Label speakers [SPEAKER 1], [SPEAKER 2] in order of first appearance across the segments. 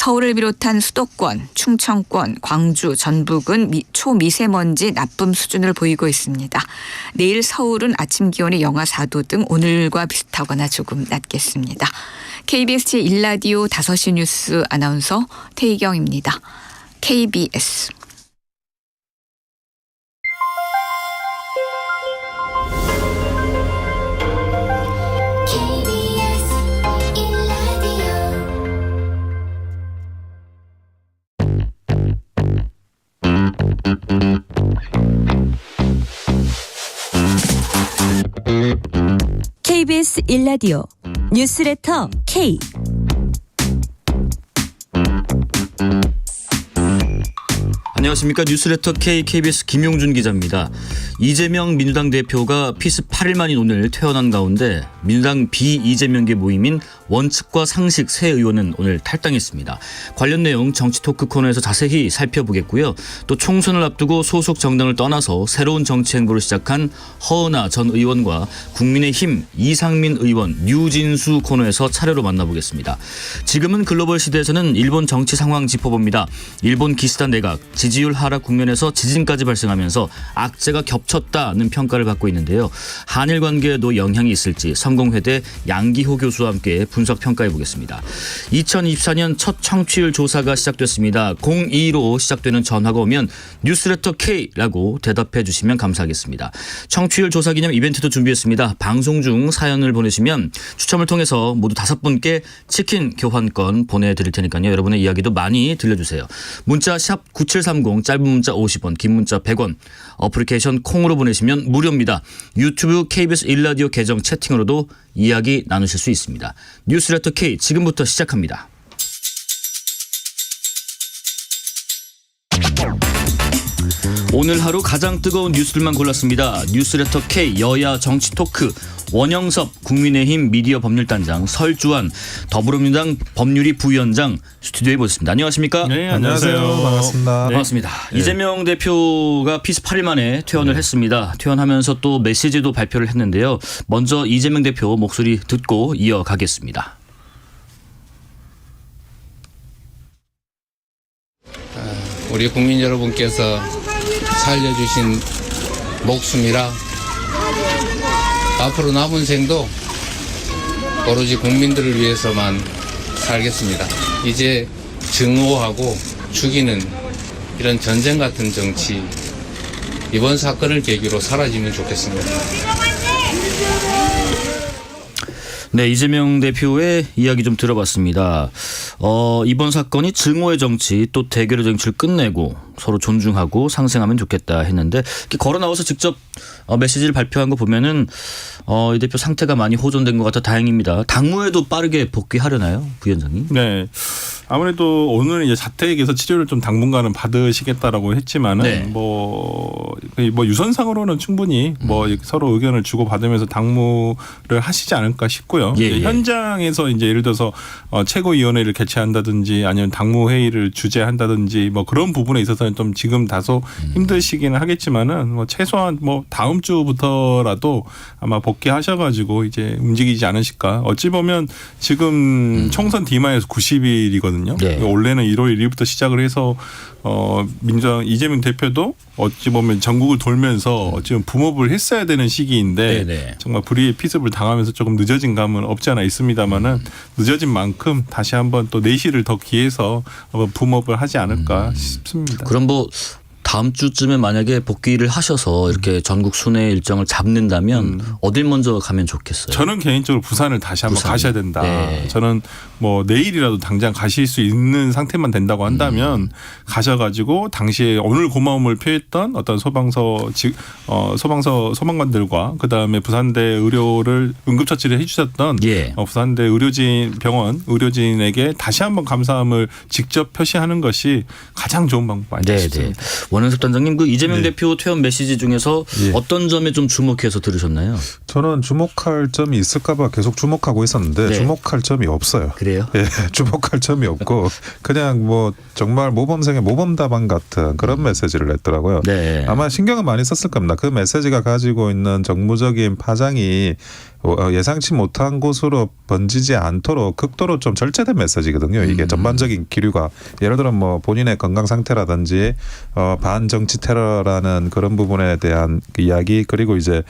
[SPEAKER 1] 서울을 비롯한 수도권, 충청권, 광주, 전북은 초미세먼지 나쁨 수준을 보이고 있습니다. 내일 서울은 아침 기온이 영하 4도 등 오늘과 비슷하거나 조금 낮겠습니다. KBS 제1라디오 5시 뉴스 아나운서 태희경입니다. KBS
[SPEAKER 2] KBS 1라디오 뉴스레터 K.
[SPEAKER 3] 안녕하십니까. 뉴스레터 K KBS 김용준 기자입니다. 이재명 민주당 대표가 피스 8일 만인 오늘 퇴원한 가운데 민주당 비이재명계 모임인 원칙과 상식 새 의원은 오늘 탈당했습니다. 관련 내용 정치 토크 코너에서 자세히 살펴보겠고요. 또 총선을 앞두고 소속 정당을 떠나서 새로운 정치 행보를 시작한 허은하 전 의원과 국민의힘 이상민 의원, 류진수 코너에서 차례로 만나보겠습니다. 지금은 글로벌 시대에서는 일본 정치 상황 짚어봅니다. 일본 기시다 내각 지지율 하락 국면에서 지진까지 발생하면서 악재가 겹쳤다는 평가를 받고 있는데요. 한일 관계에도 영향이 있을지 성공회대 양기호 교수와 함께 분석 평가해 보겠습니다. 2024년 첫 청취율 조사가 시작됐습니다. 02로 시작되는 전화가 오면 뉴스레터 K라고 대답해 주시면 감사하겠습니다. 청취율 조사 기념 이벤트도 준비했습니다. 방송 중 사연을 보내시면 추첨을 통해서 모두 5분께 치킨 교환권 보내드릴 테니까요. 여러분의 이야기도 많이 들려주세요. 문자 샵 9730 짧은 문자 50원 긴 문자 100원 어플리케이션 콩으로 보내시면 무료입니다. 유튜브 KBS 1라디오 계정 채팅으로도 이야기 나누실 수 있습니다. 뉴스레터 K 지금부터 시작합니다. 오늘 하루 가장 뜨거운 뉴스들만 골랐습니다. 뉴스레터 K 여야 정치 토크 원영섭 국민의힘 미디어 법률단장, 설주환 더불어민주당 법률위 부위원장 스튜디오에 모셨습니다. 안녕하십니까?
[SPEAKER 4] 네, 안녕하세요. 반갑습니다.
[SPEAKER 3] 네. 반갑습니다. 네. 이재명 대표가 피스 8일 만에 퇴원을 했습니다. 퇴원하면서 또 메시지도 발표를 했는데요. 먼저 이재명 대표 목소리 듣고 이어가겠습니다.
[SPEAKER 5] 우리 국민 여러분께서 살려주신 목숨이라 앞으로 남은 생도 오로지 국민들을 위해서만 살겠습니다. 이제 증오하고 죽이는 이런 전쟁 같은 정치 이번 사건을 계기로 사라지면 좋겠습니다.
[SPEAKER 3] 네, 이재명 대표의 이야기 좀 들어봤습니다. 이번 사건이 증오의 정치 또 대결의 정치를 끝내고 서로 존중하고 상생하면 좋겠다 했는데 걸어 나와서 직접 메시지를 발표한 거 보면은 이 대표 상태가 많이 호전된 것 같아 다행입니다. 당무에도 빠르게 복귀하려나요, 부위원장님?
[SPEAKER 4] 네. 아무래도 오늘 이제 자택에서 치료를 좀 당분간은 받으시겠다라고 했지만은
[SPEAKER 3] 네.
[SPEAKER 4] 뭐 유선상으로는 충분히 서로 의견을 주고 받으면서 당무를 하시지 않을까 싶고요.
[SPEAKER 3] 예.
[SPEAKER 4] 현장에서 이제 예를 들어서 최고위원회를 개최한다든지 아니면 당무회의를 주재한다든지 뭐 그런 부분에 있어서는 좀 지금 다소 힘드시기는 하겠지만은 최소한 다음 주부터라도 아마 복귀하셔가지고 이제 움직이지 않으실까. 어찌 보면 지금 총선 D마이너스 90일이거든요.
[SPEAKER 3] 네.
[SPEAKER 4] 원래는 1월 1일부터 시작을 해서 민주당 이재명 대표도 어찌 보면 전국을 돌면서 어찌 보면 붐업을 했어야 되는 시기인데
[SPEAKER 3] 네네.
[SPEAKER 4] 정말 불의의 피습을 당하면서 조금 늦어진 감은 없지 않아 있습니다만은 늦어진 만큼 다시 한번 또 내실을 더 기해서 붐업을 하지 않을까 싶습니다.
[SPEAKER 3] 그럼 다음 주쯤에 만약에 복귀를 하셔서 이렇게 전국 순회 일정을 잡는다면 어딜 먼저 가면 좋겠어요?
[SPEAKER 4] 저는 개인적으로 부산을 다시 한번 가셔야 된다.
[SPEAKER 3] 네.
[SPEAKER 4] 저는 내일이라도 당장 가실 수 있는 상태만 된다고 한다면 가셔가지고 당시에 오늘 고마움을 표했던 어떤 소방관들과 그 다음에 부산대 의료를 응급처치를 해주셨던
[SPEAKER 3] 예.
[SPEAKER 4] 부산대 병원 의료진에게 다시 한번 감사함을 직접 표시하는 것이 가장 좋은 방법 아닐까 싶습니다.
[SPEAKER 3] 원영섭 단장님, 이재명 대표 퇴원 메시지 중에서 어떤 점에 좀 주목해서 들으셨나요?
[SPEAKER 6] 저는 주목할 점이 있을까봐 계속 주목하고 있었는데 주목할 점이 없어요.
[SPEAKER 3] 그래요?
[SPEAKER 6] 예, 주목할 점이 없고 그냥 정말 모범생의 모범답안 같은 그런 메시지를 냈더라고요.
[SPEAKER 3] 네.
[SPEAKER 6] 아마 신경은 많이 썼을 겁니다. 그 메시지가 가지고 있는 정무적인 파장이 예상치 못한 곳으로 번지지 않도록 극도로 좀 절제된 메시지거든요. 이게 전반적인 기류가 예를 들어 뭐 본인의 건강 상태라든지 반정치 테러라는 그런 부분에 대한 그 이야기 그리고 이제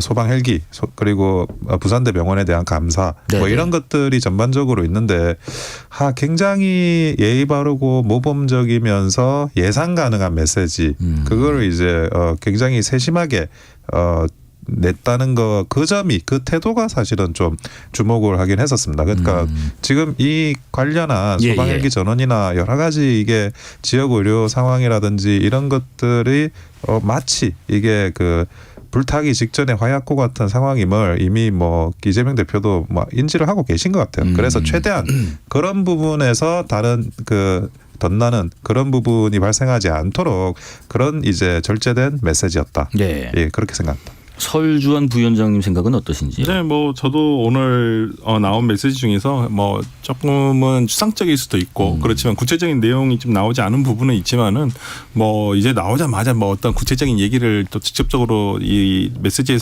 [SPEAKER 6] 소방 헬기 그리고 부산대 병원에 대한 감사 뭐
[SPEAKER 3] 네네.
[SPEAKER 6] 이런 것들이 전반적으로 있는데 굉장히 예의 바르고 모범적이면서 예상 가능한 메시지 그거를 이제 굉장히 세심하게 냈다는 거 그 점이 그 태도가 사실은 좀 주목을 하긴 했었습니다. 그러니까 지금 이 관련한
[SPEAKER 3] 예,
[SPEAKER 6] 소방헬기
[SPEAKER 3] 예.
[SPEAKER 6] 전원이나 여러 가지 이게 지역 의료 상황이라든지 이런 것들이 마치 이게 그 불타기 직전에 화약고 같은 상황임을 이미 뭐 이재명 대표도 뭐 인지를 하고 계신 것 같아요. 그래서 최대한 그런 부분에서 다른 그 덧나는 그런 부분이 발생하지 않도록 그런 이제 절제된 메시지였다.
[SPEAKER 3] 네.
[SPEAKER 6] 예, 그렇게 생각합니다.
[SPEAKER 3] 설주환 부위원장님 생각은 어떠신지요?
[SPEAKER 4] 네, 뭐 저도 오늘 나온 메시지 중에서 뭐 조금은 추상적일 수도 있고 그렇지만 구체적인 내용이 좀 나오지 않은 부분은 있지만은 뭐 이제 나오자마자 뭐 어떤 구체적인 얘기를 또 직접적으로 이 메시지에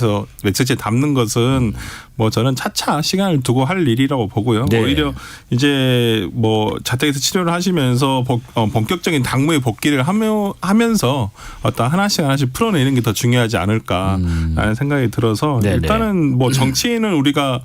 [SPEAKER 4] 담는 것은 뭐 저는 차차 시간을 두고 할 일이라고 보고요.
[SPEAKER 3] 네.
[SPEAKER 4] 오히려 이제 뭐 자택에서 치료를 하시면서 본격적인 당무에 복귀를 하면서 어떤 하나씩 풀어내는 게 더 중요하지 않을까라는 생각이 들어서
[SPEAKER 3] 네네.
[SPEAKER 4] 일단은 뭐 정치인은 우리가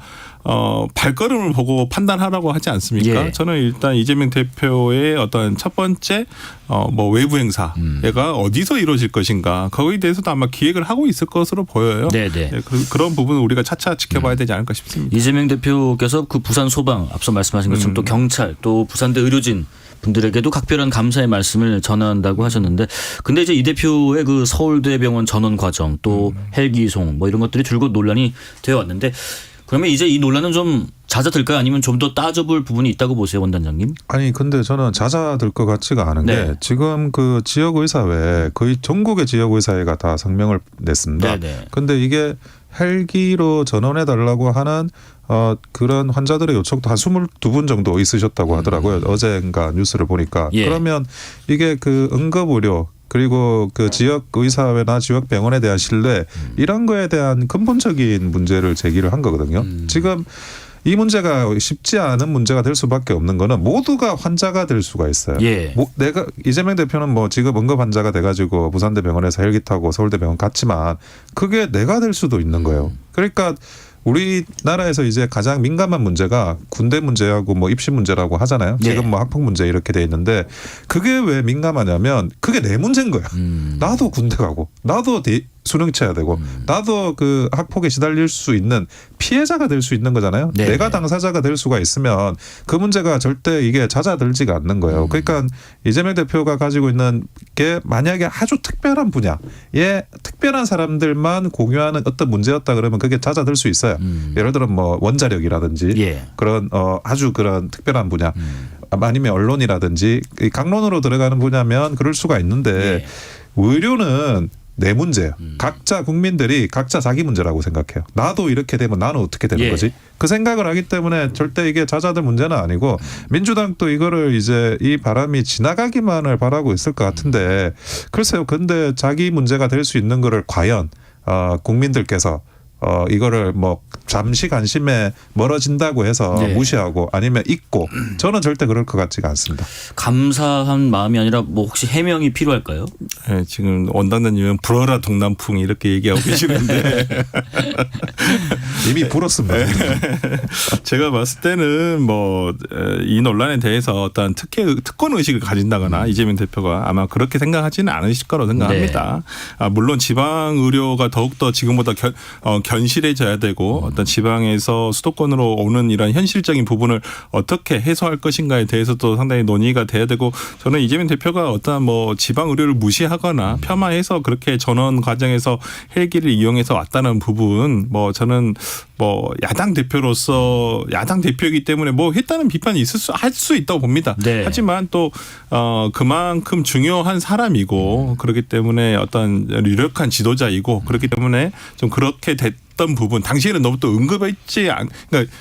[SPEAKER 4] 발걸음을 보고 판단하라고 하지 않습니까?
[SPEAKER 3] 예.
[SPEAKER 4] 저는 일단 이재명 대표의 어떤 첫 번째 뭐 외부 행사가 어디서 이루어질 것인가 거기에 대해서도 아마 기획을 하고 있을 것으로 보여요.
[SPEAKER 3] 네네.
[SPEAKER 4] 네, 그런 부분은 우리가 차차 지켜봐야 되지 않을까 싶습니다.
[SPEAKER 3] 이재명 대표께서 그 부산 소방 앞서 말씀하신 것처럼 또 경찰 또 부산대 의료진 분들에게도 각별한 감사의 말씀을 전한다고 하셨는데 근데 이제 이 대표의 그 서울대병원 전원 과정 또 헬기 이송 뭐 이런 것들이 줄곧 논란이 되어 왔는데 그러면 이제 이 논란은 좀 잦아들까요? 아니면 좀 더 따져볼 부분이 있다고 보세요, 원단장님?
[SPEAKER 6] 아니 근데 저는 잦아들 것 같지가 않은
[SPEAKER 3] 네.
[SPEAKER 6] 게 지금 그 지역의사회 거의 전국의 지역의사회가 다 성명을 냈습니다.
[SPEAKER 3] 네네.
[SPEAKER 6] 근데 이게 헬기로 전원해 달라고 하는 그런 환자들의 요청도 한 22분 정도 있으셨다고 하더라고요. 어젠가 뉴스를 보니까.
[SPEAKER 3] 예.
[SPEAKER 6] 그러면 이게 그 응급의료 그리고 그 지역 의사회나 지역 병원에 대한 신뢰 이런 거에 대한 근본적인 문제를 제기를 한 거거든요. 지금 이 문제가 쉽지 않은 문제가 될 수밖에 없는 거는 모두가 환자가 될 수가 있어요.
[SPEAKER 3] 예.
[SPEAKER 6] 내가 이재명 대표는 뭐 지금 응급 환자가 돼가지고 부산대 병원에서 헬기 타고 서울대 병원 갔지만 그게 내가 될 수도 있는 거예요. 그러니까 우리나라에서 이제 가장 민감한 문제가 군대 문제하고 뭐 입시 문제라고 하잖아요.
[SPEAKER 3] 네.
[SPEAKER 6] 지금 뭐 학폭 문제 이렇게 돼 있는데 그게 왜 민감하냐면 그게 내 문제인 거야. 나도 군대 가고 나도 수능 쳐야 되고 나도 그 학폭에 시달릴 수 있는 피해자가 될 수 있는 거잖아요.
[SPEAKER 3] 네.
[SPEAKER 6] 내가 당사자가 될 수가 있으면 그 문제가 절대 이게 잦아들지가 않는 거예요. 그러니까 이재명 대표가 가지고 있는 게 만약에 아주 특별한 분야에 특별한 사람들만 공유하는 어떤 문제였다 그러면 그게 잦아들 수 있어요. 예를 들어 뭐 원자력이라든지
[SPEAKER 3] 예.
[SPEAKER 6] 그런 아주 그런 특별한 분야 아니면 언론이라든지 이 강론으로 들어가는 분야면 그럴 수가 있는데
[SPEAKER 3] 예.
[SPEAKER 6] 의료는 내 문제예요. 각자 국민들이 각자 자기 문제라고 생각해요. 나도 이렇게 되면 나는 어떻게 되는
[SPEAKER 3] 예.
[SPEAKER 6] 거지? 그 생각을 하기 때문에 절대 이게 잦아들 문제는 아니고 민주당도 이거를 이제 이 바람이 지나가기만을 바라고 있을 것 같은데 글쎄요. 근데 자기 문제가 될 수 있는 거를 과연 국민들께서 이거를 뭐 잠시 관심에 멀어진다고 해서
[SPEAKER 3] 네.
[SPEAKER 6] 무시하고 아니면 잊고 저는 절대 그럴 것 같지가 않습니다.
[SPEAKER 3] 감사한 마음이 아니라 뭐 혹시 해명이 필요할까요?
[SPEAKER 4] 네, 지금 원당대님은 불어라 동남풍 이렇게 얘기하고 계시는데
[SPEAKER 6] 이미 불었습니다.
[SPEAKER 4] 제가 봤을 때는 뭐 이 논란에 대해서 어떤 특권 의식을 가진다거나 이재명 대표가 아마 그렇게 생각하지는 않으실 거라고 생각합니다. 물론 지방 의료가 더욱더 지금보다 견실해져야 되고 어떤 지방에서 수도권으로 오는 이런 현실적인 부분을 어떻게 해소할 것인가에 대해서도 상당히 논의가 돼야 되고 저는 이재명 대표가 어떤 뭐 지방 의료를 무시하거나 폄하해서 그렇게 전원 과정에서 헬기를 이용해서 왔다는 부분 뭐 저는 뭐 야당 대표로서 야당 대표이기 때문에 뭐 했다는 비판이 할 수 있다고 봅니다.
[SPEAKER 3] 네.
[SPEAKER 4] 하지만 또 그만큼 중요한 사람이고 그렇기 때문에 어떤 유력한 지도자이고 그렇기 때문에 좀 그렇게 됐던 부분 당시에는 너무 또 응급했지 그러니까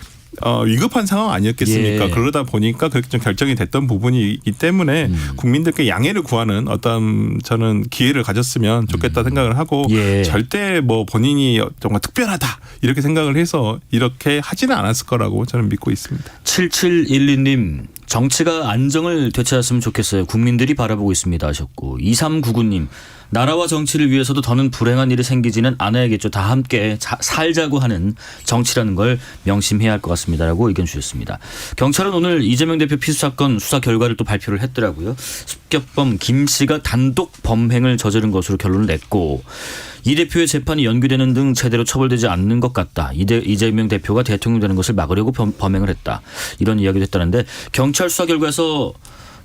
[SPEAKER 4] 위급한 상황 아니었겠습니까?
[SPEAKER 3] 예.
[SPEAKER 4] 그러다 보니까 그렇게 좀 결정이 됐던 부분이기 때문에 국민들께 양해를 구하는 어떤 저는 기회를 가졌으면 좋겠다 생각을 하고
[SPEAKER 3] 예.
[SPEAKER 4] 절대 뭐 본인이 정말 특별하다 이렇게 생각을 해서 이렇게 하지는 않았을 거라고 저는 믿고 있습니다.
[SPEAKER 3] 7712님 정치가 안정을 되찾았으면 좋겠어요. 국민들이 바라보고 있습니다 하셨고 2399님 나라와 정치를 위해서도 더는 불행한 일이 생기지는 않아야겠죠. 다 함께 살자고 하는 정치라는 걸 명심해야 할 것 같습니다라고 의견 주셨습니다. 경찰은 오늘 이재명 대표 피습 사건 수사 결과를 또 발표를 했더라고요. 습격범 김 씨가 단독 범행을 저지른 것으로 결론을 냈고 이 대표의 재판이 연기되는 등 제대로 처벌되지 않는 것 같다. 이재명 대표가 대통령 되는 것을 막으려고 범행을 했다. 이런 이야기도 했다는데 경찰 수사 결과에서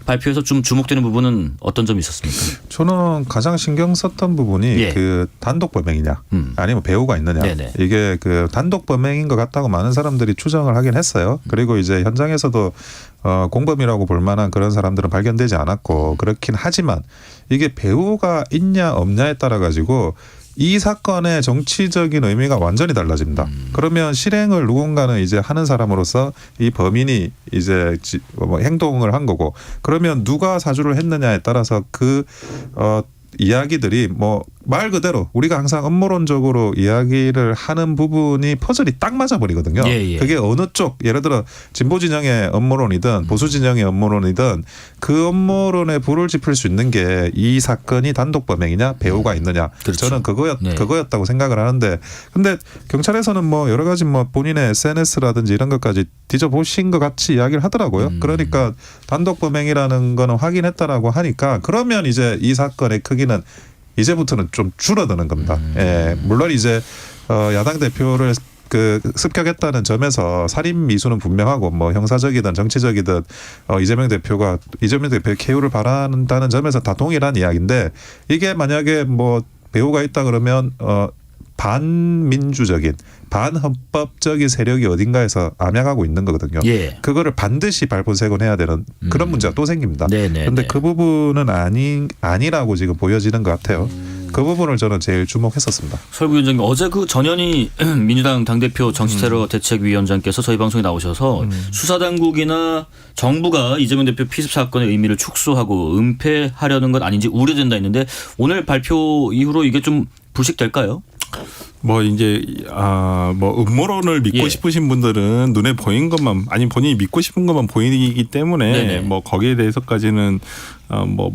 [SPEAKER 3] 발표에서 좀 주목되는 부분은 어떤 점이 있었습니까?
[SPEAKER 6] 저는 가장 신경 썼던 부분이
[SPEAKER 3] 예.
[SPEAKER 6] 그 단독 범행이냐 아니면 배우가 있느냐
[SPEAKER 3] 네네.
[SPEAKER 6] 이게 그 단독 범행인 것 같다고 많은 사람들이 추정을 하긴 했어요. 그리고 이제 현장에서도 공범이라고 볼 만한 그런 사람들은 발견되지 않았고 그렇긴 하지만 이게 배우가 있냐 없냐에 따라 가지고 이 사건의 정치적인 의미가 완전히 달라집니다. 그러면 실행을 누군가는 이제 하는 사람으로서 이 범인이 이제 뭐 행동을 한 거고 그러면 누가 사주를 했느냐에 따라서 그 이야기들이 뭐 말 그대로 우리가 항상 음모론적으로 이야기를 하는 부분이 퍼즐이 딱 맞아버리거든요.
[SPEAKER 3] 예.
[SPEAKER 6] 그게 어느 쪽 예를 들어 진보 진영의 음모론이든 보수 진영의 음모론이든 그 음모론에 불을 지필 수 있는 게 이 사건이 단독 범행이냐 배우가 있느냐
[SPEAKER 3] 그렇죠.
[SPEAKER 6] 저는
[SPEAKER 3] 네.
[SPEAKER 6] 그거였다고 생각을 하는데 근데 경찰에서는 뭐 여러 가지 뭐 본인의 SNS라든지 이런 것까지 뒤져보신 것 같이 이야기를 하더라고요. 그러니까 단독 범행이라는 거는 확인했다라고 하니까 그러면 이제 이 사건의 크기는 이제부터는 좀 줄어드는 겁니다. 예, 물론 이제 야당 대표를 그 습격했다는 점에서 살인 미수는 분명하고 뭐 형사적이든 정치적이든 이재명 대표의 쾌유를 바란다는 점에서 다 동일한 이야기인데 이게 만약에 뭐 배우가 있다 그러면 반민주적인 반헌법적인 세력이 어딘가에서 암약하고 있는 거거든요.
[SPEAKER 3] 예.
[SPEAKER 6] 그거를 반드시 발본색원해야 되는 그런 문제가 또 생깁니다. 그런데 그 부분은 아니라고 지금 보여지는 것 같아요. 그 부분을 저는 제일 주목했었습니다.
[SPEAKER 3] 설부 위원장님 어제 그 전현희 민주당 당대표 정치테러 대책위원장께서 저희 방송에 나오셔서 수사당국이나 정부가 이재명 대표 피습 사건의 의미를 축소하고 은폐하려는 것 아닌지 우려된다 했는데 오늘 발표 이후로 이게 좀 불식될까요?
[SPEAKER 4] 뭐 이제 뭐 음모론을 믿고
[SPEAKER 3] 예.
[SPEAKER 4] 싶으신 분들은 눈에 보인 것만 아니 본인이 믿고 싶은 것만 보이기 때문에
[SPEAKER 3] 네네.
[SPEAKER 4] 뭐 거기에 대해서까지는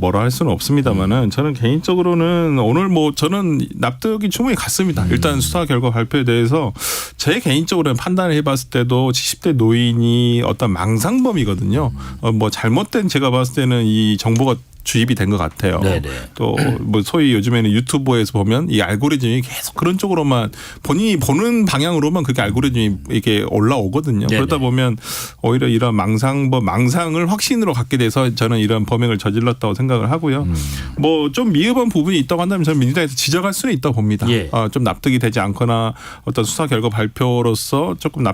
[SPEAKER 4] 뭐라 할 수는 없습니다만은 저는 개인적으로는 오늘 뭐 저는 납득이 충분히 갔습니다. 일단 수사 결과 발표에 대해서 제 개인적으로는 판단을 해봤을 때도 70대 노인이 어떤 망상범이거든요. 뭐 잘못된 제가 봤을 때는 이 정보가 주입이 된 것 같아요.
[SPEAKER 3] 네네.
[SPEAKER 4] 또 뭐 소위 요즘에는 유튜브에서 보면 이 알고리즘이 계속 그런 쪽으로만 본인이 보는 방향으로만 그게 알고리즘이 이렇게 올라오거든요.
[SPEAKER 3] 네네.
[SPEAKER 4] 그러다 보면 오히려 이런 망상을 확신으로 갖게 돼서 저는 이런 범행을 저질렀다고 생각을 하고요. 뭐 좀 미흡한 부분이 있다고 한다면 저는 민주당에서 지적할 수는 있다고 봅니다.
[SPEAKER 3] 예.
[SPEAKER 4] 좀 납득이 되지 않거나 어떤 수사 결과 발표로서 조금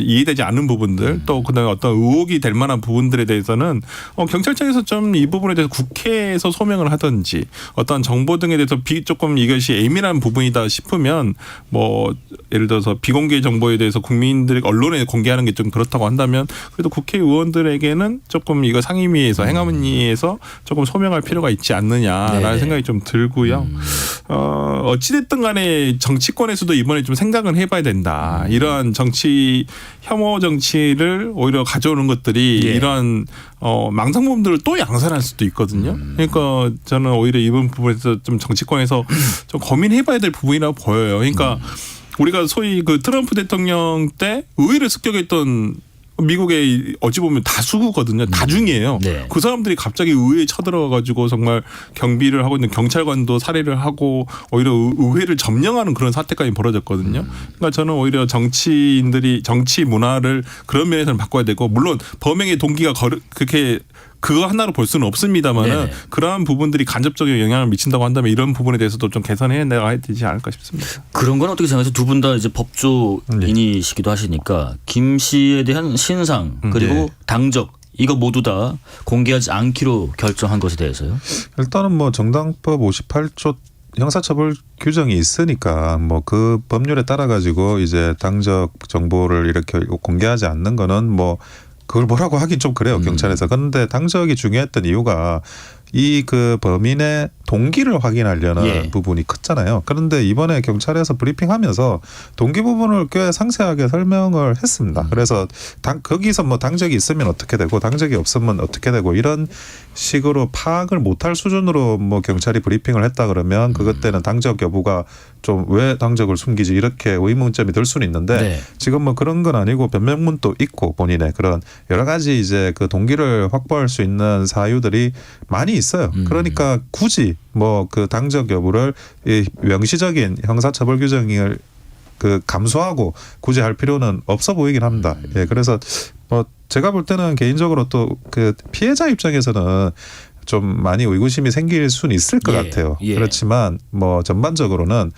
[SPEAKER 4] 이해되지 않는 부분들 또 그다음에 어떤 의혹이 될 만한 부분들에 대해서는 경찰청에서 좀 이 부분에 대해서 국회에서 소명을 하든지 어떤 정보 등에 대해서 조금 이것이 예민한 부분이다 싶으면 뭐 예를 들어서 비공개 정보에 대해서 국민들이 언론에 공개하는 게 좀 그렇다고 한다면 그래도 국회의원들에게는 조금 이거 상임위에서 행안위에서 조금 소명할 필요가 있지 않느냐라는
[SPEAKER 3] 네네.
[SPEAKER 4] 생각이 좀 들고요. 어찌됐든 간에 정치권에서도 이번에 좀 생각을 해봐야 된다. 이러한 정치 혐오 정치를 오히려 가져오는 것들이
[SPEAKER 3] 예.
[SPEAKER 4] 이러한 망상범들을 또 양산할 수도 있거든요. 그러니까 저는 오히려 이번 부분에서 좀 정치권에서 좀 고민해봐야 될 부분이라고 보여요. 그러니까 우리가 소위 그 트럼프 대통령 때 의회를 습격했던 미국의 어찌 보면 다수거든요. 다중이에요.
[SPEAKER 3] 네.
[SPEAKER 4] 그 사람들이 갑자기 의회에 쳐들어가가지고 정말 경비를 하고 있는 경찰관도 살해를 하고 오히려 의회를 점령하는 그런 사태까지 벌어졌거든요. 그러니까 저는 오히려 정치인들이 정치 문화를 그런 면에서는 바꿔야 되고 물론 범행의 동기가 그렇게 그거 하나로 볼 수는 없습니다만은
[SPEAKER 3] 네네.
[SPEAKER 4] 그러한 부분들이 간접적인 영향을 미친다고 한다면 이런 부분에 대해서도 좀 개선해 나가야 되지 않을까 싶습니다.
[SPEAKER 3] 그런 건 어떻게 생각하세요? 두 분 다 이제 법조인이시기도 하시니까 김 씨에 대한 신상 그리고
[SPEAKER 6] 네.
[SPEAKER 3] 당적 이거 모두 다 공개하지 않기로 결정한 것에 대해서요?
[SPEAKER 6] 일단은 뭐 정당법 58조 형사처벌 규정이 있으니까 뭐 그 법률에 따라 가지고 이제 당적 정보를 이렇게 공개하지 않는 거는 뭐 그걸 뭐라고 하긴 좀 그래요 경찰에서. 그런데 당적이 중요했던 이유가 이 그 범인의 동기를 확인하려는
[SPEAKER 3] 예.
[SPEAKER 6] 부분이 컸잖아요. 그런데 이번에 경찰에서 브리핑하면서 동기 부분을 꽤 상세하게 설명을 했습니다. 그래서 거기서 뭐 당적이 있으면 어떻게 되고 당적이 없으면 어떻게 되고 이런 식으로 파악을 못할 수준으로 뭐 경찰이 브리핑을 했다 그러면 그것 때는 당적 여부가 좀 왜 당적을 숨기지 이렇게 의문점이 들 수는 있는데
[SPEAKER 3] 네.
[SPEAKER 6] 지금 뭐 그런 건 아니고 변명문도 있고 본인의 그런 여러 가지 이제 그 동기를 확보할 수 있는 사유들이 많이 있어요. 그러니까 굳이 뭐 그 당적 여부를 이 명시적인 형사처벌 규정을 그 감수하고 굳이 할 필요는 없어 보이긴 합니다. 예, 그래서 뭐 제가 볼 때는 개인적으로 또 그 피해자 입장에서는 좀 많이 의구심이 생길 수는 있을 것
[SPEAKER 3] 예,
[SPEAKER 6] 같아요.
[SPEAKER 3] 예.
[SPEAKER 6] 그렇지만 뭐 전반적으로는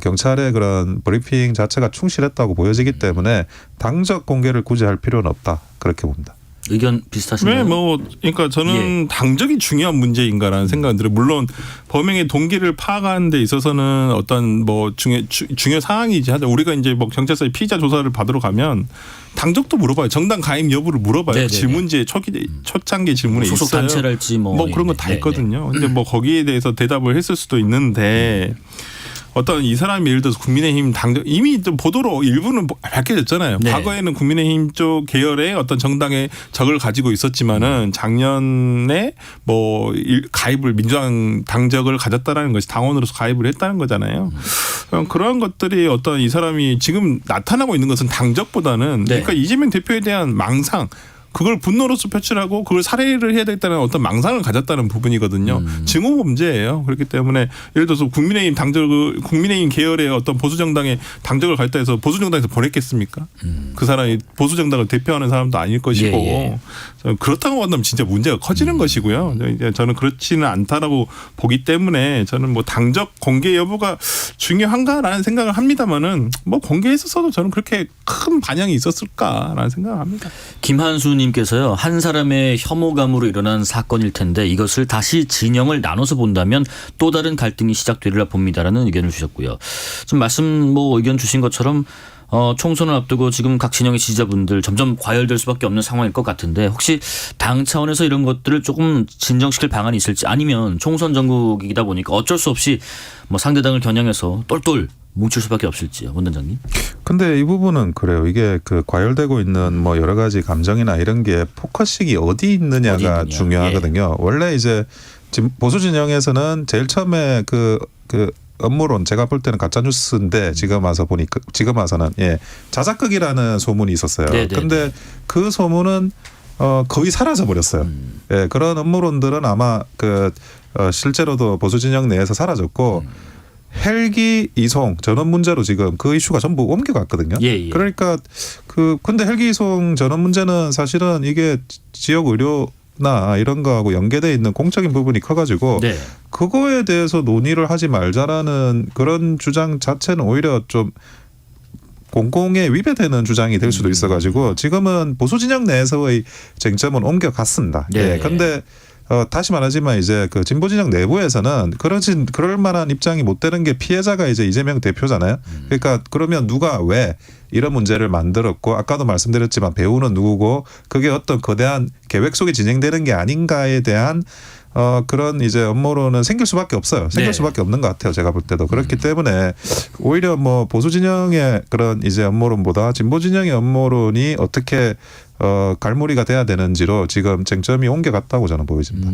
[SPEAKER 6] 경찰의 그런 브리핑 자체가 충실했다고 보여지기 때문에 당적 공개를 굳이 할 필요는 없다 그렇게 봅니다.
[SPEAKER 3] 의견 비슷하신가요?
[SPEAKER 4] 네, 뭐 그러니까 저는 당적이 중요한 문제인가라는 생각은 들어요. 물론 범행의 동기를 파악하는 데 있어서는 어떤 뭐 중요 사항이지 하죠. 우리가 이제 뭐 경찰서에 피의자 조사를 받으러 가면 당적도 물어봐요. 정당 가입 여부를 물어봐요.
[SPEAKER 3] 네네네.
[SPEAKER 4] 질문지에 초창기 질문에
[SPEAKER 3] 소속
[SPEAKER 4] 있어요.
[SPEAKER 3] 단체랄지 뭐
[SPEAKER 4] 그런 거 다
[SPEAKER 3] 네,
[SPEAKER 4] 있거든요. 근데 뭐 거기에 대해서 대답을 했을 수도 있는데 어떤 이 사람이 예를 들어서 국민의힘 당적 이미 좀 보도로 일부는 밝혀졌잖아요.
[SPEAKER 3] 네.
[SPEAKER 4] 과거에는 국민의힘 쪽 계열의 어떤 정당의 적을 가지고 있었지만은 작년에 뭐 가입을 민주당 당적을 가졌다라는 것이 당원으로서 가입을 했다는 거잖아요. 그런 것들이 어떤 이 사람이 지금 나타나고 있는 것은 당적보다는
[SPEAKER 3] 네.
[SPEAKER 4] 그러니까 이재명 대표에 대한 망상 그걸 분노로서 표출하고 그걸 살해를 해야 되겠다는 어떤 망상을 가졌다는 부분이거든요. 증오 범죄예요. 그렇기 때문에 예를 들어서 국민의힘 계열의 어떤 보수 정당에 당적을 가졌다 해서 보수 정당에서 보냈겠습니까? 그 사람이 보수 정당을 대표하는 사람도 아닐 것이고
[SPEAKER 3] 예.
[SPEAKER 4] 그렇다고 한다면 진짜 문제가 커지는 것이고요. 이제 저는 그렇지는 않다라고 보기 때문에 저는 뭐 당적 공개 여부가 중요한가라는 생각을 합니다만은 뭐 공개했었어도 저는 그렇게 큰 반향이 있었을까라는 생각을 합니다.
[SPEAKER 3] 김한수님께서요. 한 사람의 혐오감으로 일어난 사건일 텐데 이것을 다시 진영을 나눠서 본다면 또 다른 갈등이 시작되리라 봅니다라는 의견을 주셨고요. 좀 말씀 뭐 의견 주신 것처럼 총선을 앞두고 지금 각 진영의 지지자분들 점점 과열될 수밖에 없는 상황일 것 같은데 혹시 당 차원에서 이런 것들을 조금 진정시킬 방안이 있을지 아니면 총선 전국이다 보니까 어쩔 수 없이 뭐 상대당을 겨냥해서 똘똘 뭉칠 수밖에 없을지요, 원단장님.
[SPEAKER 6] 근데 이 부분은 그래요. 이게 그 과열되고 있는 뭐 여러 가지 감정이나 이런 게 포커싱이 어디 있느냐가
[SPEAKER 3] 어디 있느냐.
[SPEAKER 6] 중요하거든요. 원래 이제 지금 보수 진영에서는 제일 처음에 그 업무론 제가 볼 때는 가짜 뉴스인데 지금 와서는 자작극이라는 소문이 있었어요.
[SPEAKER 3] 네네네.
[SPEAKER 6] 근데 그 소문은 거의 사라져 버렸어요. 예, 그런 업무론들은 아마 실제로도 보수 진영 내에서 사라졌고 헬기 이송 전원 문제로 지금 그 이슈가 전부 옮겨갔거든요.
[SPEAKER 3] 예.
[SPEAKER 6] 그러니까 근데 헬기 이송 전원 문제는 사실은 이게 지역 의료나 이런 거하고 연계돼 있는 공적인 부분이 커가지고
[SPEAKER 3] 네.
[SPEAKER 6] 그거에 대해서 논의를 하지 말자라는 그런 주장 자체는 오히려 좀 공공에 위배되는 주장이 될 수도 있어가지고 지금은 보수 진영 내에서의 쟁점은 옮겨갔습니다.
[SPEAKER 3] 네.
[SPEAKER 6] 예. 근데 다시 말하지만 이제 그 진보 진영 내부에서는 그럴 만한 입장이 못 되는 게 피해자가 이제 이재명 대표잖아요. 그러니까 그러면 누가 왜 이런 문제를 만들었고 아까도 말씀드렸지만 배우는 누구고 그게 어떤 거대한 계획 속에 진행되는 게 아닌가에 대한 그런 이제 업무로는 생길 수밖에 없어요. 생길
[SPEAKER 3] 네.
[SPEAKER 6] 수밖에 없는 것 같아요. 제가 볼 때도. 그렇기 때문에 오히려 뭐 보수 진영의 그런 이제 업무론보다 진보 진영의 업무론이 어떻게 갈무리가 돼야 되는지로 지금 쟁점이 옮겨갔다고 저는 보여집니다.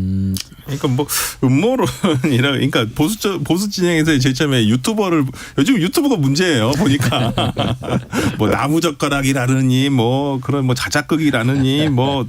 [SPEAKER 4] 그러니까 뭐 음모론이라 그러니까 보수 진영에서의 제일 처음에 요즘 유튜버가 문제예요. 보니까 뭐 나무젓가락이라느니 뭐 그런 뭐 자작극이라느니 뭐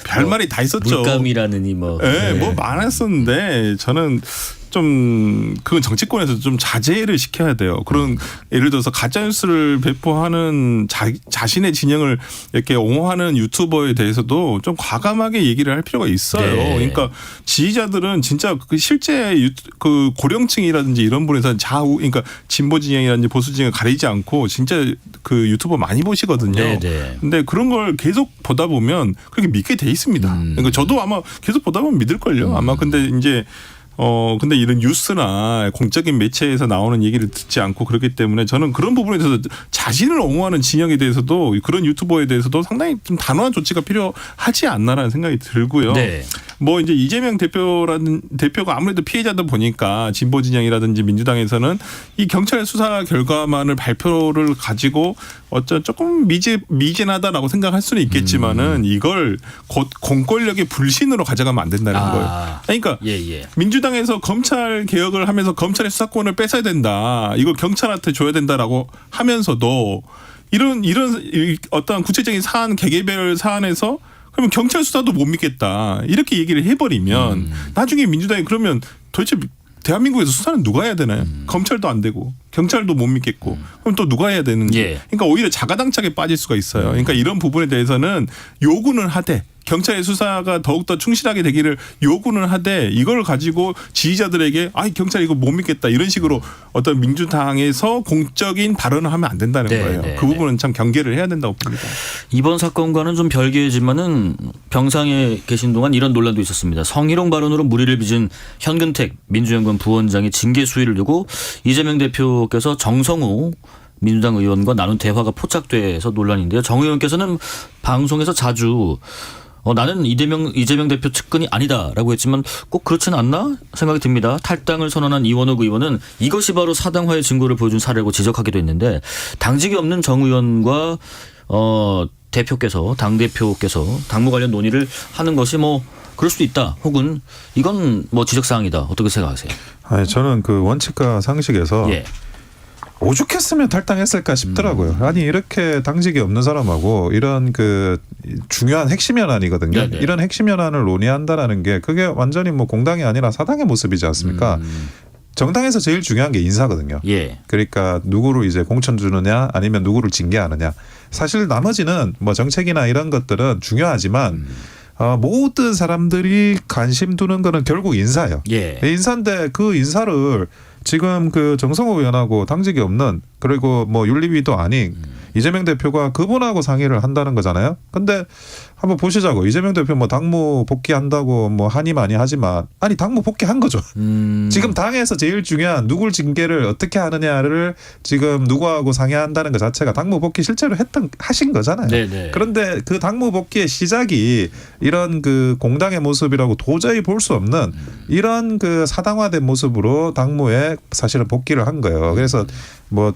[SPEAKER 4] 별말이 다 있었죠.
[SPEAKER 3] 물감이라느니 뭐.
[SPEAKER 4] 네, 뭐 많았었는데 저는 좀 그건 정치권에서 좀 자제를 시켜야 돼요. 그런 예를 들어서 가짜 뉴스를 배포하는 자신의 진영을 이렇게 옹호하는 유튜버에 대해서도 좀 과감하게 얘기를 할 필요가 있어요.
[SPEAKER 3] 네.
[SPEAKER 4] 그러니까 지지자들은 진짜 그 실제 그 고령층이라든지 이런 분에서 그러니까 진보 진영이라든지 보수 진영을 가리지 않고 진짜 그 유튜버 많이 보시거든요.
[SPEAKER 3] 네.
[SPEAKER 4] 근데 그런 걸 계속 보다 보면 그렇게 믿게 돼 있습니다. 그러니까 저도 아마 계속 보다 보면 믿을걸요. 아마 근데 이제 근데 이런 뉴스나 공적인 매체에서 나오는 얘기를 듣지 않고 그렇기 때문에 저는 그런 부분에 대해서 자신을 옹호하는 진영에 대해서도 그런 유튜버에 대해서도 상당히 좀 단호한 조치가 필요하지 않나라는 생각이 들고요.
[SPEAKER 3] 네.
[SPEAKER 4] 뭐 이제 이재명 대표가 아무래도 피해자다 보니까 진보 진영이라든지 민주당에서는 이 경찰 수사 결과만을 발표를 가지고 조금 미진하다라고 생각할 수는 있겠지만은 이걸 곧 공권력의 불신으로 가져가면 안 된다는 거예요. 그러니까
[SPEAKER 3] 예.
[SPEAKER 4] 민주당에서 검찰 개혁을 하면서 검찰의 수사권을 뺏어야 된다. 이걸 경찰한테 줘야 된다라고 하면서도 이런 어떤 구체적인 사안 개개별 사안에서 그러면 경찰 수사도 못 믿겠다. 이렇게 얘기를 해버리면 나중에 민주당이 그러면 도대체 대한민국에서 수사는 누가 해야 되나요? 검찰도 안 되고 경찰도 못 믿겠고 그럼 또 누가 해야 되는지.
[SPEAKER 3] 예.
[SPEAKER 4] 그러니까 오히려 자가당착에 빠질 수가 있어요. 그러니까 이런 부분에 대해서는 요구는 하되 경찰의 수사가 더욱더 충실하게 되기를 요구는 하되 이걸 가지고 지지자들에게 경찰 이거 못 믿겠다 이런 식으로 어떤 민주당에서 공적인 발언을 하면 안 된다는 거예요. 그 부분은 참 경계를 해야 된다고 봅니다.
[SPEAKER 3] 이번 사건과는 좀 별개지만은 병상에 계신 동안 이런 논란도 있었습니다. 성희롱 발언으로 물의를 빚은 현근택 민주연구원 부원장의 징계 수위를 두고 이재명 대표께서 정성호 민주당 의원과 나눈 대화가 포착돼서 논란인데요. 정 의원께서는 방송에서 자주 나는 이재명 대표 측근이 아니다라고 했지만 꼭 그렇지는 않나 생각이 듭니다. 탈당을 선언한 이원욱 의원은 이것이 바로 사당화의 증거를 보여준 사례라고 지적하기도 했는데 당직이 없는 정 의원과 당대표께서 당무 관련 논의를 하는 것이 뭐 그럴 수도 있다. 혹은 이건 뭐 지적사항이다. 어떻게 생각하세요?
[SPEAKER 6] 저는 그 원칙과 상식에서
[SPEAKER 3] 예.
[SPEAKER 6] 오죽했으면 탈당했을까 싶더라고요. 아니 이렇게 당직이 없는 사람하고 이런 그 중요한 핵심 현안이거든요.
[SPEAKER 3] 네네.
[SPEAKER 6] 이런 핵심 현안을 논의한다라는 게 그게 완전히 뭐 공당이 아니라 사당의 모습이지 않습니까? 정당에서 제일 중요한 게 인사거든요.
[SPEAKER 3] 예.
[SPEAKER 6] 그러니까 누구를 이제 공천 주느냐 아니면 누구를 징계하느냐. 사실 나머지는 뭐 정책이나 이런 것들은 중요하지만 모든 사람들이 관심 두는 거는 결국 인사예요.
[SPEAKER 3] 예.
[SPEAKER 6] 인사인데 그 인사를 지금 그 정성호 의원하고 당직이 없는 그리고 뭐 윤리위도 아닌 이재명 대표가 그분하고 상의를 한다는 거잖아요. 근데 한번 보시자고. 이재명 대표 뭐 당무 복귀한다고 뭐 하니 많이 하지만 아니 당무 복귀한 거죠. 지금 당에서 제일 중요한 누굴 징계를 어떻게 하느냐를 지금 누구하고 상의한다는 것 자체가 당무 복귀 실제로 하신 거잖아요.
[SPEAKER 3] 네네.
[SPEAKER 6] 그런데 그 당무 복귀의 시작이 이런 그 공당의 모습이라고 도저히 볼 수 없는 이런 그 사당화된 모습으로 당무에 사실은 복귀를 한 거예요. 그래서 뭐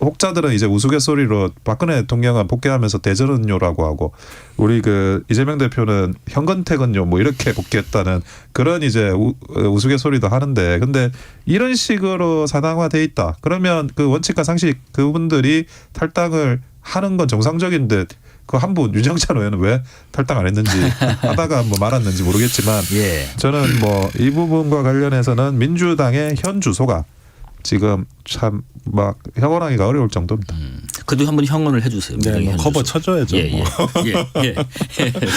[SPEAKER 6] 혹자들은 이제 우스갯소리로 박근혜 대통령은 복귀하면서 대전은요라고 하고 우리 그 이재명 대표는 현건택은요 뭐 이렇게 복귀했다는 그런 이제 우스갯소리도 하는데 근데 이런 식으로 사당화돼 있다. 그러면 그 원칙과 상식 그분들이 탈당을 하는 건 정상적인데 그 한 분 윤영찬 의원은 왜 탈당 안 했는지 하다가 뭐 말았는지 모르겠지만
[SPEAKER 3] 예.
[SPEAKER 6] 저는 뭐 이 부분과 관련해서는 민주당의 현 주소가 지금 참 막 형언하기가 어려울 정도입니다.
[SPEAKER 3] 그래도 한번 형언을 해주세요.
[SPEAKER 4] 네, 뭐 커버 쳐줘야죠.
[SPEAKER 3] 예.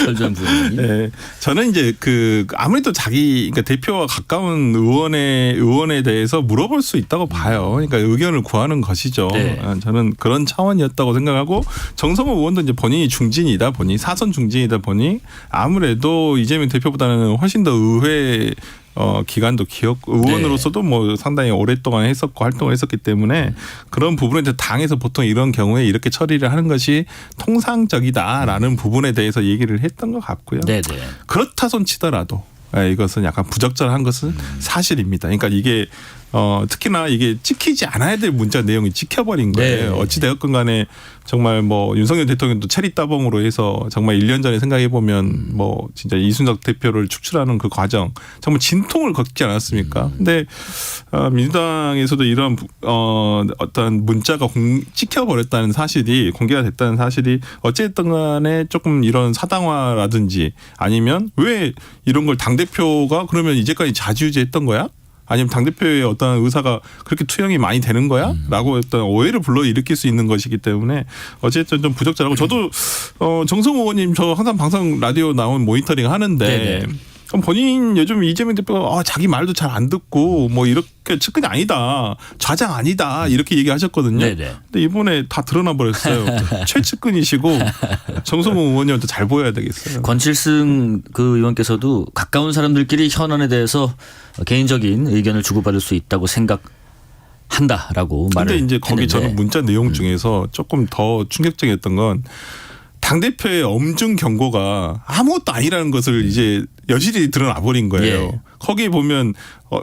[SPEAKER 3] 설전 부원님.
[SPEAKER 4] 네, 저는 이제 그 아무래도 그러니까 대표와 가까운 의원에 대해서 물어볼 수 있다고 봐요. 그러니까 의견을 구하는 것이죠.
[SPEAKER 3] 네.
[SPEAKER 4] 저는 그런 차원이었다고 생각하고 정성호 의원도 이제 본인이 중진이다 보니 사선 중진이다 보니 아무래도 이재명 대표보다는 훨씬 더 의회 기간도 의원으로서도 뭐 상당히 오랫동안 했었고 활동을 했었기 때문에 그런 부분에 대해서 당에서 보통 이런 경우에 이렇게 처리를 하는 것이 통상적이다라는 부분에 대해서 얘기를 했던 것 같고요.
[SPEAKER 3] 네네.
[SPEAKER 4] 그렇다 손 치더라도 이것은 약간 부적절한 것은 사실입니다. 그러니까 이게 특히나 이게 찍히지 않아야 될 문자 내용이 찍혀버린 거예요.
[SPEAKER 3] 네.
[SPEAKER 4] 어찌 되었건 간에 정말 뭐 윤석열 대통령도 체리 따봉으로 해서 정말 1년 전에 생각해 보면 뭐 진짜 이준석 대표를 축출하는 그 과정 정말 진통을 겪지 않았습니까? 근데 민주당에서도 이런 어떤 문자가 찍혀버렸다는 사실이 공개가 됐다는 사실이 어쨌든 간에 조금 이런 사당화라든지 아니면 왜 이런 걸 당대표가 그러면 이제까지 자주유지했던 거야? 아니면 당대표의 어떤 의사가 그렇게 투영이 많이 되는 거야? 라고 어떤 오해를 불러일으킬 수 있는 것이기 때문에 어쨌든 좀 부적절하고 저도 정성호 의원님 저 항상 방송 라디오 나온 모니터링 하는데
[SPEAKER 3] 네네.
[SPEAKER 4] 그럼 본인 요즘 이재명 대표가 자기 말도 잘 안 듣고 뭐 이렇게 측근이 아니다, 좌장 아니다 이렇게 얘기하셨거든요.
[SPEAKER 3] 네네.
[SPEAKER 4] 근데 이번에 다 드러나 버렸어요. 최측근이시고 정성호 의원님한테 잘 보여야 되겠어요.
[SPEAKER 3] 권칠승 그 의원께서도 가까운 사람들끼리 현안에 대해서 개인적인 의견을 주고받을 수 있다고 생각한다라고 말을
[SPEAKER 4] 근데 이제 거기
[SPEAKER 3] 했는데.
[SPEAKER 4] 저는 문자 내용 중에서 조금 더 충격적이었던 건 당대표의 엄중 경고가 아무것도 아니라는 것을 이제 여실히 드러나 버린 거예요.
[SPEAKER 3] 예.
[SPEAKER 4] 거기에 보면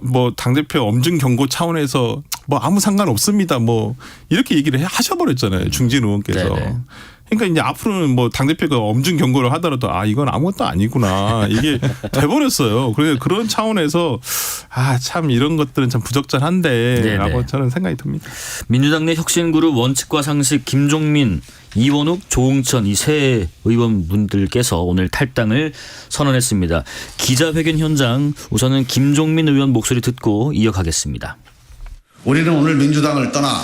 [SPEAKER 4] 뭐 당대표 엄중 경고 차원에서 뭐 아무 상관없습니다. 뭐 이렇게 얘기를 하셔버렸잖아요. 중진 의원께서.
[SPEAKER 3] 네네.
[SPEAKER 4] 그러니까 이제 앞으로는 뭐 당대표가 엄중 경고를 하더라도 이건 아무것도 아니구나. 이게 돼버렸어요. 그래서 그런 차원에서 참 이런 것들은 참 부적절한데
[SPEAKER 3] 네네.
[SPEAKER 4] 라고 저는 생각이 듭니다.
[SPEAKER 3] 민주당 내 혁신그룹 원칙과 상식 김종민, 이원욱, 조응천 이 세 의원분들께서 오늘 탈당을 선언했습니다. 기자회견 현장 우선은 김종민 의원 목소리 듣고 이어가겠습니다.
[SPEAKER 7] 우리는 오늘 민주당을 떠나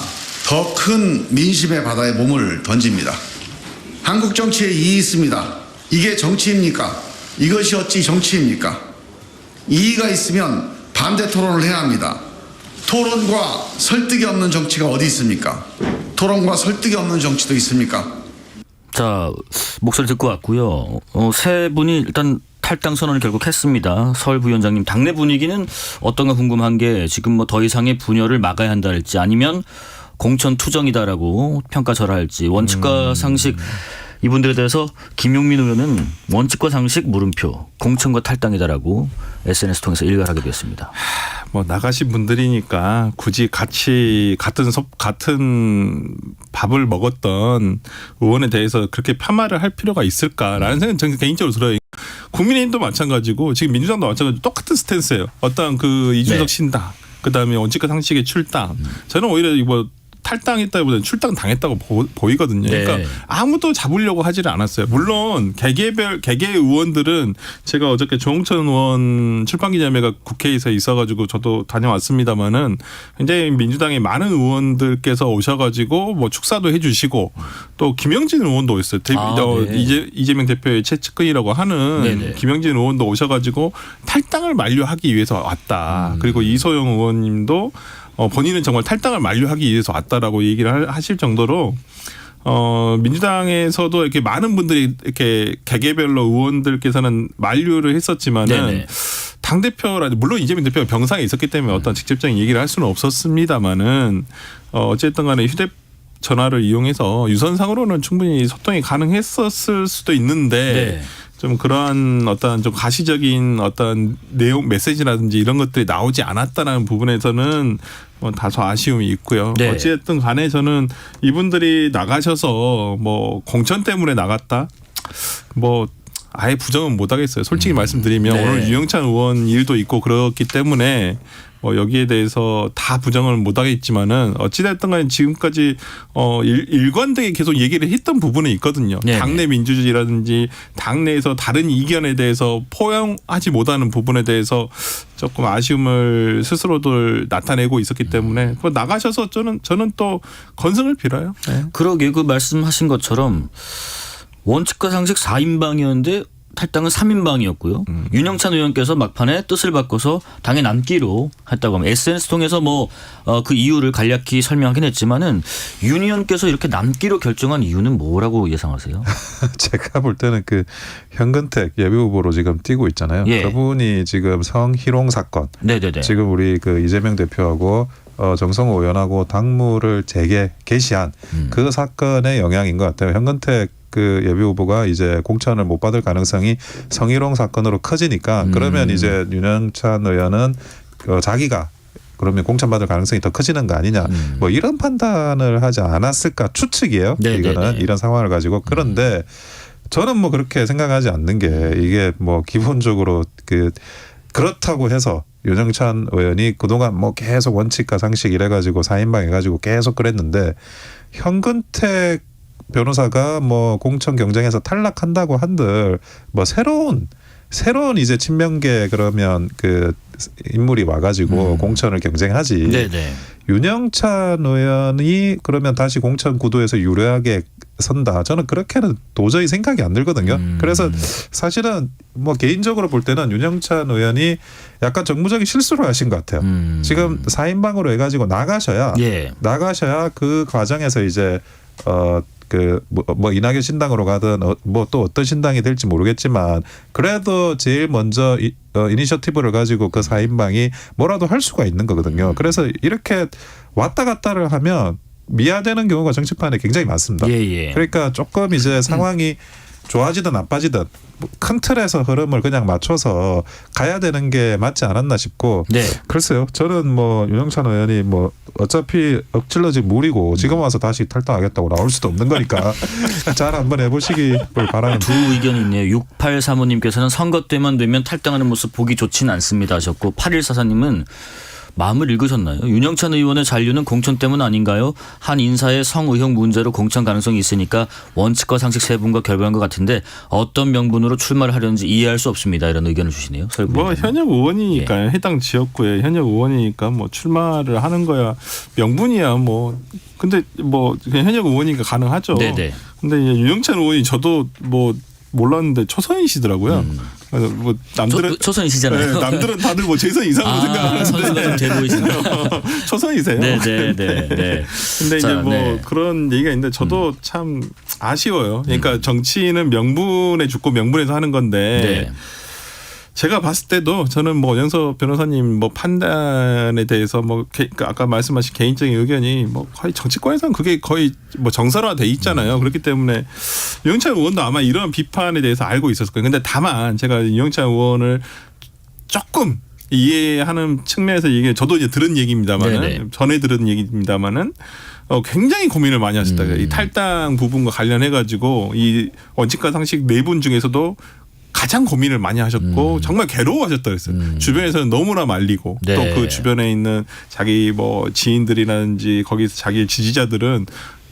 [SPEAKER 7] 더 큰 민심의 바다에 몸을 던집니다. 한국 정치에 이익이 있습니다. 이게 정치입니까? 이것이 어찌 정치입니까? 이의가 있으면 반대 토론을 해야 합니다. 토론과 설득이 없는 정치가 어디 있습니까? 토론과 설득이 없는 정치도 있습니까?
[SPEAKER 3] 자, 목소리 듣고 왔고요. 세 분이 일단 탈당 선언을 결국 했습니다. 설 부위원장님, 당내 분위기는 어떤가 궁금한 게 지금 뭐 더 이상의 분열을 막아야 한다 할지 아니면 공천 투정이다라고 평가절하할지 원칙과 상식 이분들에 대해서 김용민 의원은 원칙과 상식 물음표, 공천과 탈당이다라고 SNS 통해서 일갈하게 됐습니다.
[SPEAKER 4] 뭐 나가신 분들이니까 굳이 같이 같은 밥을 먹었던 의원에 대해서 그렇게 폄하를 할 필요가 있을까라는 생각은 저는 개인적으로 들어요. 국민의힘도 마찬가지고 지금 민주당도 마찬가지고 똑같은 스탠스예요. 어떤 그 이준석
[SPEAKER 3] 네.
[SPEAKER 4] 신당, 그다음에 원칙과 상식의 출당. 저는 오히려 이거 탈당했다기보다는 출당 당했다고 보이거든요.
[SPEAKER 3] 네.
[SPEAKER 4] 그러니까 아무도 잡으려고 하지를 않았어요. 물론 개개 의원들은 제가 어저께 조홍천 의원 출판기자회가 국회에서 있어가지고 저도 다녀왔습니다마는 굉장히 민주당의 많은 의원들께서 오셔가지고 뭐 축사도 해주시고 또 김영진 의원도 있어요.
[SPEAKER 3] 네.
[SPEAKER 4] 이재명 대표의 최측근이라고 하는
[SPEAKER 3] 네네.
[SPEAKER 4] 김영진 의원도 오셔가지고 탈당을 만료하기 위해서 왔다. 그리고 이소영 의원님도 본인은 정말 탈당을 만료하기 위해서 왔다라고 얘기를 하실 정도로 민주당에서도 이렇게 많은 분들이 이렇게 개개별로 의원들께서는 만류를 했었지만은
[SPEAKER 3] 네네.
[SPEAKER 4] 당 대표라든지 물론 이재명 대표가 병상에 있었기 때문에 어떤 직접적인 얘기를 할 수는 없었습니다만은 어쨌든 간에 휴대전화를 이용해서 유선상으로는 충분히 소통이 가능했었을 수도 있는데
[SPEAKER 3] 네.
[SPEAKER 4] 좀 그러한 어떤 좀 가시적인 어떤 내용 메시지라든지 이런 것들이 나오지 않았다는 부분에서는 뭐 다소 아쉬움이 있고요.
[SPEAKER 3] 네.
[SPEAKER 4] 어찌됐든 간에 저는 이분들이 나가셔서 뭐 공천 때문에 나갔다. 뭐 아예 부정은 못 하겠어요. 솔직히 말씀드리면
[SPEAKER 3] 네.
[SPEAKER 4] 오늘 유영찬 의원 일도 있고 그렇기 때문에 뭐 여기에 대해서 다 부정을 못 하겠지만은 어찌됐든 간에 지금까지 일관되게 계속 얘기를 했던 부분이 있거든요.
[SPEAKER 3] 네네.
[SPEAKER 4] 당내 민주주의라든지 당내에서 다른 이견에 대해서 포용하지 못하는 부분에 대해서 조금 아쉬움을 스스로들 나타내고 있었기 때문에 그거 나가셔서 저는 또 건승을 빌어요. 네.
[SPEAKER 3] 그러게 그 말씀하신 것처럼 원칙과 상식 4인방이었는데 탈당은 3인방이었고요. 윤영찬 의원께서 막판에 뜻을 바꿔서 당에 남기로 했다고 하면 SNS 통해서 뭐 그 이유를 간략히 설명하긴 했지만은 윤 의원께서 이렇게 남기로 결정한 이유는 뭐라고 예상하세요?
[SPEAKER 6] 제가 볼 때는 그 현근택 예비후보로 지금 뛰고 있잖아요.
[SPEAKER 3] 예.
[SPEAKER 6] 그분이 지금 성희롱 사건,
[SPEAKER 3] 네네네.
[SPEAKER 6] 지금 우리 그 이재명 대표하고 정성호 의원하고 당무를 개시한 그 사건의 영향인 것 같아요. 현근택 그 예비 후보가 이제 공천을 못 받을 가능성이 성희롱 사건으로 커지니까 그러면 이제 윤영찬 의원은 자기가 그러면 공천받을 가능성이 더 커지는 거 아니냐. 뭐 이런 판단을 하지 않았을까 추측이에요.
[SPEAKER 3] 네네네.
[SPEAKER 6] 이거는 이런 상황을 가지고. 그런데 저는 뭐 그렇게 생각하지 않는 게 이게 뭐 기본적으로 그렇다고 해서 윤영찬 의원이 그동안 뭐 계속 원칙과 상식 이래가지고 4인방 해가지고 계속 그랬는데 현근택 변호사가 뭐 공천 경쟁에서 탈락한다고 한들 뭐 새로운 새로운 이제 친명계 그러면 그 인물이 와가지고 공천을 경쟁하지.
[SPEAKER 3] 네네.
[SPEAKER 6] 윤영찬 의원이 그러면 다시 공천 구도에서 유리하게 선다. 저는 그렇게는 도저히 생각이 안 들거든요. 그래서 사실은 뭐 개인적으로 볼 때는 윤영찬 의원이 약간 정무적인 실수를 하신 것 같아요. 지금 4인방으로 해가지고 나가셔야
[SPEAKER 3] 예.
[SPEAKER 6] 그 과정에서 이제 뭐 이낙연 신당으로 가든 뭐 또 어떤 신당이 될지 모르겠지만 그래도 제일 먼저 이니셔티브를 가지고 그 4인방이 뭐라도 할 수가 있는 거거든요. 그래서 이렇게 왔다 갔다를 하면 미화되는 경우가 정치판에 굉장히 많습니다.
[SPEAKER 3] 예.
[SPEAKER 6] 그러니까 조금 이제 상황이 좋아지든 나빠지든 큰 틀에서 흐름을 그냥 맞춰서 가야 되는 게 맞지 않았나 싶고.
[SPEAKER 3] 네.
[SPEAKER 6] 글쎄요. 저는 뭐 윤영찬 의원이 뭐 어차피 엎질러진 물이고 지금 와서 다시 탈당하겠다고 나올 수도 없는 거니까 잘 한번 해보시길 바라는.
[SPEAKER 3] 두 의견이 있네요. 6835님께서는 선거 때만 되면 탈당하는 모습 보기 좋지는 않습니다 하셨고 8144님은 마음을 읽으셨나요? 윤영찬 의원의 잔류는 공천 때문 아닌가요? 한 인사의 성의혹 문제로 공천 가능성이 있으니까 원칙과 상식 세분과 결별한 것 같은데 어떤 명분으로 출마를 하려는지 이해할 수 없습니다. 이런 의견을 주시네요.
[SPEAKER 4] 뭐 현역 의원이니까
[SPEAKER 3] 예.
[SPEAKER 4] 해당 지역구에 현역 의원이니까 뭐 출마를 하는 거야 명분이야 뭐. 근데 뭐 그냥 현역 의원이니까 가능하죠.
[SPEAKER 3] 네네.
[SPEAKER 4] 근데 이제 윤영찬 의원이 저도 뭐 몰랐는데 초선이시더라고요. 그래서 뭐 남들은
[SPEAKER 3] 초선이시잖아요.
[SPEAKER 4] 네, 남들은 다들 뭐 재선 이상으로 생각하는데
[SPEAKER 3] 선수가 좀 돼 보이시네요.
[SPEAKER 4] 초선이세요.
[SPEAKER 3] 네네.
[SPEAKER 4] 근데
[SPEAKER 3] 자,
[SPEAKER 4] 이제 뭐
[SPEAKER 3] 네.
[SPEAKER 4] 그런 얘기가 있는데 저도 참 아쉬워요. 그러니까 정치는 명분에 죽고 명분에서 하는 건데
[SPEAKER 3] 네.
[SPEAKER 4] 제가 봤을 때도 저는 뭐 연서 변호사님 뭐 판단에 대해서 뭐 아까 말씀하신 개인적인 의견이 뭐 거의 정치권에서는 그게 거의 뭐 정설화돼 있잖아요. 그렇기 때문에 윤영찬 의원도 아마 이런 비판에 대해서 알고 있었을 거예요. 근데 다만 제가 윤영찬 의원을 조금 이해하는 측면에서 이게 저도 이제 들은 얘기입니다만은
[SPEAKER 3] 네네.
[SPEAKER 4] 전에 들은 얘기입니다만은 굉장히 고민을 많이 하셨다. 이 탈당 부분과 관련해 가지고 이 원칙과 상식 네 분 중에서도 가장 고민을 많이 하셨고 정말 괴로워하셨다 그랬어요. 주변에서는 너무나 말리고
[SPEAKER 3] 네.
[SPEAKER 4] 또 그 주변에 있는 자기 뭐 지인들이라든지 거기서 자기 지지자들은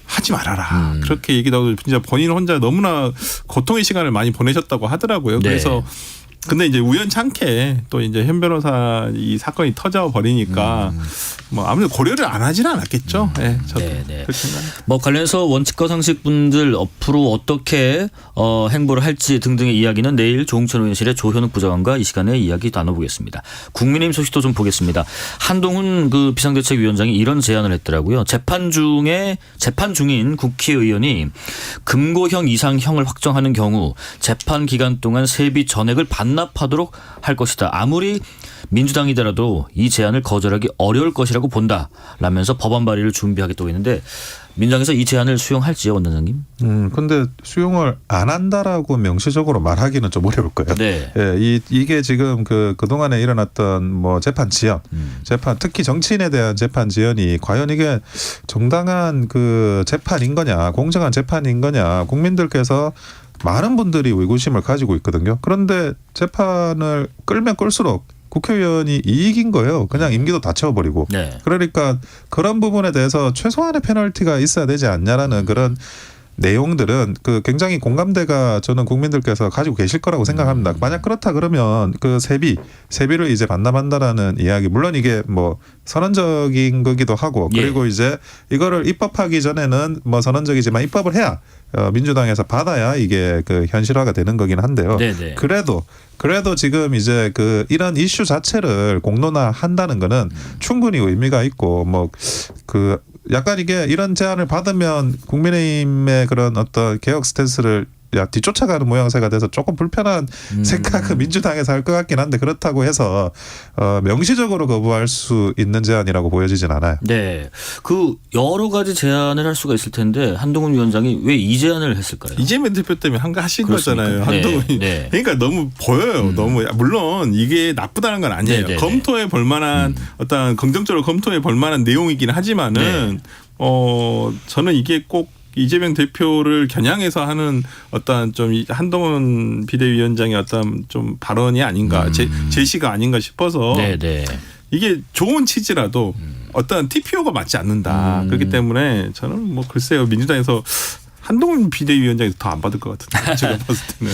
[SPEAKER 4] 하지 말아라. 그렇게 얘기도 하고 진짜 본인 혼자 너무나 고통의 시간을 많이 보내셨다고 하더라고요.
[SPEAKER 3] 네.
[SPEAKER 4] 그래서 근데 이제 우연찮게 또 이제 현 변호사 이 사건이 터져 버리니까 뭐 아무래도 고려를 안 하지는 않았겠죠. 네, 저도
[SPEAKER 3] 네.
[SPEAKER 4] 그렇게 생각합니다.
[SPEAKER 3] 뭐 관련해서 원칙과 상식 분들 앞으로 어떻게 행보를 할지 등등의 이야기는 내일 조홍천 의원실의 조현욱 부장관과 이 시간에 이야기 나눠보겠습니다. 국민의힘 소식도 좀 보겠습니다. 한동훈 그 비상대책위원장이 이런 제안을 했더라고요. 재판 중인 국회의원이 금고형 이상형을 확정하는 경우 재판 기간 동안 세비 전액을 반납하도록 할 것이다. 아무리 민주당이더라도 이 제안을 거절하기 어려울 것이라고 본다라면서 법안 발의를 준비하겠다고 했는데 민주당에서 이 제안을 수용할지요, 원장님?
[SPEAKER 6] 근데 수용을 안 한다라고 명시적으로 말하기는 좀 어려울 거예요.
[SPEAKER 3] 네.
[SPEAKER 6] 예, 이게 지금 그동안에 일어났던 뭐 재판 지연, 특히 정치인에 대한 재판 지연이 과연 이게 정당한 그 재판인 거냐, 공정한 재판인 거냐, 국민들께서 많은 분들이 의구심을 가지고 있거든요. 그런데 재판을 끌면 끌수록 국회의원이 이익인 거예요. 그냥 임기도 다 채워버리고.
[SPEAKER 3] 네.
[SPEAKER 6] 그러니까 그런 부분에 대해서 최소한의 페널티가 있어야 되지 않냐라는 그런 내용들은 그 굉장히 공감대가 저는 국민들께서 가지고 계실 거라고 생각합니다. 만약 그렇다 그러면 그 세비를 이제 반납한다라는 이야기, 물론 이게 뭐 선언적인 거기도 하고 그리고 이제 이거를 입법하기 전에는 뭐 선언적이지만 입법을 해야 민주당에서 받아야 이게 그 현실화가 되는 거긴 한데요.
[SPEAKER 3] 네네.
[SPEAKER 6] 그래도 지금 이제 그 이런 이슈 자체를 공론화한다는 거는 충분히 의미가 있고 뭐 그 약간 이게 이런 제안을 받으면 국민의힘의 그런 어떤 개혁 스탠스를 뒤쫓아가는 모양새가 돼서 조금 불편한 생각은 민주당에서 할 것 같긴 한데 그렇다고 해서 명시적으로 거부할 수 있는 제안이라고 보여지진 않아요.
[SPEAKER 3] 네. 그 여러 가지 제안을 할 수가 있을 텐데 한동훈 위원장이 왜 이 제안을 했을까요?
[SPEAKER 4] 이재명 대표 때문에 하신
[SPEAKER 3] 그렇습니까?
[SPEAKER 4] 거잖아요. 한동훈이.
[SPEAKER 3] 네.
[SPEAKER 4] 그러니까 너무 보여요. 너무 물론 이게 나쁘다는 건 아니에요.
[SPEAKER 3] 네네네.
[SPEAKER 4] 검토해 볼 만한 어떤 긍정적으로 검토해 볼 만한 내용이긴 하지만은 저는 이게 꼭 이재명 대표를 겨냥해서 하는 어떤 좀 한동훈 비대위원장의 어떤 좀 발언이 아닌가 제시가 아닌가 싶어서
[SPEAKER 3] 네네.
[SPEAKER 4] 이게 좋은 취지라도 어떤 TPO가 맞지 않는다. 그렇기 때문에 저는 뭐 글쎄요 민주당에서 한동훈 비대위원장에서 더 안 받을 것 같은데 제가 봤을 때는.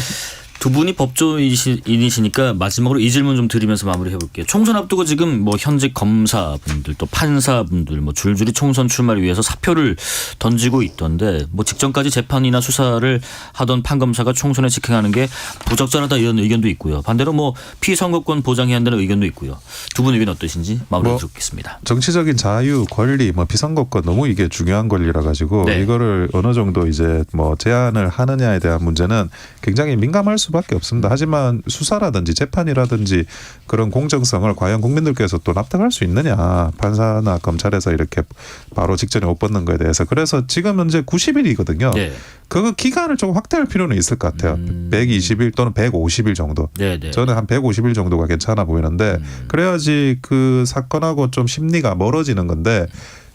[SPEAKER 3] 두 분이 법조인이시니까 마지막으로 이 질문 좀 드리면서 마무리해 볼게요. 총선 앞두고 지금 뭐 현직 검사분들 또 판사분들 뭐 줄줄이 총선 출마를 위해서 사표를 던지고 있던데 뭐 직전까지 재판이나 수사를 하던 판검사가 총선에 직행하는 게 부적절하다 이런 의견도 있고요. 반대로 뭐 피선거권 보장해야 한다는 의견도 있고요. 두 분 의견 어떠신지 마무리해 주겠습니다.
[SPEAKER 6] 정치적인 자유, 권리, 뭐 비선거권 너무 이게 중요한 권리라 가지고
[SPEAKER 3] 네.
[SPEAKER 6] 이거를 어느 정도 이제 뭐 제한을 하느냐에 대한 문제는 굉장히 민감할 수밖에 없습니다. 하지만 수사라든지 재판이라든지 그런 공정성을 과연 국민들께서 또 납득할 수 있느냐, 판사나 검찰에서 이렇게 바로 직전에 옷 벗는 거에 대해서. 그래서 지금 현재 90일이거든요.
[SPEAKER 3] 네.
[SPEAKER 6] 그 기간을 좀 확대할 필요는 있을 것 같아요. 120일 또는 150일 정도.
[SPEAKER 3] 네.
[SPEAKER 6] 저는 한 150일 정도가 괜찮아 보이는데 그래야지 그 사건하고 좀 심리가 멀어지는 건데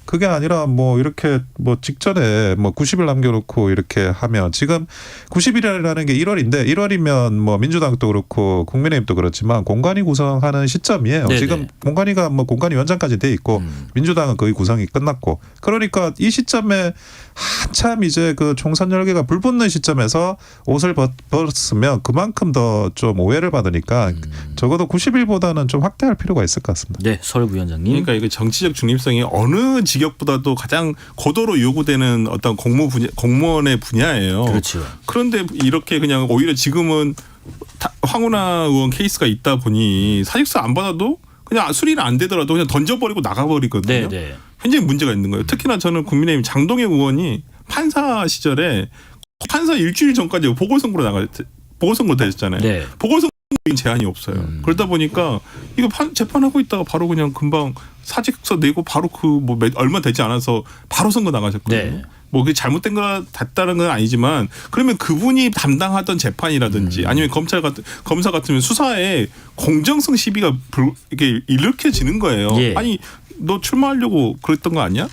[SPEAKER 6] 그게 아니라 뭐 이렇게 뭐 직전에 뭐 90일 남겨놓고 이렇게 하면 지금 90일이라는 게 1월인데 1월이면 뭐 민주당도 그렇고 국민의힘도 그렇지만 공관위 구성하는 시점이에요.
[SPEAKER 3] 네네.
[SPEAKER 6] 지금 공관위가 뭐 공관위원장까지 돼 있고 민주당은 거의 구성이 끝났고 그러니까 이 시점에 한참 이제 그 총선 열기가 불붙는 시점에서 옷을 벗으면 그만큼 더 좀 오해를 받으니까 적어도 90일보다는 좀 확대할 필요가 있을 것 같습니다.
[SPEAKER 3] 네, 설 부위원장님.
[SPEAKER 4] 그러니까 이게 정치적 중립성이 어느 직역보다도 가장 고도로 요구되는 어떤 공무원의 분야예요.
[SPEAKER 3] 그렇죠.
[SPEAKER 4] 그런데 이렇게 그냥 오히려 지금은 황운하 의원 케이스가 있다 보니 사직서 안 받아도 그냥 수리는 안 되더라도 그냥 던져버리고 나가버리거든요.
[SPEAKER 3] 네.
[SPEAKER 4] 굉장히 문제가 있는 거예요. 특히나 저는 국민의힘 장동혁 의원이 판사 시절에 판사 일주일 전까지 보궐선거로 되셨잖아요.
[SPEAKER 3] 네.
[SPEAKER 4] 보궐선거 제한이 없어요. 그러다 보니까 이거 재판하고 있다가 바로 그냥 금방 사직서 내고 바로 그 뭐 얼마 되지 않아서 바로 선거 나가셨거든요.
[SPEAKER 3] 네.
[SPEAKER 4] 뭐 그게 잘못된 거 같다는 건 아니지만 그러면 그분이 담당하던 재판이라든지 아니면 검사 같으면 수사에 공정성 시비가 이게 일으켜지는 거예요.
[SPEAKER 3] 예.
[SPEAKER 4] 아니 너 출마하려고 그랬던 거 아니야?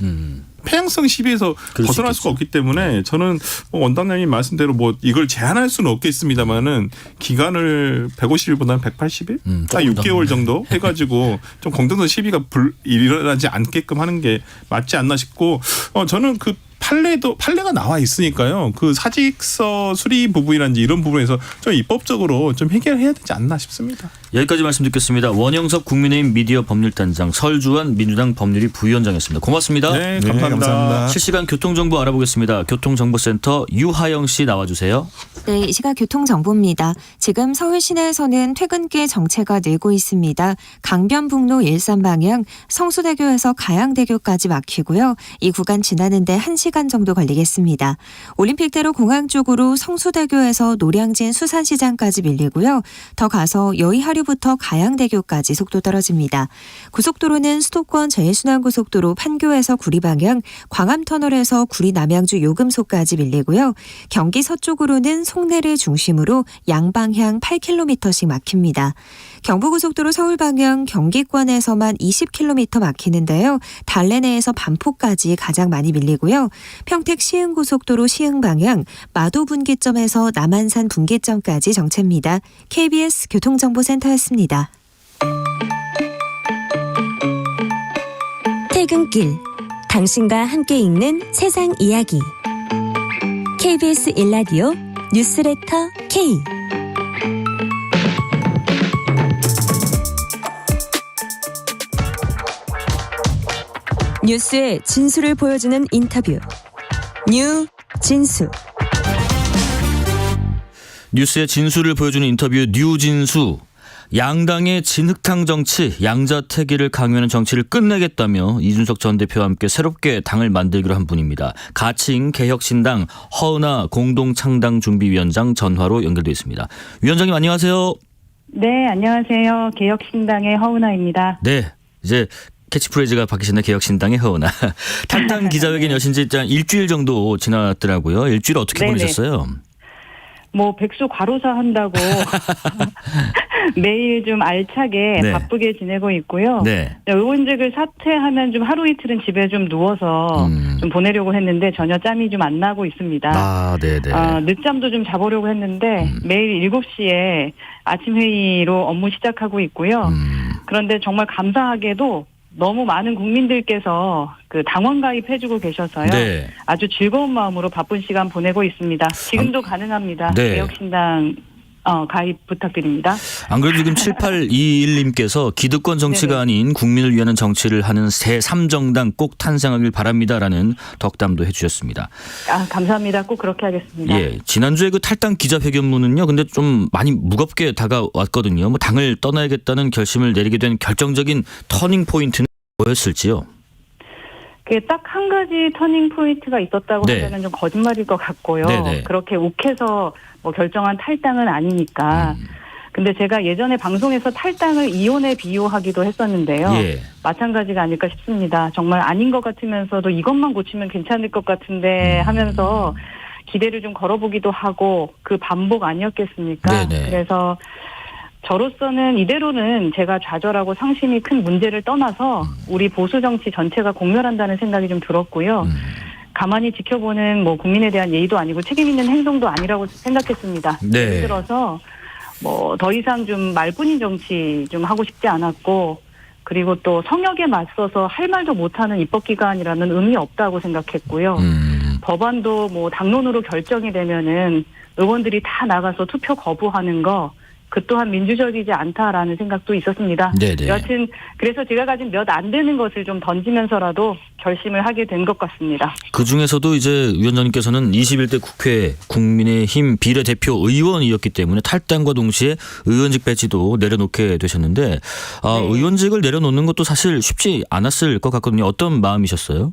[SPEAKER 4] 폐양성 시비에서 벗어날 수가 없기 때문에 저는 원장님이 말씀대로 뭐 이걸 제한할 수는 없겠습니다만은 기간을 150일보다는 180일, 딱 6개월 정도 해가지고 좀 공정성 시비가 일어나지 않게끔 하는 게 맞지 않나 싶고 저는 그 판례가 나와 있으니까요. 그 사직서 수리 부분이라든지 이런 부분에서 좀 입법적으로 좀 해결해야 되지 않나 싶습니다.
[SPEAKER 3] 여기까지 말씀 듣겠습니다. 원영섭 국민의힘 미디어 법률단장, 설주환 민주당 법률위 부위원장이었습니다. 고맙습니다.
[SPEAKER 4] 네, 감사합니다.
[SPEAKER 3] 실시간 교통정보 알아보겠습니다. 교통정보센터 유하영 씨 나와주세요.
[SPEAKER 8] 네, 이 시각 교통정보입니다. 지금 서울 시내에서는 퇴근길 정체가 늘고 있습니다. 강변북로 일산방향 성수대교에서 가양대교까지 막히고요. 이 구간 지나는데 1시간 정도 걸리겠습니다. 올림픽대로 공항 쪽으로 성수대교에서 노량진 수산시장까지 밀리고요. 더 가서 여의하류부터 가양대교까지 속도 떨어집니다. 고속도로는 수도권 제일순환고속도로 판교에서 구리방향, 광암터널에서 구리 남양주 요금소까지 밀리고요. 경기 서쪽으로는 송내를 중심으로 양방향 8km씩 막힙니다. 경부고속도로 서울방향 경기권에서만 20km 막히는데요. 달래내에서 반포까지 가장 많이 밀리고요. 평택 시흥고속도로 시흥방향 마도분기점에서 남한산 분기점까지 정체입니다. KBS 교통정보센터였습니다.
[SPEAKER 2] 퇴근길 당신과 함께 읽는 세상 이야기 KBS 1라디오 뉴스레터 K 뉴스의 진수를 보여주는 인터뷰 뉴 진수
[SPEAKER 3] 뉴스의 진수를 보여주는 인터뷰 뉴진수. 양당의 진흙탕 정치, 양자택일을 강요하는 정치를 끝내겠다며 이준석 전 대표와 함께 새롭게 당을 만들기로 한 분입니다. 가칭 개혁신당 허은하 공동창당준비위원장 전화로 연결돼 있습니다. 위원장님 안녕하세요.
[SPEAKER 9] 네, 안녕하세요. 개혁신당의 허은하입니다.
[SPEAKER 3] 네, 이제 캐치프레이즈가 바뀌셨네. 개혁신당의 허은하. 탈당 기자회견 여신 지 일주일 정도 지났더라고요. 일주일 어떻게
[SPEAKER 9] 네네.
[SPEAKER 3] 보내셨어요?
[SPEAKER 9] 뭐 백수 과로사 한다고 매일 좀 알차게
[SPEAKER 3] 네.
[SPEAKER 9] 바쁘게 지내고 있고요.
[SPEAKER 3] 네.
[SPEAKER 9] 의원직을 사퇴하면 좀 하루 이틀은 집에 좀 누워서 좀 보내려고 했는데 전혀 짬이 좀 안 나고 있습니다.
[SPEAKER 3] 아, 네네.
[SPEAKER 9] 늦잠도 좀 자보려고 했는데 매일 7시에 아침 회의로 업무 시작하고 있고요. 그런데 정말 감사하게도 너무 많은 국민들께서 그 당원 가입해주고 계셔서요.
[SPEAKER 3] 네.
[SPEAKER 9] 아주 즐거운 마음으로 바쁜 시간 보내고 있습니다. 지금도 가능합니다.
[SPEAKER 3] 네.
[SPEAKER 9] 개혁신당 가입 부탁드립니다.
[SPEAKER 3] 안 그래도 지금 7821님께서 기득권 정치가
[SPEAKER 9] 네네.
[SPEAKER 3] 아닌 국민을 위하는 정치를 하는 새 3정당 꼭 탄생하길 바랍니다라는 덕담도 해주셨습니다.
[SPEAKER 9] 감사합니다. 꼭 그렇게 하겠습니다.
[SPEAKER 3] 예, 지난주에 그 탈당 기자회견문은요, 근데 좀 많이 무겁게 다가왔거든요. 뭐 당을 떠나야겠다는 결심을 내리게 된 결정적인 터닝 포인트는 뭐였을지요?
[SPEAKER 9] 그게 딱 한 가지 터닝 포인트가 있었다고
[SPEAKER 3] 네.
[SPEAKER 9] 하면 좀 거짓말일 것 같고요.
[SPEAKER 3] 네네.
[SPEAKER 9] 그렇게 욱해서 뭐 결정한 탈당은 아니니까. 근데 제가 예전에 방송에서 탈당을 이혼에 비유하기도 했었는데요.
[SPEAKER 3] 예.
[SPEAKER 9] 마찬가지가 아닐까 싶습니다. 정말 아닌 것 같으면서도 이것만 고치면 괜찮을 것 같은데 하면서 기대를 좀 걸어보기도 하고 그 반복 아니었겠습니까?
[SPEAKER 3] 네네.
[SPEAKER 9] 그래서 저로서는 이대로는 제가 좌절하고 상심이 큰 문제를 떠나서 우리 보수 정치 전체가 공멸한다는 생각이 좀 들었고요. 가만히 지켜보는 뭐 국민에 대한 예의도 아니고 책임 있는 행동도 아니라고 생각했습니다.
[SPEAKER 3] 네.
[SPEAKER 9] 예를 들어서 뭐 더 이상 좀 말뿐인 정치 좀 하고 싶지 않았고, 그리고 또 성역에 맞서서 할 말도 못하는 입법기관이라는 의미 없다고 생각했고요. 법안도 뭐 당론으로 결정이 되면은 의원들이 다 나가서 투표 거부하는 거, 그 또한 민주적이지 않다라는 생각도 있었습니다.
[SPEAKER 3] 네네.
[SPEAKER 9] 여하튼 그래서 제가 가진 몇 안 되는 것을 좀 던지면서라도 결심을 하게 된 것 같습니다.
[SPEAKER 3] 그중에서도 이제 위원장님께서는 21대 국회 국민의힘 비례대표 의원이었기 때문에 탈당과 동시에 의원직 배지도 내려놓게 되셨는데
[SPEAKER 9] 네.
[SPEAKER 3] 의원직을 내려놓는 것도 사실 쉽지 않았을 것 같거든요. 어떤 마음이셨어요?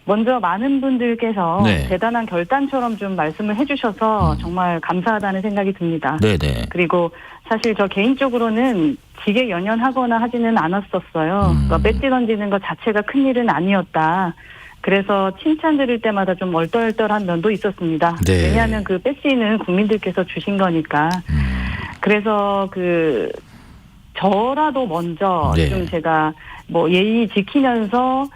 [SPEAKER 9] 먼저 많은 분들께서
[SPEAKER 3] 네.
[SPEAKER 9] 대단한 결단처럼 좀 말씀을 해주셔서 정말 감사하다는 생각이 듭니다.
[SPEAKER 3] 네네.
[SPEAKER 9] 그리고 사실 저 개인적으로는 직에 연연하거나 하지는 않았었어요. 그러니까 배지 던지는 것 자체가 큰일은 아니었다. 그래서 칭찬 들을 때마다 좀 얼떨떨한 면도 있었습니다.
[SPEAKER 3] 네.
[SPEAKER 9] 왜냐하면 그 배지는 국민들께서 주신 거니까. 그래서 저라도 먼저
[SPEAKER 3] 네.
[SPEAKER 9] 좀 제가 뭐 예의 지키면서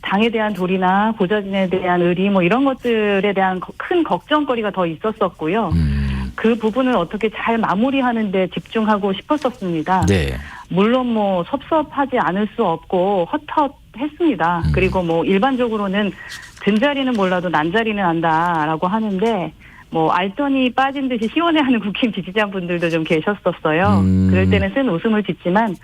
[SPEAKER 9] 당에 대한 도리나 보좌진에 대한 의리 뭐 이런 것들에 대한 큰 걱정거리가 더 있었었고요. 그 부분을 어떻게 잘 마무리하는 데 집중하고 싶었었습니다.
[SPEAKER 3] 네.
[SPEAKER 9] 물론 뭐 섭섭하지 않을 수 없고 헛헛했습니다. 그리고 뭐 일반적으로는 든자리는 몰라도 난자리는 안다라고 하는데 뭐 알더니 빠진 듯이 시원해하는 국힘 지지자분들도 좀 계셨었어요. 그럴 때는 쓴 웃음을 짓지만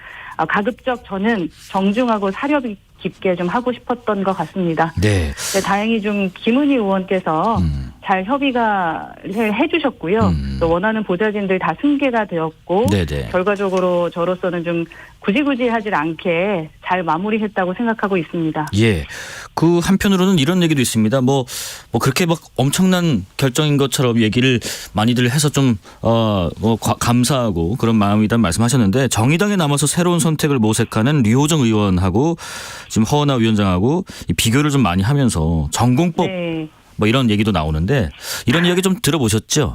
[SPEAKER 9] 가급적 저는 정중하고 사려 깊게 좀 하고 싶었던 것 같습니다.
[SPEAKER 3] 네.
[SPEAKER 9] 네, 다행히 좀 김은희 의원께서 잘 협의가 해주셨고요. 또 원하는 보좌진들 다 승계가 되었고
[SPEAKER 3] 네네.
[SPEAKER 9] 결과적으로 저로서는 좀 굳이 하지 않게 잘 마무리했다고 생각하고 있습니다.
[SPEAKER 3] 예. 그 한편으로는 이런 얘기도 있습니다. 뭐 그렇게 막 엄청난 결정인 것처럼 얘기를 많이들 해서 좀 감사하고 그런 마음이란 말씀하셨는데 정의당에 남아서 새로운 선택을 모색하는 류호정 의원하고 지금 허은하 위원장하고 이 비교를 좀 많이 하면서 전공법
[SPEAKER 9] 네.
[SPEAKER 3] 뭐 이런 얘기도 나오는데 이런 이야기 좀 들어보셨죠?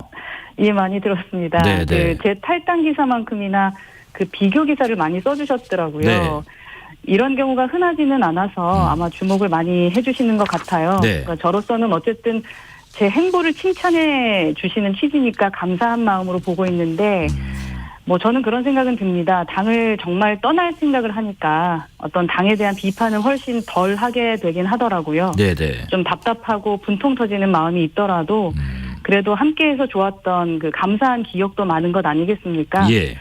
[SPEAKER 9] 예, 많이 들었습니다.
[SPEAKER 3] 네, 네.
[SPEAKER 9] 제 탈당 기사만큼이나 그 비교 기사를 많이 써주셨더라고요.
[SPEAKER 3] 네.
[SPEAKER 9] 이런 경우가 흔하지는 않아서 아마 주목을 많이 해주시는 것 같아요.
[SPEAKER 3] 네.
[SPEAKER 9] 그러니까 저로서는 어쨌든 제 행보를 칭찬해 주시는 취지니까 감사한 마음으로 보고 있는데 뭐 저는 그런 생각은 듭니다. 당을 정말 떠날 생각을 하니까 어떤 당에 대한 비판을 훨씬 덜 하게 되긴 하더라고요.
[SPEAKER 3] 네네.
[SPEAKER 9] 좀 답답하고 분통 터지는 마음이 있더라도 그래도 함께해서 좋았던 그 감사한 기억도 많은 것 아니겠습니까?
[SPEAKER 3] 예.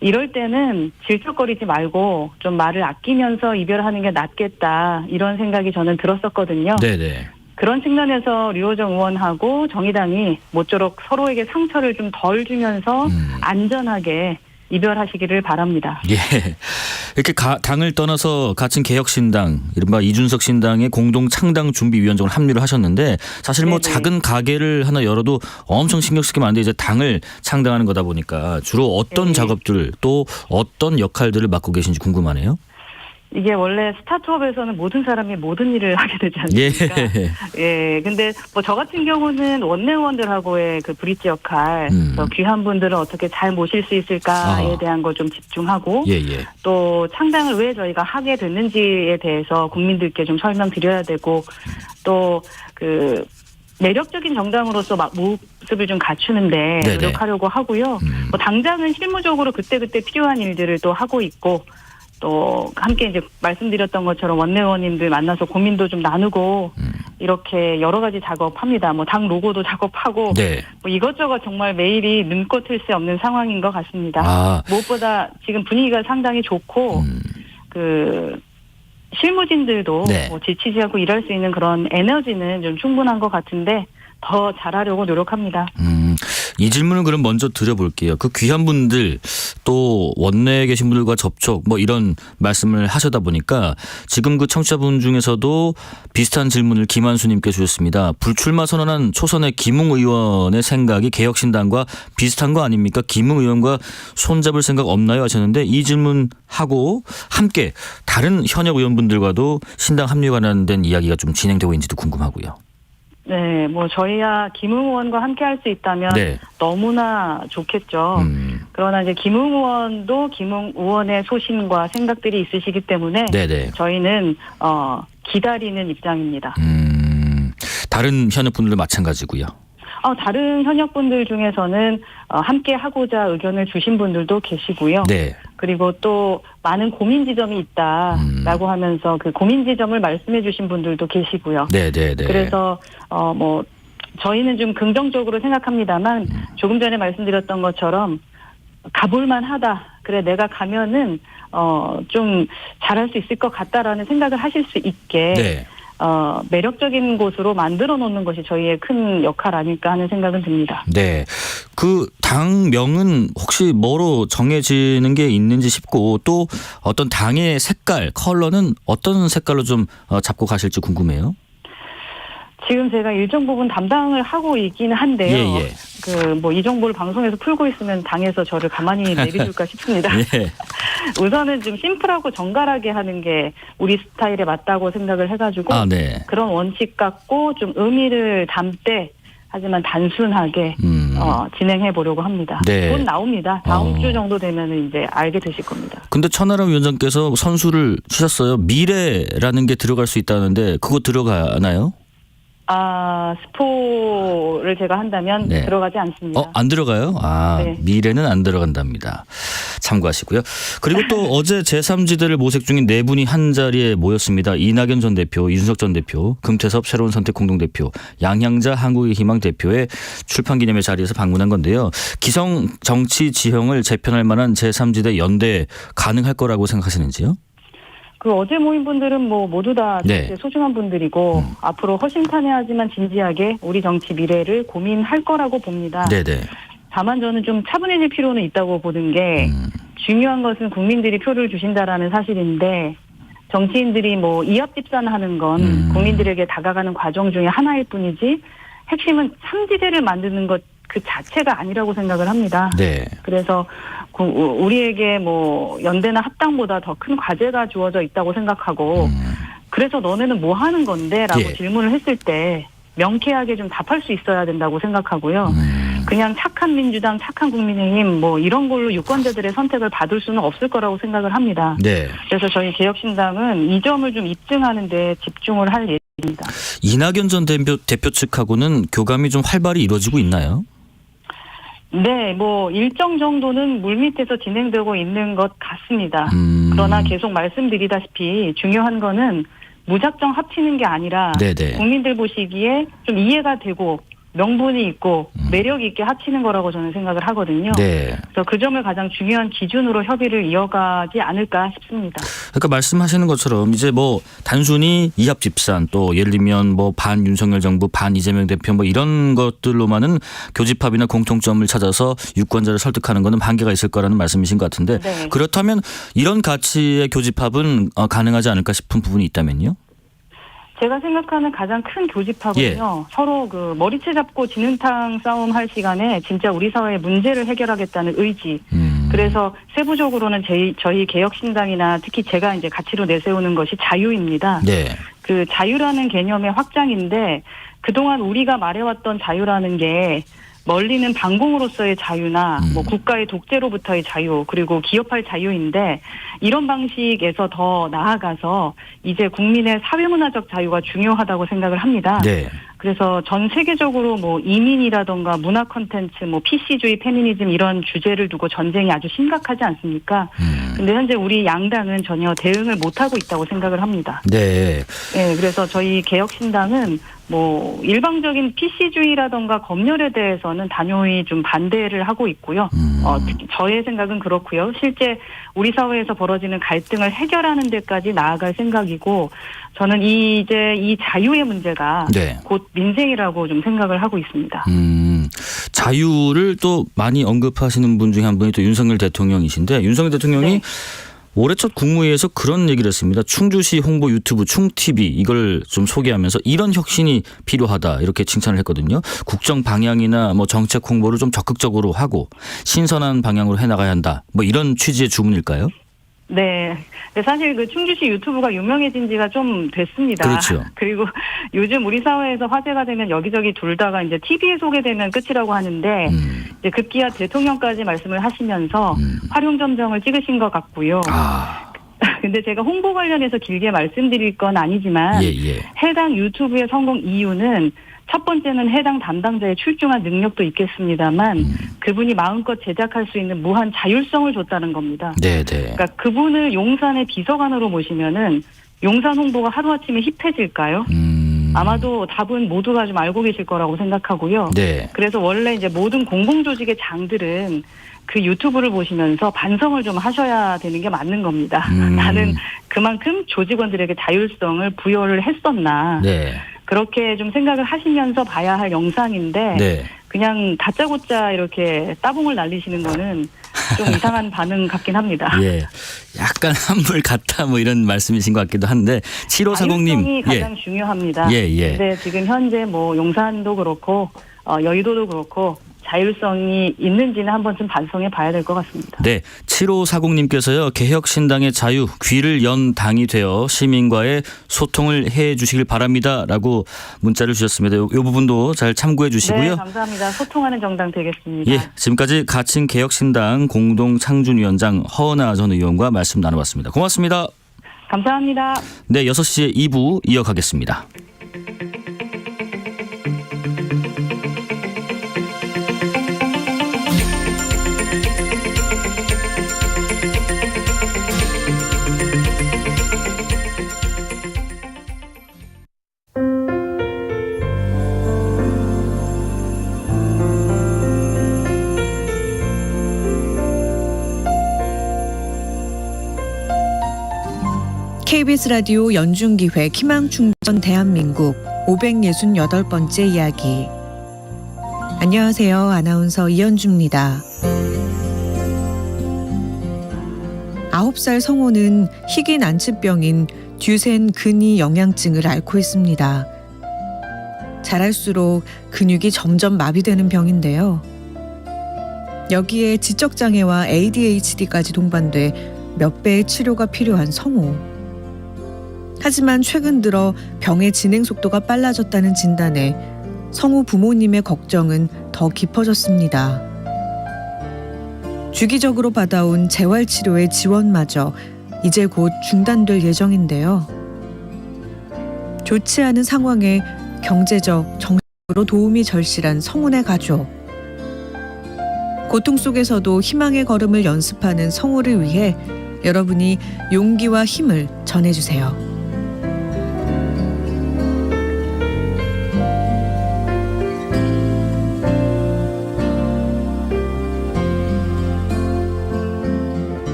[SPEAKER 9] 이럴 때는 질척거리지 말고 좀 말을 아끼면서 이별하는 게 낫겠다 이런 생각이 저는 들었었거든요.
[SPEAKER 3] 네네.
[SPEAKER 9] 그런 측면에서 류호정 의원하고 정의당이 모쪼록 서로에게 상처를 좀 덜 주면서 안전하게 이별하시기를 바랍니다.
[SPEAKER 3] 예. 이렇게 당을 떠나서 같은 개혁신당, 이른바 이준석 신당의 공동 창당 준비위원장으로 합류를 하셨는데 사실 뭐
[SPEAKER 9] 네네.
[SPEAKER 3] 작은 가게를 하나 열어도 엄청 신경 쓰게 많은데 이제 당을 창당하는 거다 보니까 주로 어떤
[SPEAKER 9] 네.
[SPEAKER 3] 작업들 또 어떤 역할들을 맡고 계신지 궁금하네요.
[SPEAKER 9] 이게 원래 스타트업에서는 모든 사람이 모든 일을 하게 되지 않습니까?
[SPEAKER 3] 예.
[SPEAKER 9] 예. 근데 뭐 저 같은 경우는 원내원들하고의 그 브릿지 역할, 또 귀한 분들을 어떻게 잘 모실 수 있을까에 대한 걸 좀 집중하고
[SPEAKER 3] 예, 예.
[SPEAKER 9] 또 창당을 왜 저희가 하게 됐는지에 대해서 국민들께 좀 설명드려야 되고 또 그 매력적인 정당으로서 모습을 좀 갖추는데
[SPEAKER 3] 네네.
[SPEAKER 9] 노력하려고 하고요. 뭐 당장은 실무적으로 그때그때 필요한 일들을 또 하고 있고 또 함께 이제 말씀드렸던 것처럼 원내의원님들 만나서 고민도 좀 나누고 이렇게 여러 가지 작업합니다. 뭐 당 로고도 작업하고
[SPEAKER 3] 네.
[SPEAKER 9] 뭐 이것저것 정말 매일이 눈꽃 틀 새 없는 상황인 것 같습니다.
[SPEAKER 3] 아.
[SPEAKER 9] 무엇보다 지금 분위기가 상당히 좋고 그 실무진들도
[SPEAKER 3] 네.
[SPEAKER 9] 뭐 지치지 않고 일할 수 있는 그런 에너지는 좀 충분한 것 같은데 더 잘하려고 노력합니다.
[SPEAKER 3] 이 질문을 그럼 먼저 드려볼게요. 그 귀한 분들 또 원내에 계신 분들과 접촉 뭐 이런 말씀을 하시다 보니까 지금 그 청취자분 중에서도 비슷한 질문을 김한수님께 주셨습니다. 불출마 선언한 초선의 김웅 의원의 생각이 개혁신당과 비슷한 거 아닙니까? 김웅 의원과 손잡을 생각 없나요? 하셨는데 이 질문하고 함께 다른 현역 의원분들과도 신당 합류에 관련된 이야기가 좀 진행되고 있는지도 궁금하고요.
[SPEAKER 9] 네, 뭐 저희야 김웅 의원과 함께 할 수 있다면
[SPEAKER 3] 네.
[SPEAKER 9] 너무나 좋겠죠. 그러나 이제 김웅 의원도 김웅 의원의 소신과 생각들이 있으시기 때문에
[SPEAKER 3] 네네.
[SPEAKER 9] 저희는 기다리는 입장입니다.
[SPEAKER 3] 다른 현역분들도 마찬가지고요.
[SPEAKER 9] 다른 현역분들 중에서는 함께 하고자 의견을 주신 분들도 계시고요.
[SPEAKER 3] 네.
[SPEAKER 9] 그리고 또 많은 고민 지점이 있다라고 하면서 그 고민 지점을 말씀해 주신 분들도 계시고요.
[SPEAKER 3] 네네네.
[SPEAKER 9] 그래서 뭐 저희는 좀 긍정적으로 생각합니다만 조금 전에 말씀드렸던 것처럼 가볼만 하다. 그래 내가 가면은 좀 잘할 수 있을 것 같다라는 생각을 하실 수 있게
[SPEAKER 3] 네.
[SPEAKER 9] 매력적인 곳으로 만들어 놓는 것이 저희의 큰 역할 아닐까 하는 생각은 듭니다.
[SPEAKER 3] 네. 그 당명은 혹시 뭐로 정해지는 게 있는지 싶고 또 어떤 당의 색깔, 컬러는 어떤 색깔로 좀 잡고 가실지 궁금해요.
[SPEAKER 9] 지금 제가 일정 부분 담당을 하고 있기는 한데요.
[SPEAKER 3] 예.
[SPEAKER 9] 그 뭐 이 정보를 방송에서 풀고 있으면 당에서 저를 가만히 내비둘까 싶습니다.
[SPEAKER 3] 예.
[SPEAKER 9] 우선은 좀 심플하고 정갈하게 하는 게 우리 스타일에 맞다고 생각을 해가지고
[SPEAKER 3] 네.
[SPEAKER 9] 그런 원칙 갖고 좀 의미를 담되 하지만 단순하게 진행해 보려고 합니다.
[SPEAKER 3] 네.
[SPEAKER 9] 곧 나옵니다. 다음 주 정도 되면 이제 알게 되실 겁니다.
[SPEAKER 3] 근데 천하람 위원장께서 선수를 치셨어요. 미래라는 게 들어갈 수 있다는데 그거 들어가나요?
[SPEAKER 9] 스포를 제가 한다면
[SPEAKER 3] 네.
[SPEAKER 9] 들어가지 않습니다.
[SPEAKER 3] 안 들어가요?
[SPEAKER 9] 네.
[SPEAKER 3] 미래는 안 들어간답니다. 참고하시고요. 그리고 또 어제 제3지대를 모색 중인 네 분이 한 자리에 모였습니다. 이낙연 전 대표, 이준석 전 대표, 금태섭 새로운 선택 공동대표, 양향자 한국의 희망 대표의 출판 기념회 자리에서 방문한 건데요. 기성 정치 지형을 재편할 만한 제3지대 연대 가능할 거라고 생각하시는지요?
[SPEAKER 9] 그 어제 모인 분들은 뭐 모두 다
[SPEAKER 3] 네.
[SPEAKER 9] 소중한 분들이고 앞으로 허심탄회하지만 진지하게 우리 정치 미래를 고민할 거라고 봅니다.
[SPEAKER 3] 네네.
[SPEAKER 9] 다만 저는 좀 차분해질 필요는 있다고 보는 게 중요한 것은 국민들이 표를 주신다라는 사실인데 정치인들이 뭐 이합집산하는 건 국민들에게 다가가는 과정 중에 하나일 뿐이지 핵심은 3지대를 만드는 것 그 자체가 아니라고 생각을 합니다.
[SPEAKER 3] 네.
[SPEAKER 9] 그래서 우리에게 뭐 연대나 합당보다 더 큰 과제가 주어져 있다고 생각하고 그래서 너네는 뭐 하는 건데? 라고
[SPEAKER 3] 예.
[SPEAKER 9] 질문을 했을 때 명쾌하게 좀 답할 수 있어야 된다고 생각하고요. 그냥 착한 민주당, 착한 국민의힘 뭐 이런 걸로 유권자들의 선택을 받을 수는 없을 거라고 생각을 합니다.
[SPEAKER 3] 네.
[SPEAKER 9] 그래서 저희 개혁신당은 이 점을 좀 입증하는 데 집중을 할 예정입니다.
[SPEAKER 3] 이낙연 전 대표 측하고는 교감이 좀 활발히 이루어지고 있나요?
[SPEAKER 9] 네, 뭐 일정 정도는 물밑에서 진행되고 있는 것 같습니다. 그러나 계속 말씀드리다시피 중요한 거는 무작정 합치는 게 아니라
[SPEAKER 3] 네네.
[SPEAKER 9] 국민들 보시기에 좀 이해가 되고 명분이 있고 매력 있게 합치는 거라고 저는 생각을 하거든요.
[SPEAKER 3] 네.
[SPEAKER 9] 그래서 그 점을 가장 중요한 기준으로 협의를 이어가지 않을까 싶습니다.
[SPEAKER 3] 그러니까 말씀하시는 것처럼 이제 뭐 단순히 이합 집산 또 예를 들면 뭐 반 윤석열 정부 반 이재명 대표 뭐 이런 것들로만은 교집합이나 공통점을 찾아서 유권자를 설득하는 거는 한계가 있을 거라는 말씀이신 것 같은데
[SPEAKER 9] 네.
[SPEAKER 3] 그렇다면 이런 가치의 교집합은 가능하지 않을까 싶은 부분이 있다면요?
[SPEAKER 9] 제가 생각하는 가장 큰 교집합은요. 서로 그 머리채 잡고 진흙탕 싸움 할 시간에 진짜 우리 사회의 문제를 해결하겠다는 의지. 그래서 세부적으로는 저희 개혁신당이나 특히 제가 이제 가치로 내세우는 것이 자유입니다.
[SPEAKER 3] 네.
[SPEAKER 9] 그 자유라는 개념의 확장인데 그동안 우리가 말해왔던 자유라는 게 멀리는 반공으로서의 자유나 뭐 국가의 독재로부터의 자유 그리고 기업할 자유인데 이런 방식에서 더 나아가서 이제 국민의 사회문화적 자유가 중요하다고 생각을 합니다.
[SPEAKER 3] 네.
[SPEAKER 9] 그래서 전 세계적으로 뭐 이민이라던가 문화 콘텐츠, 뭐 PC주의, 페미니즘 이런 주제를 두고 전쟁이 아주 심각하지 않습니까? 근데 현재 우리 양당은 전혀 대응을 못하고 있다고 생각을 합니다.
[SPEAKER 3] 네.
[SPEAKER 9] 네, 그래서 저희 개혁신당은 뭐 일방적인 PC주의라던가 검열에 대해서는 단호히 좀 반대를 하고 있고요. 특히 저의 생각은 그렇고요. 실제 우리 사회에서 벌어지는 갈등을 해결하는 데까지 나아갈 생각이고 저는 이제 이 자유의 문제가
[SPEAKER 3] 네.
[SPEAKER 9] 곧 민생이라고 좀 생각을 하고 있습니다.
[SPEAKER 3] 자유를 또 많이 언급하시는 분 중에 한 분이 또 윤석열 대통령이신데 윤석열 대통령이
[SPEAKER 9] 네.
[SPEAKER 3] 올해 첫 국무회의에서 그런 얘기를 했습니다. 충주시 홍보 유튜브 충TV 이걸 좀 소개하면서 이런 혁신이 필요하다 이렇게 칭찬을 했거든요. 국정 방향이나 뭐 정책 홍보를 좀 적극적으로 하고 신선한 방향으로 해나가야 한다. 뭐 이런 취지의 주문일까요?
[SPEAKER 9] 네. 사실 그 충주시 유튜브가 유명해진 지가 좀 됐습니다.
[SPEAKER 3] 그렇죠.
[SPEAKER 9] 그리고 요즘 우리 사회에서 화제가 되면 여기저기 돌다가 이제 TV에 소개되면 끝이라고 하는데 이제 급기야 대통령까지 말씀을 하시면서 활용점정을 찍으신 것 같고요. 근데 제가 홍보 관련해서 길게 말씀드릴 건 아니지만 해당 유튜브의 성공 이유는 첫 번째는 해당 담당자의 출중한 능력도 있겠습니다만 그분이 마음껏 제작할 수 있는 무한 자율성을 줬다는 겁니다.
[SPEAKER 3] 네네.
[SPEAKER 9] 그러니까 그분을 용산의 비서관으로 모시면은 용산 홍보가 하루아침에 힙해질까요? 아마도 답은 모두가 좀 알고 계실 거라고 생각하고요.
[SPEAKER 3] 네.
[SPEAKER 9] 그래서 원래 이제 모든 공공조직의 장들은 그 유튜브를 보시면서 반성을 좀 하셔야 되는 게 맞는 겁니다. 나는 그만큼 조직원들에게 자율성을 부여를 했었나.
[SPEAKER 3] 네.
[SPEAKER 9] 그렇게 좀 생각을 하시면서 봐야 할 영상인데
[SPEAKER 3] 네.
[SPEAKER 9] 그냥 다짜고짜 이렇게 따봉을 날리시는 거는 좀 이상한 반응 같긴 합니다.
[SPEAKER 3] 예. 약간 한물 같다 뭐 이런 말씀이신 것 같기도 한데 7540님.
[SPEAKER 9] 자율성이 가장 중요합니다. 근데 지금 현재 뭐 용산도 그렇고 여의도도 그렇고 자율성이 있는지는 한번 좀 반성해 봐야 될 것 같습니다.
[SPEAKER 3] 네, 7540님께서요. 개혁신당의 자유, 귀를 연 당이 되어 시민과의 소통을 해 주시길 바랍니다라고 문자를 주셨습니다. 이 부분도 잘 참고해 주시고요.
[SPEAKER 9] 네, 감사합니다. 소통하는 정당 되겠습니다.
[SPEAKER 3] 예, 지금까지 가칭 개혁신당 공동창준위원장 허은하 전 의원과 말씀 나눠봤습니다. 고맙습니다.
[SPEAKER 9] 감사합니다.
[SPEAKER 3] 네, 6시에 2부 이어가겠습니다.
[SPEAKER 10] KBS 라디오 연중기획 희망충전 대한민국 568번째 이야기. 안녕하세요. 아나운서 이현주입니다. 9살 성호는 희귀 난치병인 듀센 근위 영양증을 앓고 있습니다. 자랄수록 근육이 점점 마비되는 병인데요. 여기에 지적장애와 ADHD까지 동반돼 몇 배의 치료가 필요한 성호. 하지만 최근 들어 병의 진행 속도가 빨라졌다는 진단에 성호 부모님의 걱정은 더 깊어졌습니다. 주기적으로 받아온 재활치료의 지원마저 이제 곧 중단될 예정인데요. 좋지 않은 상황에 경제적, 정신적으로 도움이 절실한 성훈의 가족. 고통 속에서도 희망의 걸음을 연습하는 성호를 위해 여러분이 용기와 힘을 전해주세요.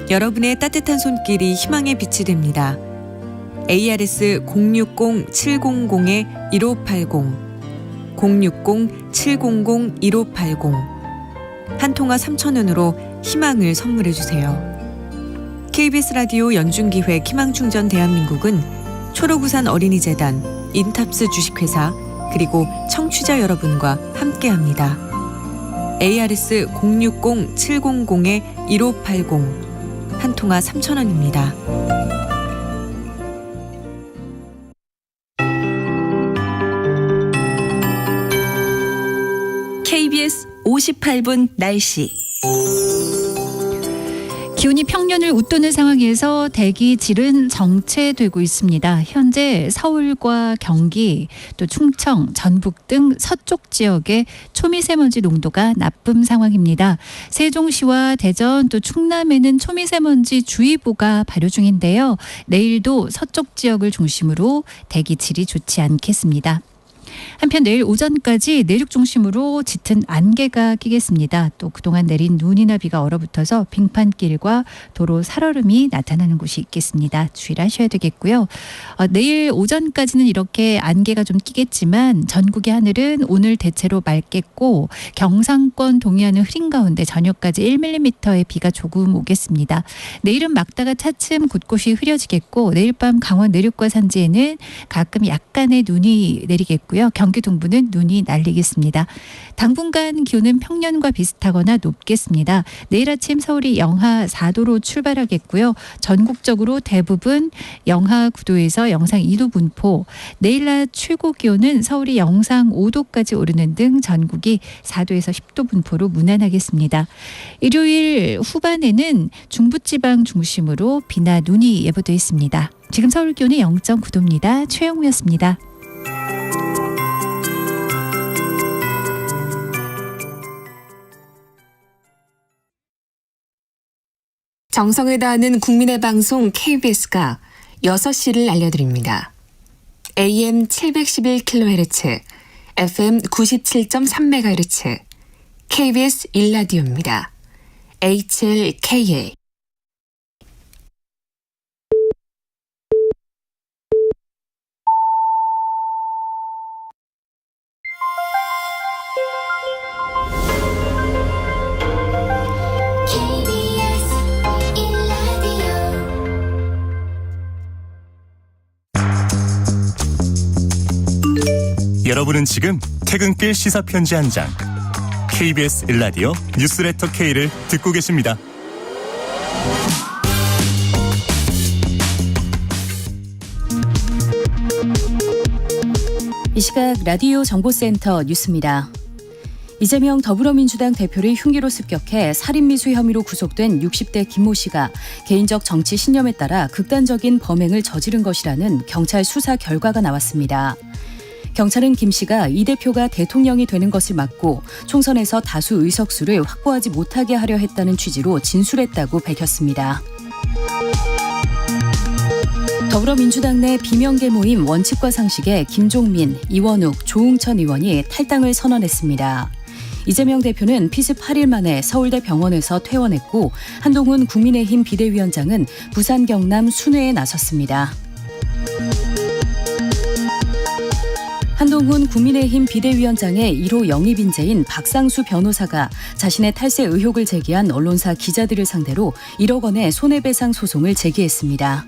[SPEAKER 10] 여러분의 따뜻한 손길이 희망의 빛이 됩니다. ARS 060-700-1580 060-700-1580 한 통화 3,000원으로 희망을 선물해 주세요. KBS 라디오 연중기획 희망충전 대한민국은 초록우산 어린이재단, 인탑스 주식회사 그리고 청취자 여러분과 함께합니다. ARS 060-700-1580 한 통화 3,000원입니다.
[SPEAKER 2] 58분 날씨.
[SPEAKER 11] 기온이 평년을 웃도는 상황에서 대기질은 정체되고 있습니다. 현재 서울과 경기, 또 충청, 전북 등 서쪽 지역의 초미세먼지 농도가 나쁨 상황입니다. 세종시와 대전 또 충남에는 초미세먼지 주의보가 발효 중인데요. 내일도 서쪽 지역을 중심으로 대기질이 좋지 않겠습니다. 한편 내일 오전까지 내륙 중심으로 짙은 안개가 끼겠습니다. 또 그동안 내린 눈이나 비가 얼어붙어서 빙판길과 도로 살얼음이 나타나는 곳이 있겠습니다. 주의를 하셔야 되겠고요. 내일 오전까지는 이렇게 안개가 좀 끼겠지만 전국의 하늘은 오늘 대체로 맑겠고 경상권 동해안은 흐린 가운데 저녁까지 1mm의 비가 조금 오겠습니다. 내일은 막다가 차츰 곳곳이 흐려지겠고 내일 밤 강원 내륙과 산지에는 가끔 약간의 눈이 내리겠고요. 경기 동부는 눈이 날리겠습니다. 당분간 기온은 평년과 비슷하거나 높겠습니다. 내일 아침 서울이 영하 4도로 출발하겠고요. 전국적으로 대부분 영하 9도에서 영상 2도 분포. 내일 낮 최고 기온은 서울이 영상 5도까지 오르는 등 전국이 4도에서 10도 분포로 무난하겠습니다. 일요일 후반에는 중부지방 중심으로 비나 눈이 예보돼 있습니다. 지금 서울 기온은 0.9도입니다. 최영우였습니다.
[SPEAKER 12] 정성을 다하는 국민의 방송 KBS가 6시를 알려드립니다. AM 711kHz, FM 97.3MHz, KBS 1라디오입니다. HLKA.
[SPEAKER 13] 여러분은 지금 퇴근길 시사편지 한 장 KBS 1라디오 뉴스레터 K를 듣고 계십니다.
[SPEAKER 14] 이 시각 라디오 정보센터 뉴스입니다. 이재명 더불어민주당 대표를 흉기로 습격해 살인미수 혐의로 구속된 60대 김모 씨가 개인적 정치 신념에 따라 극단적인 범행을 저지른 것이라는 경찰 수사 결과가 나왔습니다. 경찰은 김 씨가 이 대표가 대통령이 되는 것을 막고 총선에서 다수 의석수를 확보하지 못하게 하려 했다는 취지로 진술했다고 밝혔습니다. 더불어민주당 내 비명계 모임 원칙과 상식에 김종민, 이원욱, 조응천 의원이 탈당을 선언했습니다. 이재명 대표는 피습 8일 만에 서울대 병원에서 퇴원했고 한동훈 국민의힘 비대위원장은 부산 경남 순회에 나섰습니다. 한동훈 국민의힘 비대위원장의 1호 영입 인재인 박상수 변호사가 자신의 탈세 의혹을 제기한 언론사 기자들을 상대로 1억 원의 손해배상 소송을 제기했습니다.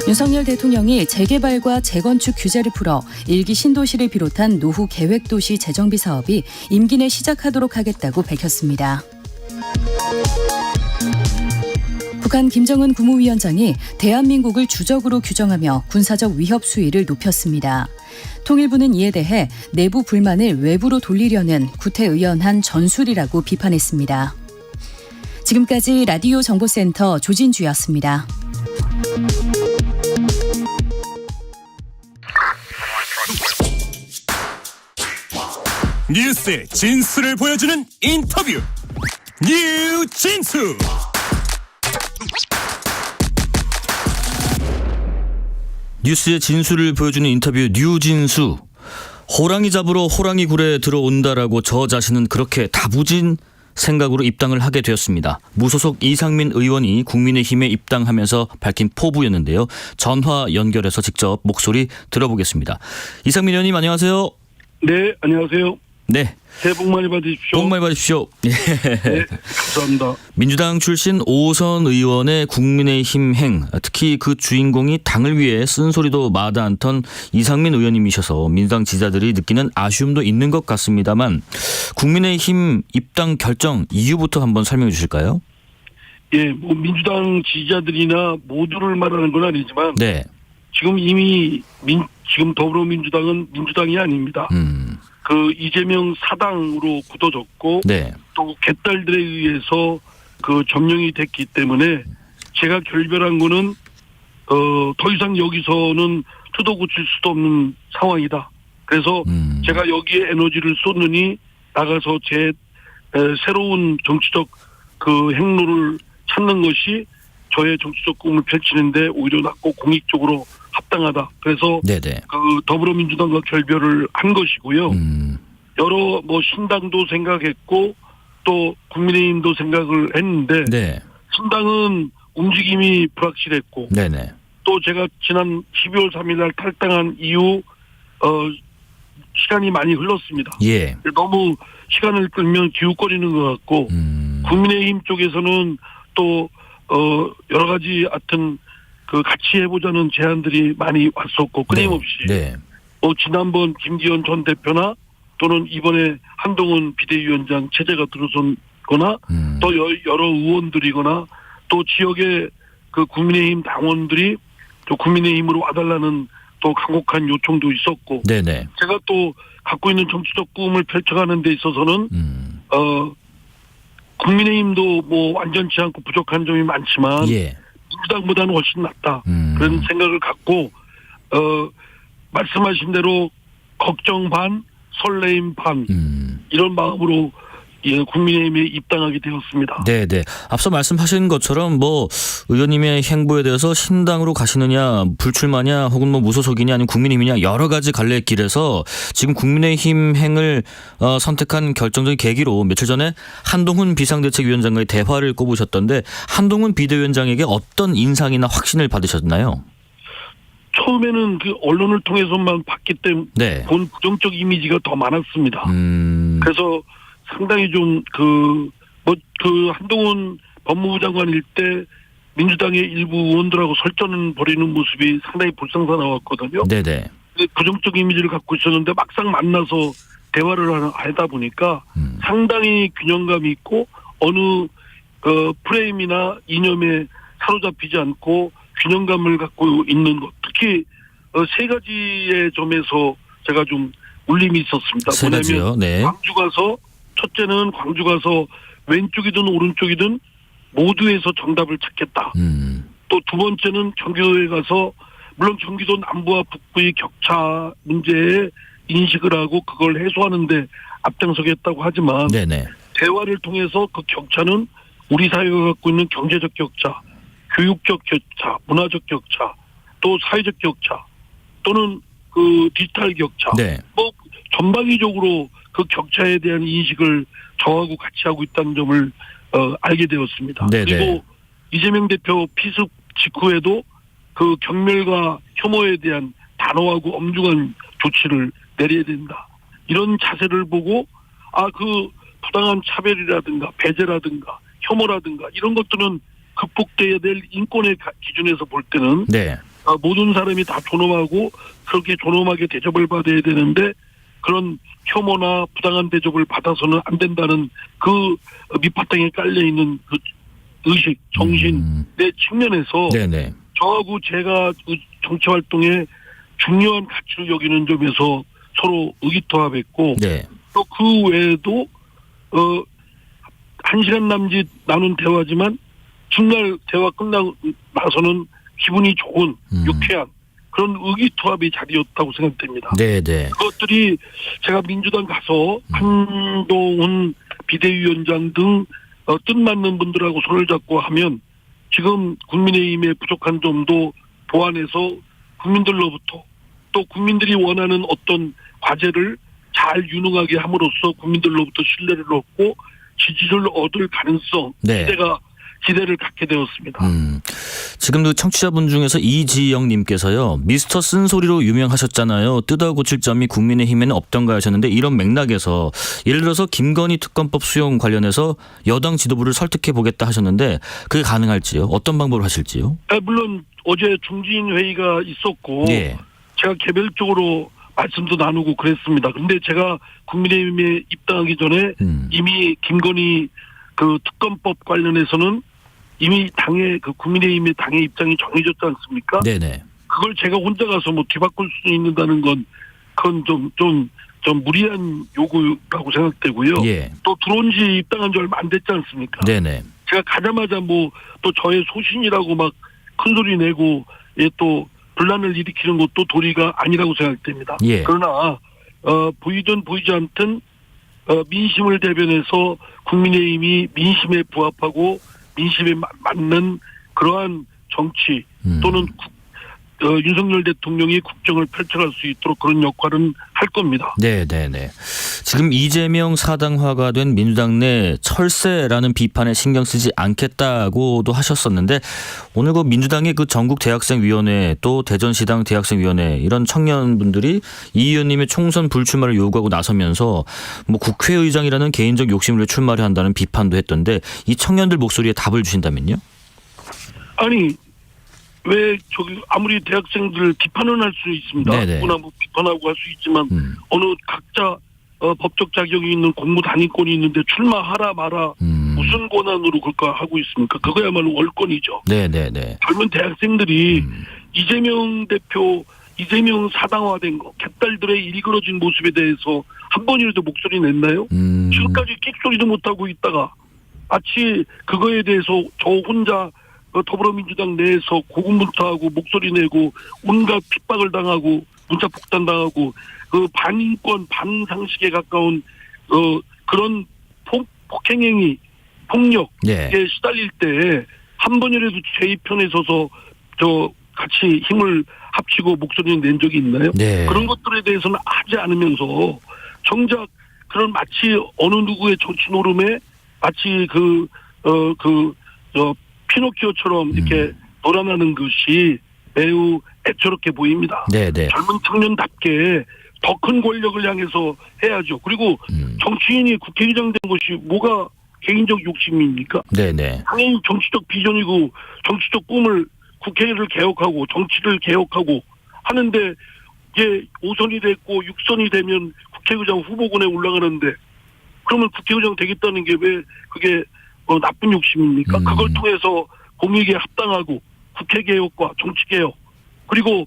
[SPEAKER 14] 윤석열 대통령이 재개발과 재건축 규제를 풀어 1기 신도시를 비롯한 노후 계획도시 재정비 사업이 임기 내 시작하도록 하겠다고 밝혔습니다. 북한 김정은 국무위원장이 대한민국을 주적으로 규정하며 군사적 위협 수위를 높였습니다. 통일부는 이에 대해 내부 불만을 외부로 돌리려는 구태의연한 전술이라고 비판했습니다. 지금까지 라디오 정보센터 조진주였습니다.
[SPEAKER 13] 뉴스의 진수를 보여주는 인터뷰 뉴진수.
[SPEAKER 3] 뉴스의 진수를 보여주는 인터뷰 뉴진수. 호랑이 잡으러 호랑이 굴에 들어온다라고 저 자신은 그렇게 다부진 생각으로 입당을 하게 되었습니다. 무소속 이상민 의원이 국민의힘에 입당하면서 밝힌 포부였는데요. 전화 연결해서 직접 목소리 들어보겠습니다. 이상민 의원님 안녕하세요.
[SPEAKER 15] 네, 안녕하세요.
[SPEAKER 3] 네.
[SPEAKER 15] 새해 복 많이 받으십시오.
[SPEAKER 3] 복 많이 받으십시오.
[SPEAKER 15] 네, 감사합니다.
[SPEAKER 3] 민주당 출신 5선 의원의 국민의힘 행, 특히 그 주인공이 당을 위해 쓴소리도 마다 않던 이상민 의원님이셔서 민주당 지지자들이 느끼는 아쉬움도 있는 것 같습니다만 국민의힘 입당 결정 이유부터 한번 설명해 주실까요?
[SPEAKER 15] 예, 뭐 민주당 지지자들이나 모두를 말하는 건 아니지만
[SPEAKER 3] 네.
[SPEAKER 15] 지금 이미 지금 더불어민주당은 민주당이 아닙니다. 그 이재명 사당으로 굳어졌고
[SPEAKER 3] 네.
[SPEAKER 15] 또 개딸들에 의해서 그 점령이 됐기 때문에 제가 결별한 거는 더 이상 여기서는 투도 고칠 수도 없는 상황이다. 그래서 제가 여기에 에너지를 쏟느니 나가서 제 새로운 정치적 그 행로를 찾는 것이 저의 정치적 꿈을 펼치는데 오히려 낫고 공익적으로 합당하다. 그래서
[SPEAKER 3] 네네.
[SPEAKER 15] 그 더불어민주당과 결별을 한 것이고요. 여러 뭐 신당도 생각했고 또 국민의힘도 생각을 했는데
[SPEAKER 3] 네.
[SPEAKER 15] 신당은 움직임이 불확실했고
[SPEAKER 3] 네네.
[SPEAKER 15] 또 제가 지난 12월 3일 날 탈당한 이후 시간이 많이 흘렀습니다.
[SPEAKER 3] 예.
[SPEAKER 15] 너무 시간을 끌면 기웃거리는 것 같고 국민의힘 쪽에서는 또 여러 가지 하여튼 그 같이 해보자는 제안들이 많이 왔었고 끊임없이
[SPEAKER 3] 네.
[SPEAKER 15] 지난번 김기현 전 대표나 또는 이번에 한동훈 비대위원장 체제가 들어선거나 또 여러 의원들이거나 또 지역의 그 국민의힘 당원들이 또 국민의힘으로 와달라는 또 강곡한 요청도 있었고
[SPEAKER 3] 네네.
[SPEAKER 15] 제가 또 갖고 있는 정치적 꿈을 펼쳐가는 데 있어서는 국민의힘도 뭐 완전치 않고 부족한 점이 많지만
[SPEAKER 3] 예.
[SPEAKER 15] 민주당보다는 훨씬 낫다 그런 생각을 갖고 말씀하신 대로 걱정 반 설레임 반 이런 마음으로 국민의힘에 입당하게 되었습니다.
[SPEAKER 3] 네네. 앞서 말씀하신 것처럼 뭐 의원님의 행보에 대해서 신당으로 가시느냐 불출마냐 혹은 뭐 무소속이냐 아니면 국민의힘이냐 여러 가지 갈래의 길에서 지금 국민의힘 행을 선택한 결정적인 계기로 며칠 전에 한동훈 비상대책위원장과의 대화를 꼽으셨던데 한동훈 비대위원장에게 어떤 인상이나 확신을 받으셨나요?
[SPEAKER 15] 처음에는 그 언론을 통해서만 봤기 때문에
[SPEAKER 3] 네.
[SPEAKER 15] 본 부정적 이미지가 더 많았습니다. 그래서 상당히 좀 한동훈 법무부 장관일 때 민주당의 일부 의원들하고 설전을 벌이는 모습이 상당히 불쌍스러웠거든요.
[SPEAKER 3] 네네.
[SPEAKER 15] 부정적 이미지를 갖고 있었는데 막상 만나서 대화를 하다 보니까 상당히 균형감이 있고 어느 프레임이나 이념에 사로잡히지 않고 균형감을 갖고 있는 것. 특히 세 가지의 점에서 제가 좀 울림이 있었습니다.
[SPEAKER 3] 세 가지요. 네.
[SPEAKER 15] 첫째는 광주 가서 왼쪽이든 오른쪽이든 모두에서 정답을 찾겠다. 또 두 번째는 경기도에 가서 물론 경기도 남부와 북부의 격차 문제에 인식을 하고 그걸 해소하는 데 앞장서겠다고 하지만
[SPEAKER 3] 네네.
[SPEAKER 15] 대화를 통해서 그 격차는 우리 사회가 갖고 있는 경제적 격차, 교육적 격차, 문화적 격차, 또 사회적 격차 또는 그 디지털 격차
[SPEAKER 3] 네.
[SPEAKER 15] 뭐 전방위적으로 그 격차에 대한 인식을 저하고 같이 하고 있다는 점을 알게 되었습니다.
[SPEAKER 3] 네네.
[SPEAKER 15] 그리고 이재명 대표 피습 직후에도 그 경멸과 혐오에 대한 단호하고 엄중한 조치를 내려야 된다. 이런 자세를 보고 그 부당한 차별이라든가 배제라든가 혐오라든가 이런 것들은 극복돼야 될 인권의 기준에서 볼 때는
[SPEAKER 3] 네.
[SPEAKER 15] 모든 사람이 다 존엄하고 그렇게 존엄하게 대접을 받아야 되는데 그런 혐오나 부당한 대접을 받아서는 안 된다는 그 밑바탕에 깔려있는 그 의식, 정신, 내 측면에서
[SPEAKER 3] 네네.
[SPEAKER 15] 저하고 제가 정치활동에 중요한 가치를 여기는 점에서 서로 의기투합했고
[SPEAKER 3] 네.
[SPEAKER 15] 또 그 외에도 1시간 남짓 나눈 대화지만 정말 대화 끝나고 나서는 기분이 좋은 유쾌한 그런 의기투합의 자리였다고 생각됩니다.
[SPEAKER 3] 네네.
[SPEAKER 15] 그것들이 제가 민주당 가서 한동훈 비대위원장 등 뜻맞는 분들하고 손을 잡고 하면 지금 국민의힘의 부족한 점도 보완해서 국민들로부터 또 국민들이 원하는 어떤 과제를 잘 유능하게 함으로써 국민들로부터 신뢰를 얻고 지지를 얻을 가능성
[SPEAKER 3] 네.
[SPEAKER 15] 기대를 갖게 되었습니다.
[SPEAKER 3] 지금도 청취자분 중에서 이지영님께서요. 미스터 쓴소리로 유명하셨잖아요. 뜯어 고칠 점이 국민의힘에는 없던가 하셨는데 이런 맥락에서 예를 들어서 김건희 특검법 수용 관련해서 여당 지도부를 설득해 보겠다 하셨는데 그게 가능할지요? 어떤 방법을 하실지요?
[SPEAKER 15] 물론 어제 중진 회의가 있었고
[SPEAKER 3] 예.
[SPEAKER 15] 제가 개별적으로 말씀도 나누고 그랬습니다. 그런데 제가 국민의힘에 입당하기 전에 이미 김건희 그 특검법 관련해서는 이미 당의 그 국민의힘의 당의 입장이 정해졌지 않습니까?
[SPEAKER 3] 네네.
[SPEAKER 15] 그걸 제가 혼자 가서 뭐 뒤바꿀 수 있는다는 건 그건 좀 좀 무리한 요구라고 생각되고요.
[SPEAKER 3] 예.
[SPEAKER 15] 또 들어온 지 입당한 지 얼마 안 됐지 않습니까?
[SPEAKER 3] 네네.
[SPEAKER 15] 제가 가자마자 뭐 또 저의 소신이라고 막 큰 소리 내고 또 분란을 일으키는 것도 도리가 아니라고 생각됩니다.
[SPEAKER 3] 예.
[SPEAKER 15] 그러나 보이든 보이지 않든 민심을 대변해서 국민의힘이 민심에 부합하고 민심에 맞는 그러한 정치 또는 윤석열 대통령이 국정을 펼쳐갈 수 있도록 그런 역할은 할 겁니다.
[SPEAKER 3] 네네네. 지금 이재명 사당화가 된 민주당 내 철새라는 비판에 신경 쓰지 않겠다고도 하셨었는데 오늘 그 민주당의 그 전국 대학생위원회 또 대전시당 대학생위원회 이런 청년분들이 이 의원님의 총선 불출마를 요구하고 나서면서 뭐 국회의장이라는 개인적 욕심을 위해 출마를 한다는 비판도 했던데 이 청년들 목소리에 답을 주신다면요?
[SPEAKER 15] 아니 왜 아무리 대학생들 비판은 할 수 있습니다. 누구나 뭐 비판하고 할 수 있지만 어느 각자 법적 자격이 있는 공무 단위권이 있는데 출마하라 마라 무슨 권한으로 그럴까 하고 있습니까? 그거야말로 월권이죠.
[SPEAKER 3] 네네네.
[SPEAKER 15] 젊은 대학생들이 이재명 대표, 이재명 사당화된 거, 갯딸들의 일그러진 모습에 대해서 한 번이라도 목소리 냈나요? 지금까지 끽소리도 못하고 있다가 마치 그거에 대해서 저 혼자 더불어민주당 내에서 고군분투하고 목소리 내고 온갖 핍박을 당하고 문자 폭탄 당하고 그 반인권 반상식에 가까운 그런 폭행행위 폭력에 시달릴 때 한 번이라도 제 편에 서서 같이 힘을 합치고 목소리를 낸 적이 있나요?
[SPEAKER 3] 네.
[SPEAKER 15] 그런 것들에 대해서는 하지 않으면서 정작 그런 마치 어느 누구의 정치 노름에 마치 피노키오처럼 이렇게 놀아나는 것이 매우 애처롭게 보입니다.
[SPEAKER 3] 네네.
[SPEAKER 15] 젊은 청년답게 더 큰 권력을 향해서 해야죠. 그리고 정치인이 국회의장 된 것이 뭐가 개인적 욕심입니까?
[SPEAKER 3] 네네.
[SPEAKER 15] 당연히 정치적 비전이고 정치적 꿈을 국회를 개혁하고 정치를 개혁하고 하는데 이게 5선이 됐고 6선이 되면 국회의장 후보군에 올라가는데 그러면 국회의장 되겠다는 게 왜 그게 나쁜 욕심입니까? 그걸 통해서 공익에 합당하고 국회개혁과 정치개혁 그리고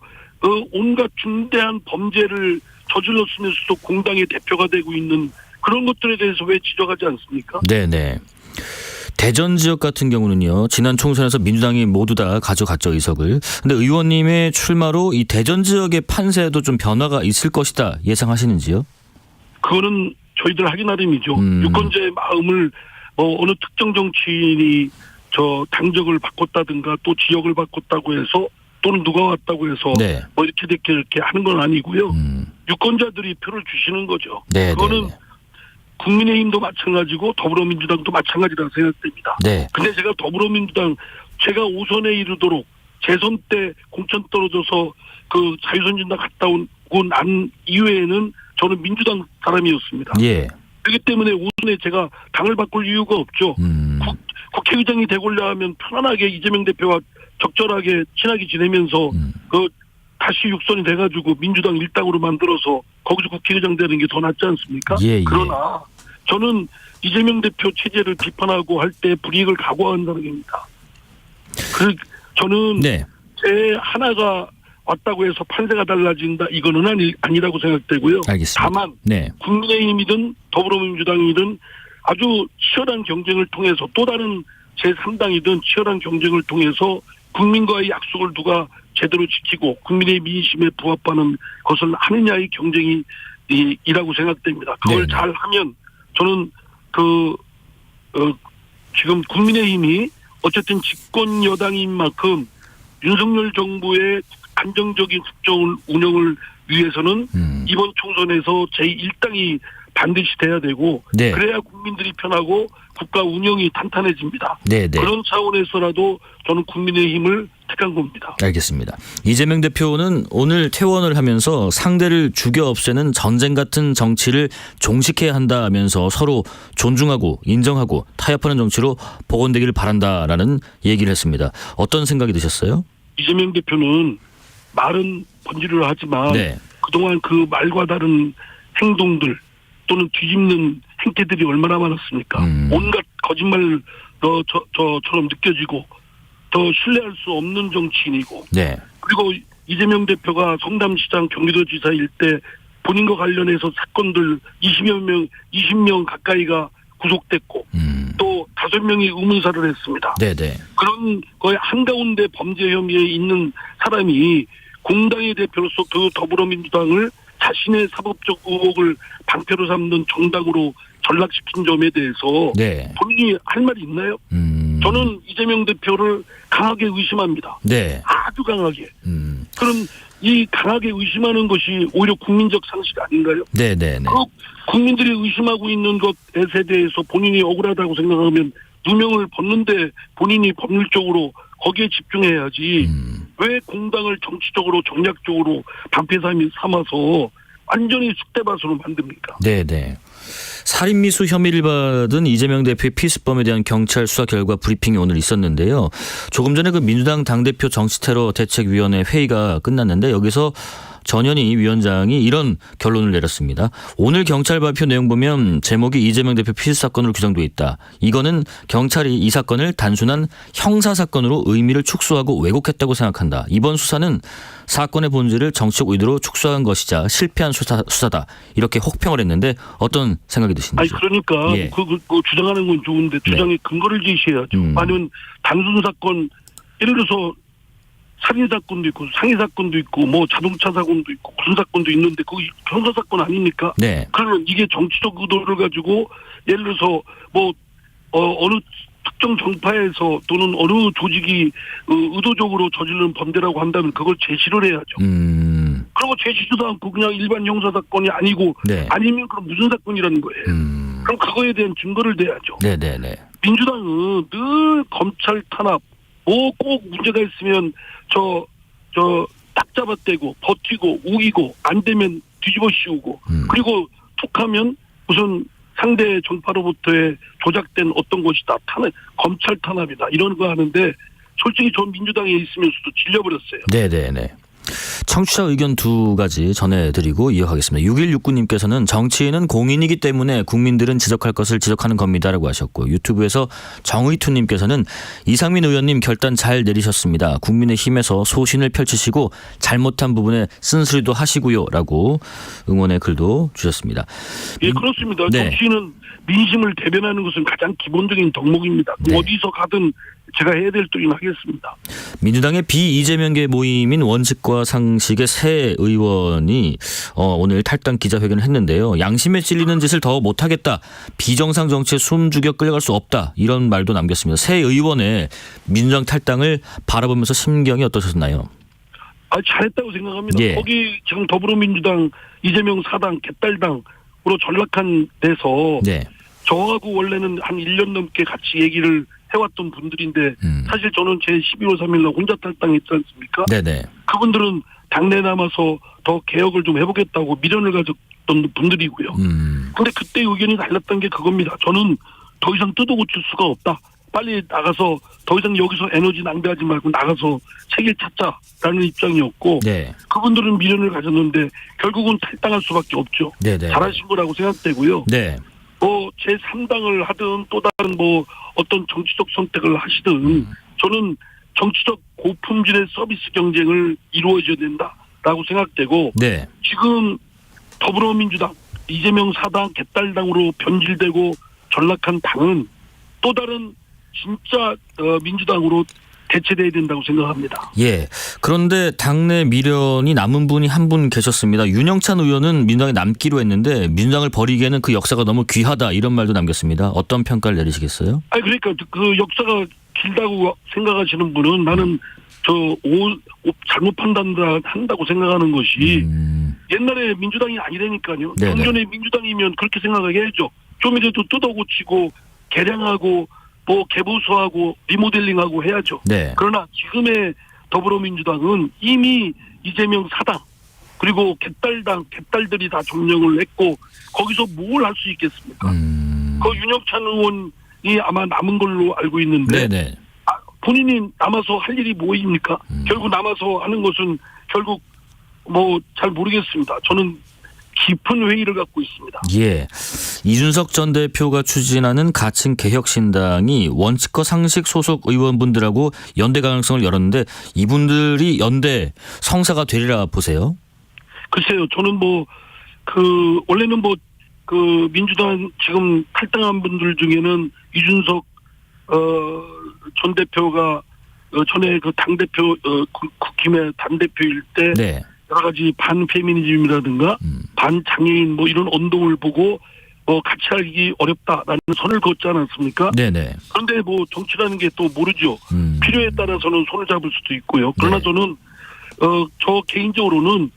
[SPEAKER 15] 온갖 중대한 범죄를 저질렀으면서도 공당의 대표가 되고 있는 그런 것들에 대해서 왜 지적하지 않습니까?
[SPEAKER 3] 네네. 대전 지역 같은 경우는요. 지난 총선에서 민주당이 모두 다 가져갔죠, 의석을. 근데 의원님의 출마로 이 대전 지역의 판세에도 좀 변화가 있을 것이다 예상하시는지요?
[SPEAKER 15] 그거는 저희들 하기 나름이죠. 유권자의 마음을 어느 특정 정치인이 당적을 바꿨다든가 또 지역을 바꿨다고 해서 또는 누가 왔다고 해서 뭐 이렇게 하는 건 아니고요. 유권자들이 표를 주시는 거죠. 그거는 국민의힘도 마찬가지고 더불어민주당도 마찬가지라고 생각됩니다. 근데 제가 더불어민주당 제가 5선에 이르도록 재선 때 공천 떨어져서 그 자유선진당 갔다 오고 난 이후에는 저는 민주당 사람이었습니다. 그렇기 때문에 5선에 제가 당을 바꿀 이유가 없죠. 국회의장이 되고자 하면 편안하게 이재명 대표와 적절하게 친하게 지내면서 다시 6선이 돼가지고 민주당 일당으로 만들어서 거기서 국회의장 되는 게 더 낫지 않습니까? 그러나 저는 이재명 대표 체제를 비판하고 할 때 불이익을 각오한 사람입니다. 저는 제 하나가 왔다고 해서 판세가 달라진다 이거는 아니라고 생각되고요.
[SPEAKER 3] 알겠습니다.
[SPEAKER 15] 다만 국민의힘이든 더불어민주당이든 아주 치열한 경쟁을 통해서 또 다른 제3당이든 치열한 경쟁을 통해서 국민과의 약속을 누가 제대로 지키고 국민의 민심에 부합하는 것을 하느냐의 경쟁이 이라고 생각됩니다. 그걸 잘 하면 저는 지금 국민의힘이 어쨌든 집권 여당인 만큼 윤석열 정부의 안정적인 국정 운영을 위해서는 이번 총선에서 제1당이 반드시 돼야 되고 그래야 국민들이 편하고 국가 운영이 탄탄해집니다. 그런 차원에서라도 저는 국민의힘을 택한 겁니다.
[SPEAKER 3] 알겠습니다. 이재명 대표는 오늘 퇴원을 하면서 상대를 죽여 없애는 전쟁 같은 정치를 종식해야 한다면서 서로 존중하고 인정하고 타협하는 정치로 복원되기를 바란다라는 얘기를 했습니다. 어떤 생각이 드셨어요?
[SPEAKER 15] 이재명 대표는 말은 번지르르 하지만 그동안 그 말과 다른 행동들 또는 뒤집는 행태들이 얼마나 많았습니까? 온갖 거짓말처럼 느껴지고 더 신뢰할 수 없는 정치인이고 그리고 이재명 대표가 성남시장 경기도지사일 때 본인과 관련해서 사건들 20명 가까이가 구속됐고 또 5명이 의문사를 했습니다.
[SPEAKER 3] 네네.
[SPEAKER 15] 그런 거의 한가운데 범죄 혐의에 있는 사람이 공당의 대표로서 그 더불어민주당을 자신의 사법적 의혹을 방패로 삼는 정당으로 전락시킨 점에 대해서
[SPEAKER 3] 네.
[SPEAKER 15] 본인이 할 말이 있나요? 저는 이재명 대표를 강하게 의심합니다.
[SPEAKER 3] 네.
[SPEAKER 15] 아주 강하게. 그럼 이 강하게 의심하는 것이 오히려 국민적 상식 아닌가요?
[SPEAKER 3] 네네네.
[SPEAKER 15] 그 국민들이 의심하고 있는 것에 대해서 본인이 억울하다고 생각하면 누명을 벗는데 본인이 법률적으로 거기에 집중해야지 왜 공당을 정치적으로 정략적으로 방패 삼아서 완전히 쑥대밭으로 만듭니까?
[SPEAKER 3] 네네. 살인미수 혐의를 받은 이재명 대표의 피습범에 대한 경찰 수사 결과 브리핑이 오늘 있었는데요. 조금 전에 그 민주당 당대표 정치테러 대책위원회 회의가 끝났는데 여기서 전현희 위원장이 이런 결론을 내렸습니다. 오늘 경찰 발표 내용 보면 제목이 이재명 대표 피습 사건으로 규정돼 있다. 이거는 경찰이 이 사건을 단순한 형사 사건으로 의미를 축소하고 왜곡했다고 생각한다. 이번 수사는 사건의 본질을 정치적 의도로 축소한 것이자 실패한 수사다. 이렇게 혹평을 했는데 어떤 생각이 드시는지.
[SPEAKER 15] 아니 그러니까
[SPEAKER 3] 예.
[SPEAKER 15] 그 주장하는 건 좋은데 주장의 근거를 제시해야죠. 아니면 단순 사건 예를 들어서 살인 사건도 있고 상해 사건도 있고 뭐 자동차 사건도 있고 무슨 사건도 있는데 그게 형사 사건 아닙니까?
[SPEAKER 3] 네.
[SPEAKER 15] 그러면 이게 정치적 의도를 가지고 예를 들어서 뭐 어느 특정 정파에서 또는 어느 조직이 의도적으로 저지른 범죄라고 한다면 그걸 제시를 해야죠. 그리고 제시도 않고 그냥 일반 형사 사건이 아니고
[SPEAKER 3] 네.
[SPEAKER 15] 아니면 그럼 무슨 사건이라는 거예요. 그럼 그거에 대한 증거를 대야죠.
[SPEAKER 3] 네네네.
[SPEAKER 15] 민주당은 늘 검찰 탄압 뭐 꼭 문제가 있으면 딱 잡아떼고 버티고 우기고 안 되면 뒤집어 씌우고 그리고 툭하면 무슨 상대 정파로부터의 조작된 어떤 것이다. 검찰 탄압이다. 이런 거 하는데 솔직히 전 민주당에 있으면서도 질려버렸어요.
[SPEAKER 3] 네네네. 청취자 의견 2가지 전해드리고 이어가겠습니다. 6169님께서는 정치인은 공인이기 때문에 국민들은 지적할 것을 지적하는 겁니다라고 하셨고 유튜브에서 정의투님께서는 이상민 의원님 결단 잘 내리셨습니다. 국민의힘에서 소신을 펼치시고 잘못한 부분에 쓴소리도 하시고요라고 응원의 글도 주셨습니다.
[SPEAKER 15] 예, 그렇습니다.
[SPEAKER 3] 네.
[SPEAKER 15] 정치인은 민심을 대변하는 것은 가장 기본적인 덕목입니다.
[SPEAKER 3] 네.
[SPEAKER 15] 어디서 가든 제가 해야 될 일은 하겠습니다.
[SPEAKER 3] 민주당의 비이재명계 모임인 원칙과 상식의 새 의원이 오늘 탈당 기자회견을 했는데요. 양심에 찔리는 짓을 더 못하겠다. 비정상 정치에 숨죽여 끌려갈 수 없다. 이런 말도 남겼습니다. 새 의원의 민주당 탈당을 바라보면서 심경이 어떠셨나요?
[SPEAKER 15] 잘했다고 생각합니다.
[SPEAKER 3] 예.
[SPEAKER 15] 거기 지금 더불어민주당 이재명 사당 개딸당으로 전락한 데서
[SPEAKER 3] 네.
[SPEAKER 15] 저하고 원래는 한 1년 넘게 같이 얘기를 해왔던 분들인데 사실 저는 제 12월 3일날 혼자 탈당했지 않습니까?
[SPEAKER 3] 네네.
[SPEAKER 15] 그분들은 당내 남아서 더 개혁을 좀 해보겠다고 미련을 가졌던 분들이고요. 근데 그때 의견이 달랐던 게 그겁니다. 저는 더 이상 뜯어고칠 수가 없다. 빨리 나가서 더 이상 여기서 에너지 낭비하지 말고 나가서 책을 찾자라는 입장이었고
[SPEAKER 3] 네.
[SPEAKER 15] 그분들은 미련을 가졌는데 결국은 탈당할 수밖에 없죠.
[SPEAKER 3] 네네.
[SPEAKER 15] 잘하신 거라고 생각되고요.
[SPEAKER 3] 네.
[SPEAKER 15] 제3당을 하든 또 다른 어떤 정치적 선택을 하시든 저는 정치적 고품질의 서비스 경쟁을 이루어져야 된다라고 생각되고
[SPEAKER 3] 네.
[SPEAKER 15] 지금 더불어민주당 이재명 사당 개딸당으로 변질되고 전락한 당은 또 다른 진짜 민주당으로 대체돼야 된다고 생각합니다.
[SPEAKER 3] 예. 그런데 당내 미련이 남은 분이 한 분 계셨습니다. 윤영찬 의원은 민주당에 남기로 했는데 민주당을 버리기에는 그 역사가 너무 귀하다 이런 말도 남겼습니다. 어떤 평가를 내리시겠어요?
[SPEAKER 15] 그러니까 그 역사가 길다고 생각하시는 분은 나는 잘못 판단한다고 생각하는 것이 옛날에 민주당이 아니라니까요.
[SPEAKER 3] 네네.
[SPEAKER 15] 작년에 민주당이면 그렇게 생각해야죠. 좀 이래도 뜯어고치고 개량하고 개보수하고 리모델링하고 해야죠.
[SPEAKER 3] 네.
[SPEAKER 15] 그러나 지금의 더불어민주당은 이미 이재명 사당 그리고 개딸들이 다 점령을 했고 거기서 뭘 할 수 있겠습니까? 그 윤영찬 의원이 아마 남은 걸로 알고 있는데
[SPEAKER 3] 네네.
[SPEAKER 15] 본인이 남아서 할 일이 뭐입니까? 결국 남아서 하는 것은 결국 잘 모르겠습니다. 저는 깊은 회의를 갖고 있습니다.
[SPEAKER 3] 예. 이준석 전 대표가 추진하는 가칭 개혁신당이 원칙과 상식 소속 의원분들하고 연대 가능성을 열었는데 이분들이 연대 성사가 되리라 보세요?
[SPEAKER 15] 글쎄요. 저는 원래는 민주당 지금 탈당한 분들 중에는 이준석, 전 대표가, 전에 당대표, 국힘의 당대표일 때,
[SPEAKER 3] 네.
[SPEAKER 15] 여러 가지 반페미니즘이라든가, 반장애인 이런 언동을 보고, 같이 하기 어렵다라는 선을 긋지 않았습니까?
[SPEAKER 3] 네네.
[SPEAKER 15] 그런데 정치라는 게 또 모르죠. 필요에 따라서는 손을 잡을 수도 있고요. 그러나
[SPEAKER 3] 네.
[SPEAKER 15] 저는, 저 개인적으로는,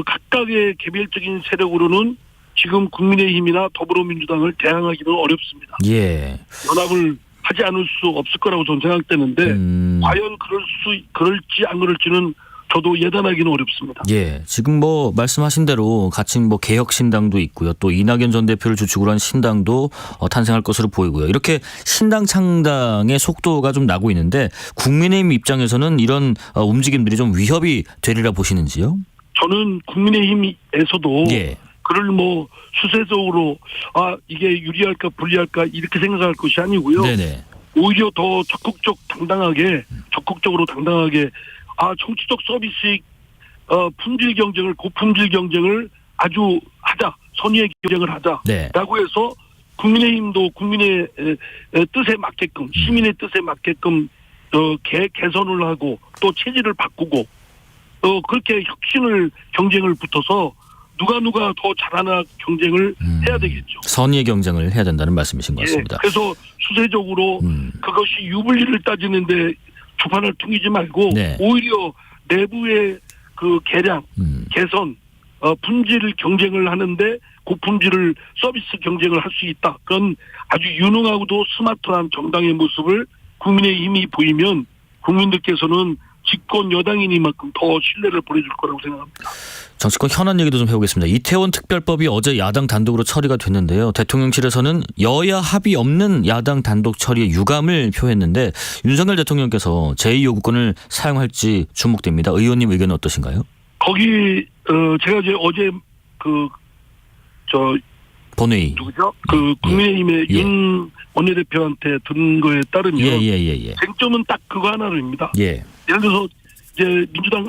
[SPEAKER 15] 각각의 개별적인 세력으로는 지금 국민의힘이나 더불어민주당을 대항하기는 어렵습니다.
[SPEAKER 3] 예.
[SPEAKER 15] 연합을 하지 않을 수 없을 거라고 저는 생각되는데, 과연 그럴지 안 그럴지는 저도 예단하기는 어렵습니다.
[SPEAKER 3] 예. 지금 말씀하신 대로 같이 개혁신당도 있고요. 또 이낙연 전 대표를 주축으로 한 신당도 탄생할 것으로 보이고요. 이렇게 신당 창당의 속도가 좀 나고 있는데 국민의힘 입장에서는 이런 움직임들이 좀 위협이 되리라 보시는지요?
[SPEAKER 15] 저는 국민의힘에서도
[SPEAKER 3] 예.
[SPEAKER 15] 그를 수세적으로 이게 유리할까 불리할까 이렇게 생각할 것이 아니고요.
[SPEAKER 3] 네네.
[SPEAKER 15] 오히려 더 적극적으로 당당하게 정치적 서비스익 품질 경쟁을 고품질 경쟁을 아주 하자, 선의의 경쟁을 하자라고
[SPEAKER 3] 네.
[SPEAKER 15] 해서 국민의힘도 국민의 뜻에 맞게끔 시민의 뜻에 맞게끔 개선을 하고 또 체질을 바꾸고 그렇게 경쟁을 붙어서 누가 더 잘하나 경쟁을 해야 되겠죠.
[SPEAKER 3] 선의의 경쟁을 해야 된다는 말씀이신 것 같습니다.
[SPEAKER 15] 그래서 수세적으로 그것이 유불리를 따지는데 주판을 퉁이지 말고
[SPEAKER 3] 네.
[SPEAKER 15] 오히려 내부의 개량, 개선, 품질 경쟁을 하는데 고품질을 서비스 경쟁을 할 수 있다. 그런 아주 유능하고도 스마트한 정당의 모습을 국민의힘이 보이면 국민들께서는 집권 여당이니만큼 더 신뢰를 보내줄 거라고 생각합니다.
[SPEAKER 3] 정치권 현안 얘기도 좀 해보겠습니다. 이태원 특별법이 어제 야당 단독으로 처리가 됐는데요. 대통령실에서는 여야 합의 없는 야당 단독 처리에 유감을 표했는데 윤석열 대통령께서 제2요구권을 사용할지 주목됩니다. 의원님 의견은 어떠신가요?
[SPEAKER 15] 거기 제가 어제
[SPEAKER 3] 본회의
[SPEAKER 15] 누구죠? 국민의힘의
[SPEAKER 3] 예.
[SPEAKER 15] 윤 원내대표한테 들은 거에 따르면
[SPEAKER 3] 예.
[SPEAKER 15] 쟁점은 딱 그거 하나입니다.
[SPEAKER 3] 예.
[SPEAKER 15] 예를 들어서 이제 민주당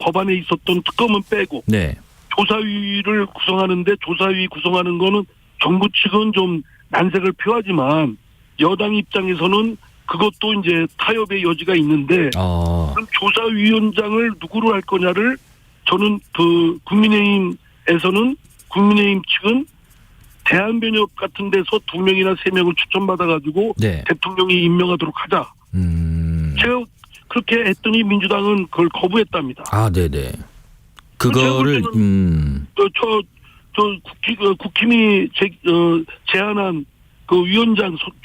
[SPEAKER 15] 법안에 있었던 특검은 빼고
[SPEAKER 3] 네.
[SPEAKER 15] 조사위를 구성하는데 조사위 구성하는 거는 정부 측은 좀 난색을 표하지만 여당 입장에서는 그것도 이제 타협의 여지가 있는데 그럼 조사위원장을 누구로 할 거냐를 저는 국민의힘에서는 국민의힘 측은 대한변협 같은 데서 2명이나 3명을 추천받아가지고
[SPEAKER 3] 네. 대통령이
[SPEAKER 15] 임명하도록 하자. 제가 그렇게 했더니 민주당은 그걸 거부했답니다.
[SPEAKER 3] 네네. 그거를
[SPEAKER 15] 국힘이 제안한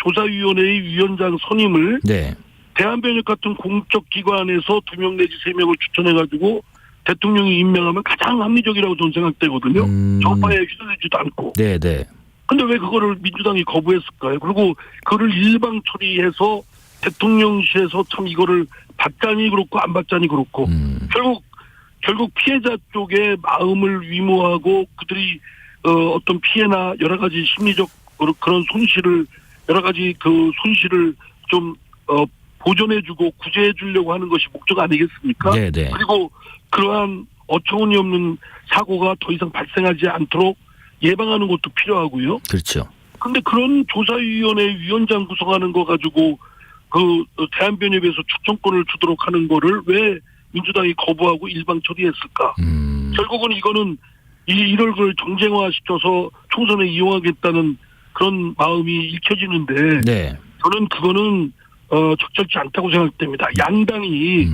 [SPEAKER 15] 조사위원회의 위원장 선임을
[SPEAKER 3] 네.
[SPEAKER 15] 대한변협 같은 공적 기관에서 2명 내지 3명을 추천해가지고 대통령이 임명하면 가장 합리적이라고 저는 생각되거든요. 정파에 휘둘리지도 않고.
[SPEAKER 3] 네네.
[SPEAKER 15] 근데 왜 그거를 민주당이 거부했을까요? 그리고 그거를 일방 처리해서 대통령실에서 참 이거를 받자니 그렇고 안 받자니 그렇고 결국 피해자 쪽의 마음을 위모하고 그들이 어떤 피해나 여러 가지 심리적 그런 손실을 여러 가지 손실을 좀 보존해주고 구제해주려고 하는 것이 목적 아니겠습니까?
[SPEAKER 3] 네네.
[SPEAKER 15] 그리고 그러한 어처구니 없는 사고가 더 이상 발생하지 않도록 예방하는 것도 필요하고요.
[SPEAKER 3] 그렇죠.
[SPEAKER 15] 근데 그런 조사위원회 위원장 구성하는 거 가지고 대한변협에서 추천권을 주도록 하는 거를 왜 민주당이 거부하고 일방 처리했을까? 결국은 이거는 이걸 정쟁화시켜서 총선에 이용하겠다는 그런 마음이 읽혀지는데
[SPEAKER 3] 네.
[SPEAKER 15] 저는 그거는 적절치 않다고 생각됩니다. 양당이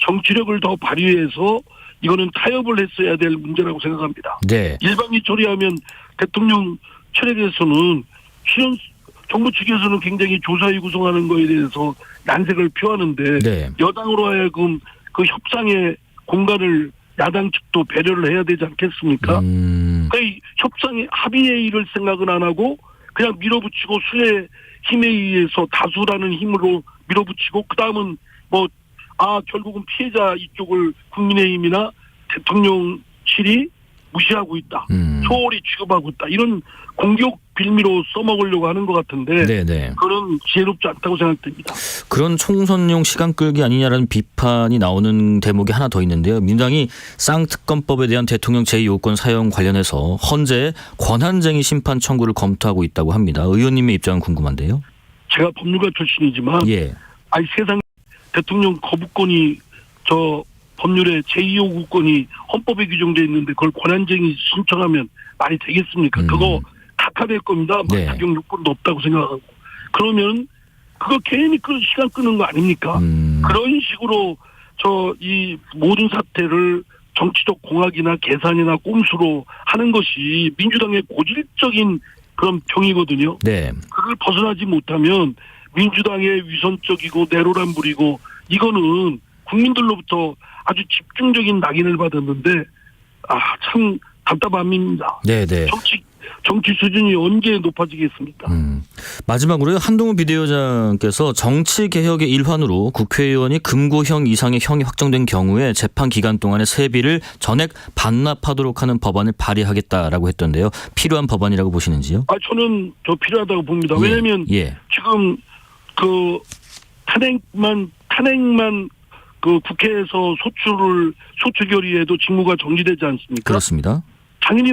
[SPEAKER 15] 정치력을 더 발휘해서 이거는 타협을 했어야 될 문제라고 생각합니다.
[SPEAKER 3] 네.
[SPEAKER 15] 일방이 처리하면 대통령 철학에서는 실현 정부 측에서는 굉장히 조사위 구성하는 거에 대해서 난색을 표하는데
[SPEAKER 3] 네.
[SPEAKER 15] 여당으로 하여금 그 협상의 공간을 야당 측도 배려를 해야 되지 않겠습니까? 그러니까 협상의 합의의 일을 생각은 안 하고 그냥 밀어붙이고 수의 힘에 의해서 다수라는 힘으로 밀어붙이고 그다음은 결국은 피해자 이쪽을 국민의힘이나 대통령실이 무시하고 있다. 소홀히 취급하고 있다. 이런 공격 빌미로 써먹으려고 하는 것 같은데
[SPEAKER 3] 네네.
[SPEAKER 15] 그런 지혜롭지 않다고 생각됩니다.
[SPEAKER 3] 그런 총선용 시간 끌기 아니냐라는 비판이 나오는 대목이 하나 더 있는데요. 민주당이 쌍특검법에 대한 대통령 제2요건 사용 관련해서 헌재 권한쟁의 심판 청구를 검토하고 있다고 합니다. 의원님의 입장은 궁금한데요.
[SPEAKER 15] 제가 법률가 출신이지만
[SPEAKER 3] 예.
[SPEAKER 15] 아니 세상 대통령 거부권이 저 법률의 제2요구권이 헌법에 규정되어 있는데 그걸 권한쟁의 신청하면 말이 되겠습니까? 그거 각하될 겁니다.
[SPEAKER 3] 네.
[SPEAKER 15] 자격 요건도 없다고 생각하고. 그러면 그거 괜히 시간 끄는 거 아닙니까? 그런 식으로 이 모든 사태를 정치적 공학이나 계산이나 꼼수로 하는 것이 민주당의 고질적인 그런 병이거든요.
[SPEAKER 3] 네.
[SPEAKER 15] 그걸 벗어나지 못하면 민주당의 위선적이고 내로남불이고 이거는 국민들로부터 아주 집중적인 낙인을 받았는데 참 답답합니다.
[SPEAKER 3] 네네.
[SPEAKER 15] 정치 수준이 언제 높아지겠습니까?
[SPEAKER 3] 마지막으로요. 한동훈 비대위원장께서 정치개혁의 일환으로 국회의원이 금고형 이상의 형이 확정된 경우에 재판 기간 동안의 세비를 전액 반납하도록 하는 법안을 발의하겠다라고 했던데요. 필요한 법안이라고 보시는지요?
[SPEAKER 15] 저는 필요하다고 봅니다. 왜냐하면 지금 그 탄핵만 그 국회에서 소추 결의에도 직무가 정지되지 않습니까?
[SPEAKER 3] 그렇습니다.
[SPEAKER 15] 당연히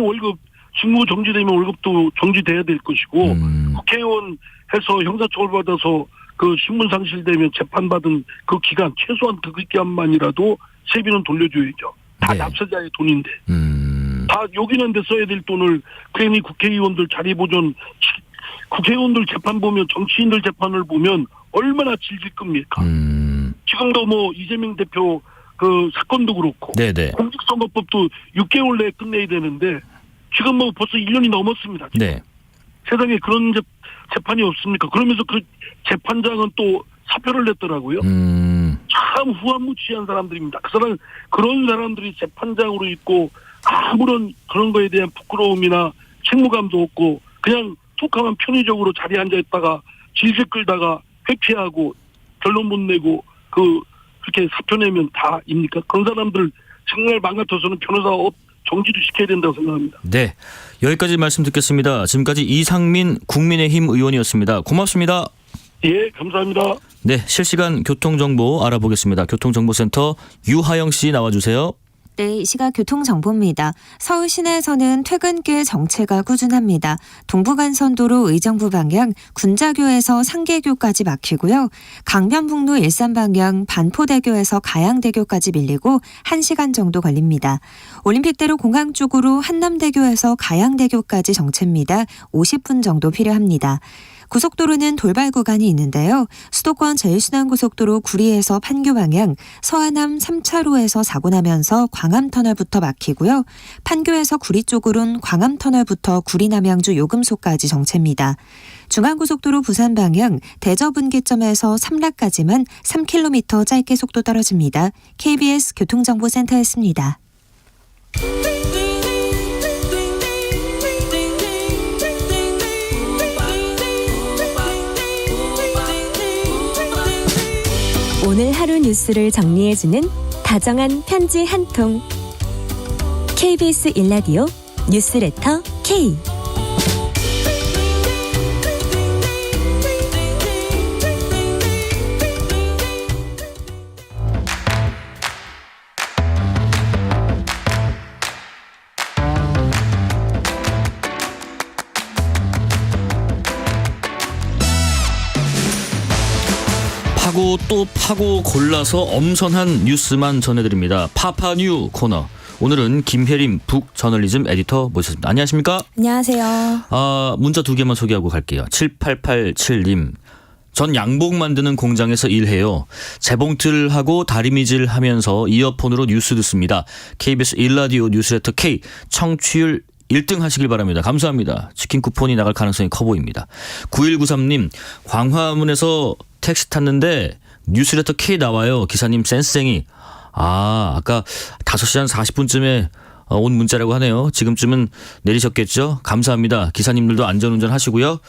[SPEAKER 15] 직무 정지되면 월급도 정지돼야 될 것이고 국회의원 해서 형사처벌 받아서 그 신분 상실되면 재판받은 그 기간 최소한 그 기간만이라도 세비는 돌려줘야죠. 다 납세자의 돈인데 다 요긴한데 써야 될 돈을 괜히 국회의원들 자리 보존 국회의원들 재판 보면 정치인들 재판을 보면 얼마나 질질 끕니까? 지금도 이재명 대표 그 사건도 그렇고
[SPEAKER 3] 네네.
[SPEAKER 15] 공직선거법도 6개월 내에 끝내야 되는데 지금 벌써 1년이 넘었습니다.
[SPEAKER 3] 네.
[SPEAKER 15] 세상에 그런 재판이 없습니까? 그러면서 그 재판장은 또 사표를 냈더라고요. 참 후한무치한 사람들입니다. 그런 사람들이 재판장으로 있고 아무런 그런 거에 대한 부끄러움이나 책무감도 없고 그냥 툭하면 편의적으로 자리에 앉아있다가 질질 끌다가 회피하고 결론 못 내고 그렇게 사표 내면 다입니까? 그런 사람들 정말 맘 같아서는 변호사 정지도 시켜야 된다고 생각합니다.
[SPEAKER 3] 네, 여기까지 말씀 듣겠습니다. 지금까지 이상민 국민의힘 의원이었습니다. 고맙습니다.
[SPEAKER 15] 예, 감사합니다.
[SPEAKER 3] 네, 실시간 교통정보 알아보겠습니다. 교통정보센터 유하영 씨 나와주세요.
[SPEAKER 8] 네, 이 시각 교통정보입니다. 서울 시내에서는 퇴근길 정체가 꾸준합니다. 동부간선도로 의정부 방향 군자교에서 상계교까지 막히고요. 강변북로 일산 방향 반포대교에서 가양대교까지 밀리고 1시간 정도 걸립니다. 올림픽대로 공항 쪽으로 한남대교에서 가양대교까지 정체입니다. 50분 정도 필요합니다. 고속도로는 돌발 구간이 있는데요. 수도권 제일순환고속도로 구리에서 판교 방향, 서하남 3차로에서 사고 나면서 광암터널부터 막히고요. 판교에서 구리 쪽으론 광암터널부터 구리남양주 요금소까지 정체입니다. 중앙고속도로 부산 방향 대저분기점에서 삼락까지만 3km 짧게 속도 떨어집니다. KBS 교통정보센터였습니다.
[SPEAKER 2] 오늘 하루 뉴스를 정리해주는 다정한 편지 한 통. KBS 1라디오 뉴스레터 K.
[SPEAKER 3] 파고 또 파고 골라서 엄선한 뉴스만 전해드립니다. 파파뉴 코너. 오늘은 김혜림 북저널리즘 에디터 모셨습니다. 안녕하십니까?
[SPEAKER 16] 안녕하세요.
[SPEAKER 3] 문자 2개만 소개하고 갈게요. 7887님. 전 양복 만드는 공장에서 일해요. 재봉틀 하고 다리미질 하면서 이어폰으로 뉴스 듣습니다. KBS 1라디오 뉴스레터 K 청취율 1등 하시길 바랍니다. 감사합니다. 치킨 쿠폰이 나갈 가능성이 커 보입니다. 9193님. 광화문에서 택시 탔는데 뉴스레터 K 나와요. 기사님 센스쟁이. 아까 5시 한 40분쯤에 온 문자라고 하네요. 지금쯤은 내리셨겠죠? 감사합니다. 기사님들도 안전운전 하시고요.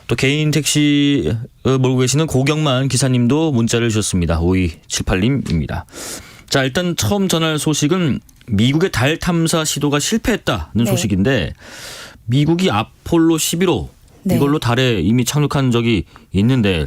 [SPEAKER 3] 또 개인 택시 몰고 계시는 고경만 기사님도 문자를 주셨습니다. 5278님입니다. 자, 일단 처음 전할 소식은 미국의 달 탐사 시도가 실패했다는
[SPEAKER 16] 네.
[SPEAKER 3] 소식인데 미국이 아폴로 11호
[SPEAKER 16] 네.
[SPEAKER 3] 이걸로 달에 이미 착륙한 적이 있는데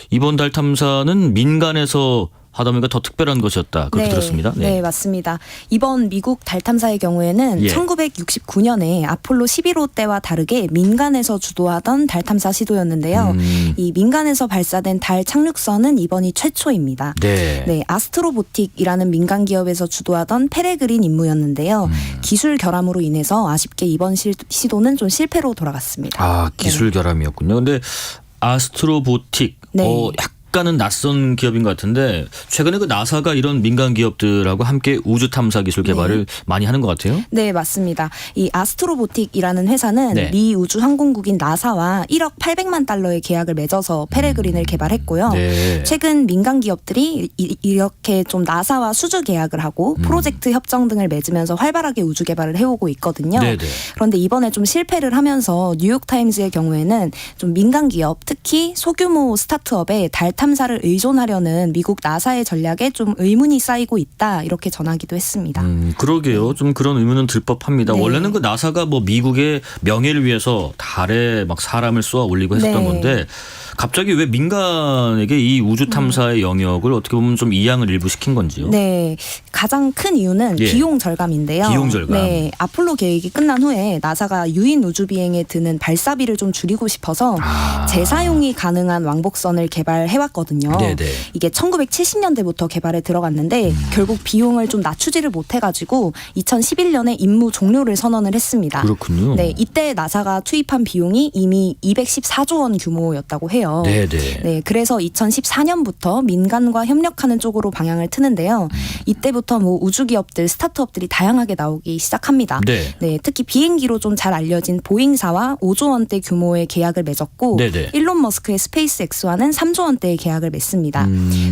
[SPEAKER 3] 이번 달 탐사는 민간에서 하다 보니까 더 특별한 것이었다. 그렇게 들었습니다.
[SPEAKER 16] 네, 맞습니다. 이번 미국 달 탐사의 경우에는
[SPEAKER 3] 예.
[SPEAKER 16] 1969년에 아폴로 11호 때와 다르게 민간에서 주도하던 달 탐사 시도였는데요. 이 민간에서 발사된 달 착륙선은 이번이 최초입니다.
[SPEAKER 3] 네.
[SPEAKER 16] 아스트로보틱이라는 민간 기업에서 주도하던 페레그린 임무였는데요. 기술 결함으로 인해서 아쉽게 이번 시도는 좀 실패로 돌아갔습니다.
[SPEAKER 3] 아, 기술 결함이었군요. 근데 아스트로보틱
[SPEAKER 16] 네.
[SPEAKER 3] 약간은 낯선 기업인 것 같은데 최근에 그 나사가 이런 민간 기업들하고 함께 우주 탐사 기술 개발을 많이 하는 것 같아요.
[SPEAKER 16] 네, 맞습니다. 이 아스트로보틱이라는 회사는
[SPEAKER 3] 네.
[SPEAKER 16] 미 우주항공국인 나사와 1억 800만 달러의 계약을 맺어서 페레그린을 개발했고요.
[SPEAKER 3] 네.
[SPEAKER 16] 최근 민간 기업들이 이렇게 좀 나사와 수주 계약을 하고 프로젝트 협정 등을 맺으면서 활발하게 우주 개발을 해오고 있거든요.
[SPEAKER 3] 네네.
[SPEAKER 16] 그런데 이번에 좀 실패를 하면서 뉴욕타임즈의 경우에는 좀 민간 기업, 특히 소규모 스타트업에 달 탐사를 의존하려는 미국 나사의 전략에 좀 의문이 쌓이고 있다, 이렇게 전하기도 했습니다.
[SPEAKER 3] 그러게요. 좀 그런 의문은 들 법합니다.
[SPEAKER 16] 네.
[SPEAKER 3] 원래는 그 나사가 뭐 미국의 명예를 위해서 달에 막 사람을 쏘아 올리고 했었던
[SPEAKER 16] 네.
[SPEAKER 3] 건데 갑자기 왜 민간에게 이 우주 탐사의 영역을 어떻게 보면 좀 이양을 일부 시킨 건지요?
[SPEAKER 16] 네, 가장 큰 이유는
[SPEAKER 3] 예.
[SPEAKER 16] 비용 절감인데요.
[SPEAKER 3] 비용 절감.
[SPEAKER 16] 네, 아폴로 계획이 끝난 후에 나사가 유인 우주 비행에 드는 발사비를 좀 줄이고 싶어서 재사용이 가능한 왕복선을 개발해왔거든요.
[SPEAKER 3] 네네.
[SPEAKER 16] 이게 1970년대부터 개발에 들어갔는데 결국 비용을 좀 낮추지를 못해가지고 2011년에 임무 종료를 선언을 했습니다.
[SPEAKER 3] 그렇군요.
[SPEAKER 16] 네, 이때 나사가 투입한 비용이 이미 214조 원 규모였다고 해요.
[SPEAKER 3] 네네.
[SPEAKER 16] 네, 그래서 2014년부터 민간과 협력하는 쪽으로 방향을 트는데요. 이때부터 뭐 우주 기업들, 스타트업들이 다양하게 나오기 시작합니다.
[SPEAKER 3] 네.
[SPEAKER 16] 특히 비행기로 좀 잘 알려진 보잉사와 5조 원대 규모의 계약을 맺었고
[SPEAKER 3] 네네.
[SPEAKER 16] 일론 머스크의 스페이스X와는 3조 원대의 계약을 맺습니다.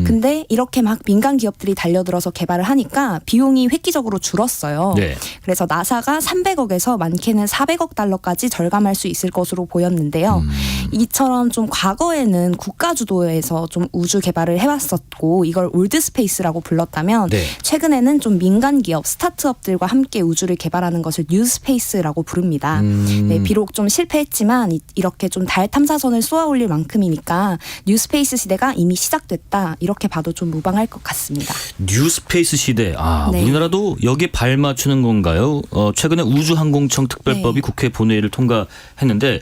[SPEAKER 16] 근데 이렇게 막 민간 기업들이 달려들어서 개발을 하니까 비용이 획기적으로 줄었어요.
[SPEAKER 3] 네.
[SPEAKER 16] 그래서 나사가 300억에서 많게는 400억 달러까지 절감할 수 있을 것으로 보였는데요. 이처럼 좀 과거에는 국가 주도에서 좀 우주 개발을 해왔었고 이걸 올드 스페이스라고 불렀다면
[SPEAKER 3] 네.
[SPEAKER 16] 최근에는 좀 민간 기업, 스타트업들과 함께 우주를 개발하는 것을 뉴 스페이스라고 부릅니다. 네, 비록 좀 실패했지만 이렇게 좀 달 탐사선을 쏘아올릴 만큼이니까 뉴 스페이스 시대가 이미 시작됐다, 이렇게 봐도 좀 무방할 것 같습니다.
[SPEAKER 3] 뉴스페이스 시대.
[SPEAKER 16] 네.
[SPEAKER 3] 우리나라도 여기에 발맞추는 건가요? 최근에 우주항공청 특별법이
[SPEAKER 16] 네.
[SPEAKER 3] 국회 본회의를 통과했는데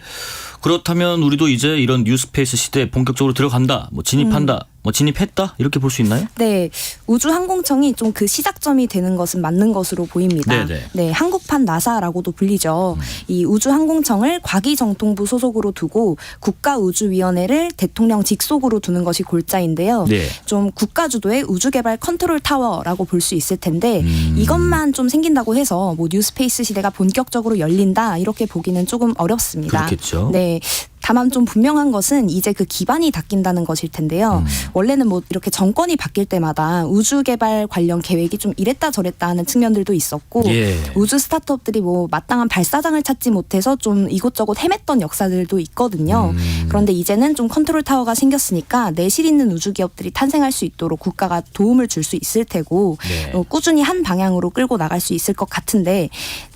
[SPEAKER 3] 그렇다면 우리도 이제 이런 뉴스페이스 시대에 본격적으로 들어간다, 뭐 진입한다, 뭐 진입했다, 이렇게 볼 수 있나요?
[SPEAKER 16] 네, 우주항공청이 좀 그 시작점이 되는 것은 맞는 것으로 보입니다.
[SPEAKER 3] 네네.
[SPEAKER 16] 네, 한국판 나사라고도 불리죠. 이 우주항공청을 과기정통부 소속으로 두고 국가우주위원회를 대통령 직속으로 두는 것이 골자인데요.
[SPEAKER 3] 네.
[SPEAKER 16] 좀 국가 주도의 우주개발 컨트롤 타워라고 볼 수 있을 텐데 이것만 좀 생긴다고 해서 뭐 뉴스페이스 시대가 본격적으로 열린다, 이렇게 보기는 조금 어렵습니다.
[SPEAKER 3] 그렇겠죠.
[SPEAKER 16] 네. 다만 좀 분명한 것은 이제 그 기반이 닦인다는 것일 텐데요. 원래는 뭐 이렇게 정권이 바뀔 때마다 우주 개발 관련 계획이 좀 이랬다 저랬다 하는 측면들도 있었고
[SPEAKER 3] 예.
[SPEAKER 16] 우주 스타트업들이 뭐 마땅한 발사장을 찾지 못해서 좀 이곳저곳 헤맸던 역사들도 있거든요. 그런데 이제는 좀 컨트롤 타워가 생겼으니까 내실 있는 우주 기업들이 탄생할 수 있도록 국가가 도움을 줄 수 있을 테고
[SPEAKER 3] 네.
[SPEAKER 16] 꾸준히 한 방향으로 끌고 나갈 수 있을 것 같은데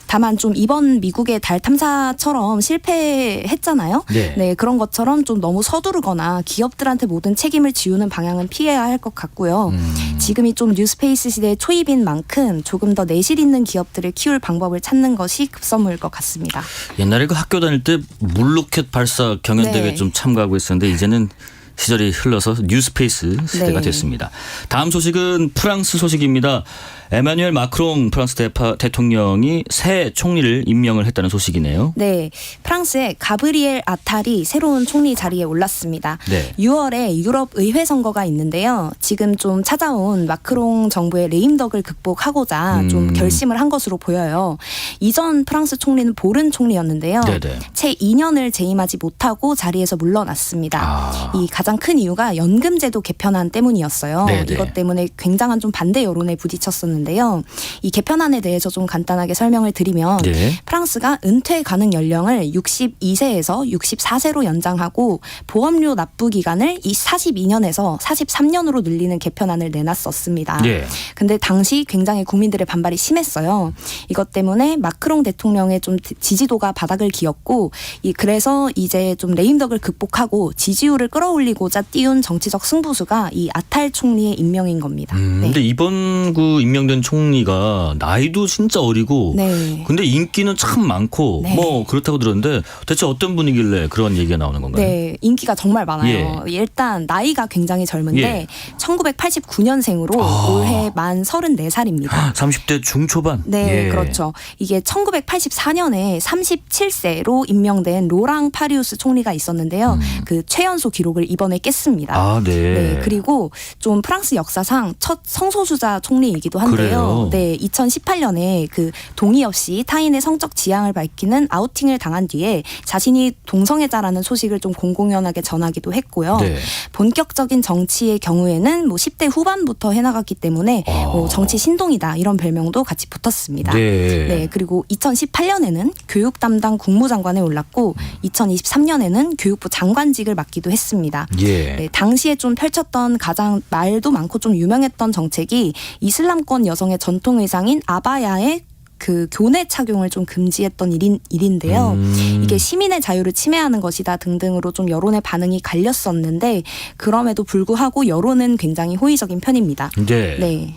[SPEAKER 16] 다만 좀 이번 미국의 달 탐사처럼 실패했잖아요.
[SPEAKER 3] 네.
[SPEAKER 16] 그런 것처럼 좀 너무 서두르거나 기업들한테 모든 책임을 지우는 방향은 피해야 할 것 같고요. 지금이 좀 뉴스페이스 시대의 초입인 만큼 조금 더 내실 있는 기업들을 키울 방법을 찾는 것이 급선무일 것 같습니다.
[SPEAKER 3] 옛날에 그 학교 다닐 때 물로켓 발사 경연대회
[SPEAKER 16] 네.
[SPEAKER 3] 좀 참가하고 있었는데 이제는 시절이 흘러서 뉴스페이스 시대가
[SPEAKER 16] 네.
[SPEAKER 3] 됐습니다. 다음 소식은 프랑스 소식입니다. 에마뉴엘 마크롱 프랑스 대통령이 새 총리를 임명을 했다는 소식이네요.
[SPEAKER 16] 네, 프랑스의 가브리엘 아탈이 새로운 총리 자리에 올랐습니다.
[SPEAKER 3] 네.
[SPEAKER 16] 6월에 유럽 의회 선거가 있는데요. 지금 좀 찾아온 마크롱 정부의 레임덕을 극복하고자 좀 결심을 한 것으로 보여요. 이전 프랑스 총리는 보른 총리였는데요.
[SPEAKER 3] 네네.
[SPEAKER 16] 채 2년을 재임하지 못하고 자리에서 물러났습니다. 이 가장 가장 큰 이유가 연금제도 개편안 때문이었어요.
[SPEAKER 17] 네네.
[SPEAKER 16] 이것 때문에 굉장한 좀 반대 여론에 부딪혔었는데요. 이 개편안에 대해서 좀 간단하게 설명을 드리면
[SPEAKER 17] 네.
[SPEAKER 16] 프랑스가 은퇴 가능 연령을 62세에서 64세로 연장하고 보험료 납부 기간을 42년에서 43년으로 늘리는 개편안을 내놨었습니다.
[SPEAKER 17] 네.
[SPEAKER 16] 근데 당시 굉장히 국민들의 반발이 심했어요. 이것 때문에 마크롱 대통령의 좀 지지도가 바닥을 기었고 그래서 이제 좀 레임덕을 극복하고 지지율을 끌어올리고자 띄운 정치적 승부수가 이 아탈 총리의 임명인 겁니다.
[SPEAKER 3] 근데 이번 임명된 총리가 나이도 진짜 어리고
[SPEAKER 16] 네.
[SPEAKER 3] 근데 인기는 참 많고
[SPEAKER 16] 네.
[SPEAKER 3] 뭐 그렇다고 들었는데 대체 어떤 분이길래 그런 얘기가 나오는 건가요?
[SPEAKER 16] 네, 인기가 정말 많아요. 일단 나이가 굉장히 젊은데 1989년생으로 올해 만 34살입니다.
[SPEAKER 3] 30대 중초반.
[SPEAKER 16] 네, 그렇죠. 이게 1984년에 37세로 임명된 로랑 파리우스 총리가 있었는데요. 그 최연소 기록을 이번에 깼습니다.
[SPEAKER 3] 아, 네.
[SPEAKER 16] 그리고 좀 프랑스 역사상 첫 성소수자 총리이기도 한데요.
[SPEAKER 3] 그래요?
[SPEAKER 16] 네, 2018년에 그 동의 없이 타인의 성적 지향을 밝히는 아우팅을 당한 뒤에 자신이 동성애자라는 소식을 좀 공공연하게 전하기도 했고요.
[SPEAKER 17] 네.
[SPEAKER 16] 본격적인 정치의 경우에는 뭐 10대 후반부터 해나갔기 때문에 뭐 정치 신동이다 이런 별명도 같이 붙었습니다.
[SPEAKER 17] 네.
[SPEAKER 16] 그리고 2018년에는 교육 담당 국무장관에 올랐고 2023년에는 교육부 장관직을 맡기도 했습니다. 네, 당시에 좀 펼쳤던 가장 말도 많고 좀 유명했던 정책이 이슬람권 여성의 전통 의상인 아바야의 그 교내 착용을 좀 금지했던 일인데요. 이게 시민의 자유를 침해하는 것이다 등등으로 좀 여론의 반응이 갈렸었는데 그럼에도 불구하고 여론은 굉장히 호의적인 편입니다.
[SPEAKER 3] 네.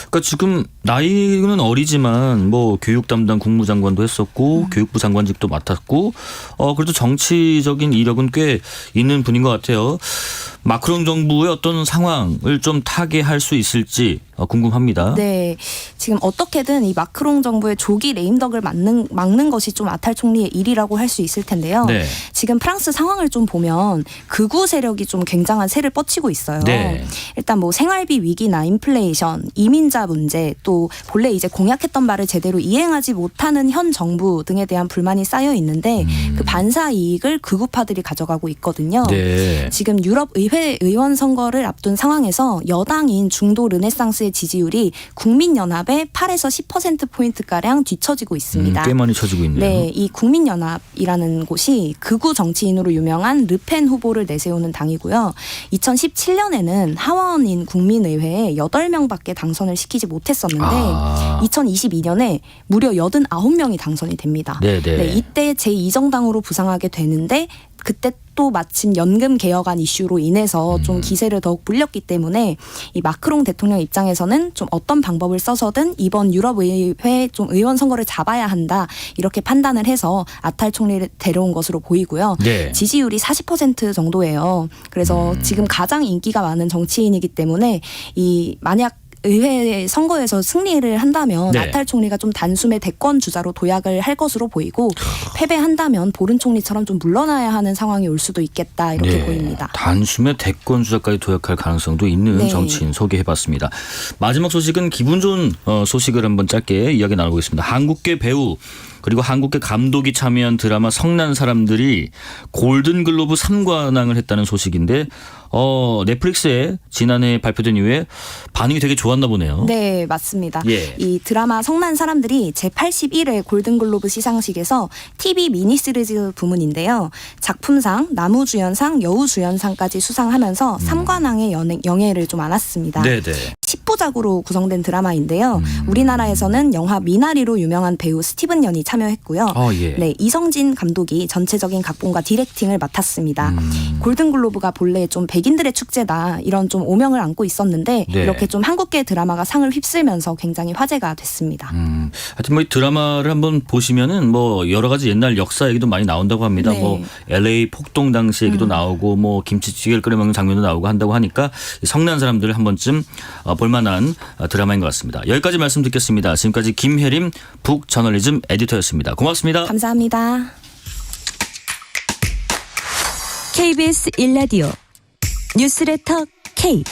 [SPEAKER 3] 그러니까 지금 나이는 어리지만 뭐 교육 담당 국무장관도 했었고 교육부 장관직도 맡았고 그래도 정치적인 이력은 꽤 있는 분인 것 같아요. 마크롱 정부의 어떤 상황을 좀 타개할 수 있을지 궁금합니다.
[SPEAKER 16] 네, 지금 어떻게든 이 마크롱 정부의 조기 레임덕을 막는 것이 좀 아탈 총리의 일이라고 할 수 있을 텐데요.
[SPEAKER 17] 네.
[SPEAKER 16] 지금 프랑스 상황을 좀 보면 극우 세력이 좀 굉장한 세를 뻗치고 있어요.
[SPEAKER 17] 네.
[SPEAKER 16] 일단 뭐 생활비 위기나 인플레이션, 이민자 문제, 또 본래 이제 공약했던 바를 제대로 이행하지 못하는 현 정부 등에 대한 불만이 쌓여 있는데 그 반사 이익을 극우파들이 가져가고 있거든요.
[SPEAKER 17] 네.
[SPEAKER 16] 지금 유럽 의회 의원 선거를 앞둔 상황에서 여당인 중도 르네상스의 지지율이 국민연합의 8에서 10%포인트가량 뒤처지고 있습니다.
[SPEAKER 3] 꽤 많이 쳐지고 있네요.
[SPEAKER 16] 네, 이 국민연합이라는 곳이 극우 정치인으로 유명한 르펜 후보를 내세우는 당이고요. 2017년에는 하원인 국민의회에 8명밖에 당선을 시키지 못했었는데 2022년에 무려 89명이 당선이 됩니다.
[SPEAKER 3] 네네.
[SPEAKER 16] 이때 제2정당으로 부상하게 되는데 그때 또 마침 연금 개혁안 이슈로 인해서 좀 기세를 더욱 불렸기 때문에 이 마크롱 대통령 입장에서는 좀 어떤 방법을 써서든 이번 유럽의회 좀 의원 선거를 잡아야 한다 이렇게 판단을 해서 아탈 총리를 데려온 것으로 보이고요.
[SPEAKER 17] 네.
[SPEAKER 16] 지지율이 40% 정도예요. 그래서 지금 가장 인기가 많은 정치인이기 때문에 이 만약 의회 선거에서 승리를 한다면
[SPEAKER 3] 네.
[SPEAKER 16] 아탈 총리가 좀 단숨에 대권 주자로 도약을 할 것으로 보이고 패배한다면 보른 총리처럼 좀 물러나야 하는 상황이 올 수도 있겠다 이렇게 보입니다.
[SPEAKER 3] 단숨에 대권 주자까지 도약할 가능성도 있는
[SPEAKER 16] 네.
[SPEAKER 3] 정치인 소개해봤습니다. 마지막 소식은 기분 좋은 소식을 한번 짧게 이야기 나눠보겠습니다. 한국계 배우 그리고 한국계 감독이 참여한 드라마 성난 사람들이 골든글로브 3관왕을 했다는 소식인데 넷플릭스에 지난해 발표된 이후에 반응이 되게 좋았나 보네요.
[SPEAKER 16] 네, 맞습니다.
[SPEAKER 3] 예.
[SPEAKER 16] 이 드라마 성난 사람들이 제81회 골든글로브 시상식에서 TV 미니 시리즈 부문인데요. 작품상, 나무주연상, 여우주연상까지 수상하면서 3관왕의 영예를 좀 안았습니다.
[SPEAKER 3] 네네.
[SPEAKER 16] 10부작으로 구성된 드라마인데요. 우리나라에서는 영화 미나리로 유명한 배우 스티븐 연이 참여했고요.
[SPEAKER 3] 예.
[SPEAKER 16] 네, 이성진 감독이 전체적인 각본과 디렉팅을 맡았습니다. 골든글로브가 본래 좀 백인들의 축제다 이런 좀 오명을 안고 있었는데
[SPEAKER 3] 네.
[SPEAKER 16] 이렇게 좀 한국계 드라마가 상을 휩쓸면서 굉장히 화제가 됐습니다.
[SPEAKER 3] 하여튼 뭐 이 드라마를 한번 보시면은 뭐 여러 가지 옛날 역사 얘기도 많이 나온다고 합니다.
[SPEAKER 16] 네.
[SPEAKER 3] 뭐 LA 폭동 당시 얘기도 나오고 뭐 김치찌개를 끓여 먹는 장면도 나오고 한다고 하니까 이 성난 사람들 한 번쯤 볼만한 드라마인 것 같습니다. 여기까지 말씀 듣겠습니다. 지금까지 김혜림 북저널리즘 에디터였습니다. 고맙습니다.
[SPEAKER 16] 감사합니다.
[SPEAKER 2] KBS 1라디오 뉴스레터 K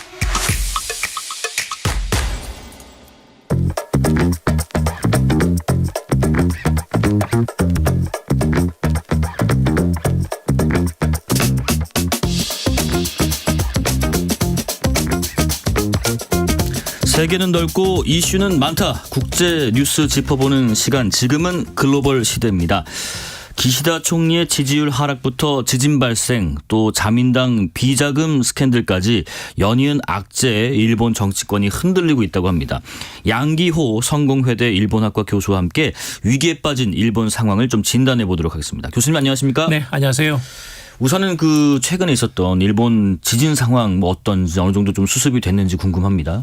[SPEAKER 3] 세계는 넓고 이슈는 많다. 국제 뉴스 짚어보는 시간. 지금은 글로벌 시대입니다. 기시다 총리의 지지율 하락부터 지진 발생, 또 자민당 비자금 스캔들까지 연이은 악재에 일본 정치권이 흔들리고 있다고 합니다. 양기호 성공회대 일본학과 교수와 함께 위기에 빠진 일본 상황을 좀 진단해 보도록 하겠습니다. 교수님 안녕하십니까?
[SPEAKER 17] 네, 안녕하세요.
[SPEAKER 3] 우선은 그 최근에 있었던 일본 지진 상황 뭐 어떤지 어느 정도 좀 수습이 됐는지 궁금합니다.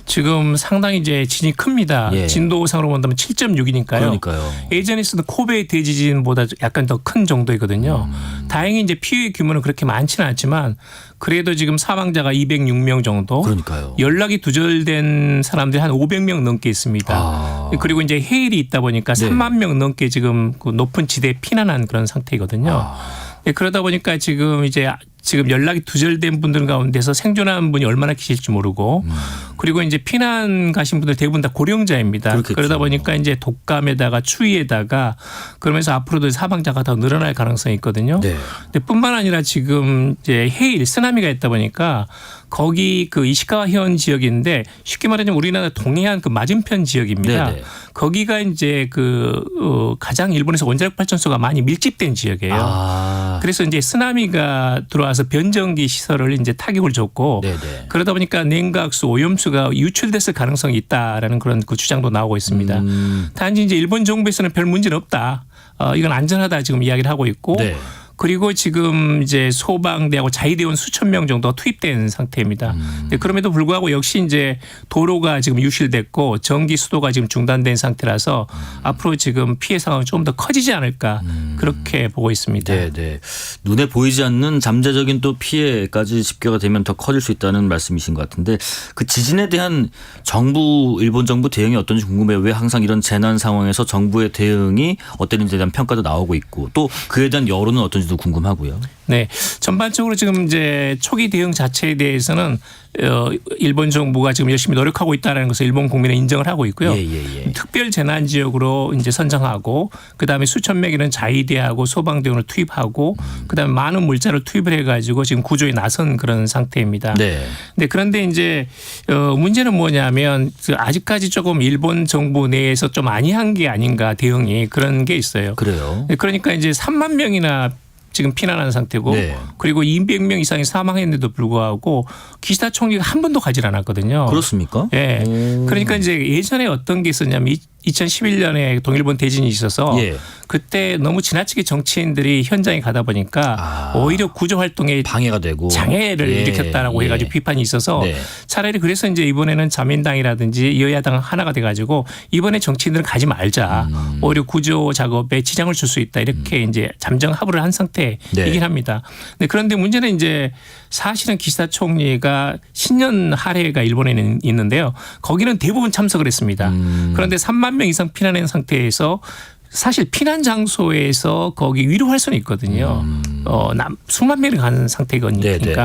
[SPEAKER 17] 지금 상당히 이제 지진이 큽니다.
[SPEAKER 3] 예.
[SPEAKER 17] 진도상으로 본다면 7.6이니까요.
[SPEAKER 3] 그러니까요.
[SPEAKER 17] 예전에 있었던 코베 대지진보다 약간 더 큰 정도이거든요. 다행히 이제 피해 규모는 그렇게 많지는 않지만 그래도 지금 사망자가 206명 정도.
[SPEAKER 3] 그러니까요.
[SPEAKER 17] 연락이 두절된 사람들이 한 500명 넘게 있습니다. 그리고 이제 해일이 있다 보니까
[SPEAKER 3] 네.
[SPEAKER 17] 3만 명 넘게 지금 그 높은 지대에 피난한 그런 상태거든요. 네, 그러다 보니까 지금 연락이 두절된 분들 가운데서 생존한 분이 얼마나 계실지 모르고 그리고 이제 피난 가신 분들 대부분 다 고령자입니다.
[SPEAKER 3] 그렇겠죠.
[SPEAKER 17] 그러다 보니까 이제 독감에다가 추위에다가 그러면서 앞으로도 사망자가 더 늘어날 가능성이 있거든요.
[SPEAKER 3] 네.
[SPEAKER 17] 근데 뿐만 아니라 지금 이제 해일 쓰나미가 있다 보니까 거기 그 이시카와 현 지역인데 쉽게 말하자면 우리나라 동해안 그 맞은편 지역입니다.
[SPEAKER 3] 네네.
[SPEAKER 17] 거기가 이제 가장 일본에서 원자력 발전소가 많이 밀집된 지역이에요. 그래서 이제 쓰나미가 들어와서 변전기 시설을 이제 타격을 줬고
[SPEAKER 3] 네네.
[SPEAKER 17] 그러다 보니까 냉각수, 오염수가 유출됐을 가능성이 있다라는 그런 그 주장도 나오고 있습니다. 단지 이제 일본 정부에서는 별 문제는 없다. 이건 안전하다 지금 이야기를 하고 있고.
[SPEAKER 3] 네.
[SPEAKER 17] 그리고 지금 이제 소방대하고 자위대원 수천 명 정도 투입된 상태입니다. 근데 그럼에도 불구하고 역시 이제 도로가 지금 유실됐고 전기 수도가 지금 중단된 상태라서 앞으로 지금 피해 상황이 조금 더 커지지 않을까 그렇게 보고 있습니다.
[SPEAKER 3] 네, 네. 눈에 보이지 않는 잠재적인 또 피해까지 집계가 되면 더 커질 수 있다는 말씀이신 것 같은데 그 지진에 대한 일본 정부 대응이 어떤지 궁금해요. 왜 항상 이런 재난 상황에서 정부의 대응이 어땠는지에 대한 평가도 나오고 있고 또 그에 대한 여론은 어떤지도 궁금하고요.
[SPEAKER 17] 네, 전반적으로 지금 이제 초기 대응 자체에 대해서는 일본 정부가 지금 열심히 노력하고 있다는 것을 일본 국민은 인정을 하고 있고요. 특별 재난 지역으로 이제 선정하고 그다음에 수천 명이는 자위대하고 소방대원을 투입하고 그다음에 많은 물자를 투입을 해가지고 지금 구조에 나선 그런 상태입니다.
[SPEAKER 3] 네.
[SPEAKER 17] 그런데 이제 문제는 뭐냐면 아직까지 조금 일본 정부 내에서 좀 안이한 게 아닌가 대응이 그런 게 있어요.
[SPEAKER 3] 그래요.
[SPEAKER 17] 그러니까 이제 3만 명이나 지금 피난한 상태고
[SPEAKER 3] 네.
[SPEAKER 17] 그리고 200명 이상이 사망했는데도 불구하고 기시다 총리가 한 번도 가지 않았거든요.
[SPEAKER 3] 그렇습니까?
[SPEAKER 17] 예. 그러니까 이제 예전에 어떤 게 있었냐면 2011년에 동일본 대진이 있어서
[SPEAKER 3] 예.
[SPEAKER 17] 그때 너무 지나치게 정치인들이 현장에 가다 보니까 오히려 구조 활동에
[SPEAKER 3] 방해가 되고
[SPEAKER 17] 장애를 일으켰다라고 해가지고 비판이 있어서
[SPEAKER 3] 네.
[SPEAKER 17] 차라리 그래서 이제 이번에는 자민당이라든지 여야당 하나가 돼가지고 이번에 정치인들은 가지 말자. 오히려 구조 작업에 지장을 줄 수 있다. 이렇게 이제 잠정 합의를 한 상태이긴
[SPEAKER 3] 네.
[SPEAKER 17] 합니다. 그런데 문제는 이제 사실은 기시다 총리가 신년 할애가 일본에는 있는데요. 거기는 대부분 참석을 했습니다. 그런데 3만 명 이상 피난한 상태에서 사실 피난 장소에서 거기 위로할 수는 있거든요. 수만 명이 가는 상태거니까.
[SPEAKER 3] 네네.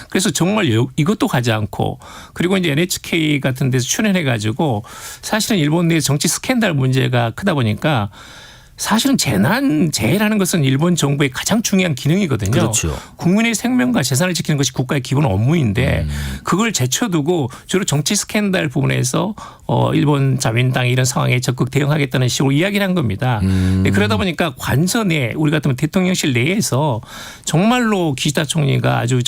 [SPEAKER 17] 그래서 정말 이것도 가지 않고 그리고 이제 NHK 같은 데서 출연해가지고 사실은 일본 내 정치 스캔들 문제가 크다 보니까 사실은 재해라는 것은 일본 정부의 가장 중요한 기능이거든요.
[SPEAKER 3] 그렇죠.
[SPEAKER 17] 국민의 생명과 재산을 지키는 것이 국가의 기본 업무인데 그걸 제쳐두고 주로 정치 스캔들 부분에서 일본 자민당이 이런 상황에 적극 대응하겠다는 식으로 이야기를 한 겁니다. 그러다 보니까 관저 내 우리 같으면 대통령실 내에서 정말로 기시다 총리가 아주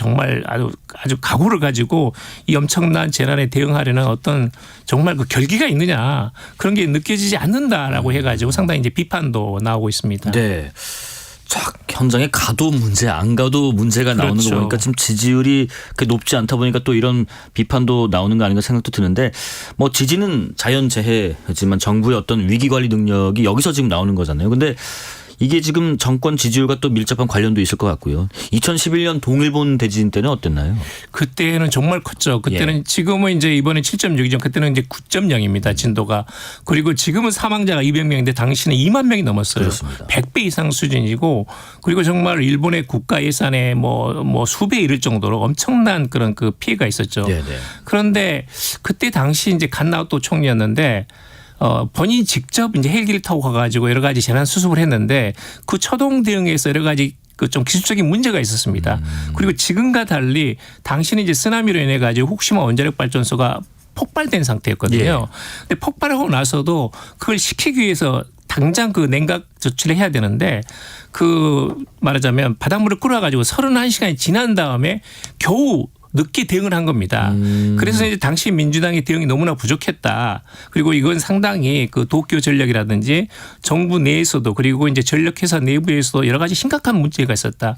[SPEAKER 17] 각오를 가지고 이 엄청난 재난에 대응하려는 어떤 정말 그 결기가 있느냐 그런 게 느껴지지 않는다라고 해가지고 상당히 이제 비판도 나오고 있습니다.
[SPEAKER 3] 네. 현장에 가도 문제 안 가도 문제가 나오는
[SPEAKER 17] 그렇죠.
[SPEAKER 3] 거 보니까 지금 지지율이 그렇게 높지 않다 보니까 또 이런 비판도 나오는 거 아닌가 생각도 드는데 뭐 지진은 자연재해지만 정부의 어떤 위기관리 능력이 여기서 지금 나오는 거잖아요. 근데 이게 지금 정권 지지율과 또 밀접한 관련도 있을 것 같고요. 2011년 동일본 대지진 때는 어땠나요?
[SPEAKER 17] 그때는 정말 컸죠. 그때는 지금은 이제 이번에 7.6이죠. 그때는 이제 9.0입니다. 진도가. 그리고 지금은 사망자가 200명인데 당시는 2만 명이 넘었어요.
[SPEAKER 3] 그렇습니다.
[SPEAKER 17] 100배 이상 수준이고 그리고 정말 일본의 국가 예산에 뭐 수배에 이를 정도로 엄청난 그런 그 피해가 있었죠.
[SPEAKER 3] 네네.
[SPEAKER 17] 그런데 그때 당시 이제 갓나오토 총리였는데 본인이 직접 이제 헬기를 타고 가가지고 여러 가지 재난 수습을 했는데 그 초동 대응에서 여러 가지 그 좀 기술적인 문제가 있었습니다. 그리고 지금과 달리 당시는 이제 쓰나미로 인해 가지고 후쿠시마 원자력 발전소가 폭발된 상태였거든요. 근데 폭발하고 나서도 그걸 식히기 위해서 당장 그 냉각 조치를 해야 되는데 그 말하자면 바닷물을 끓여가지고 31시간이 지난 다음에 겨우 늦게 대응을 한 겁니다. 그래서 이제 당시 민주당의 대응이 너무나 부족했다. 그리고 이건 상당히 그 도쿄 전력이라든지 정부 내에서도 그리고 이제 전력회사 내부에서도 여러 가지 심각한 문제가 있었다.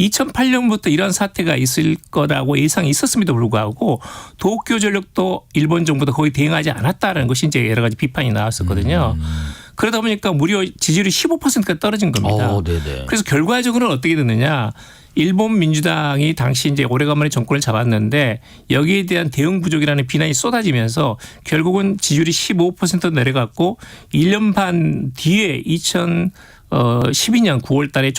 [SPEAKER 17] 2008년부터 이런 사태가 있을 거라고 예상이 있었음에도 불구하고 도쿄 전력도 일본 정부도 거의 대응하지 않았다라는 것이 이제 여러 가지 비판이 나왔었거든요. 그러다 보니까 무려 지지율이 15%까지 떨어진 겁니다. 그래서 결과적으로는 어떻게 됐느냐. 일본 민주당이 당시 이제 오래간만에 정권을 잡았는데 여기에 대한 대응 부족이라는 비난이 쏟아지면서 결국은 지지율이 15% 내려갔고 1년 반 뒤에 2012년 9월 달에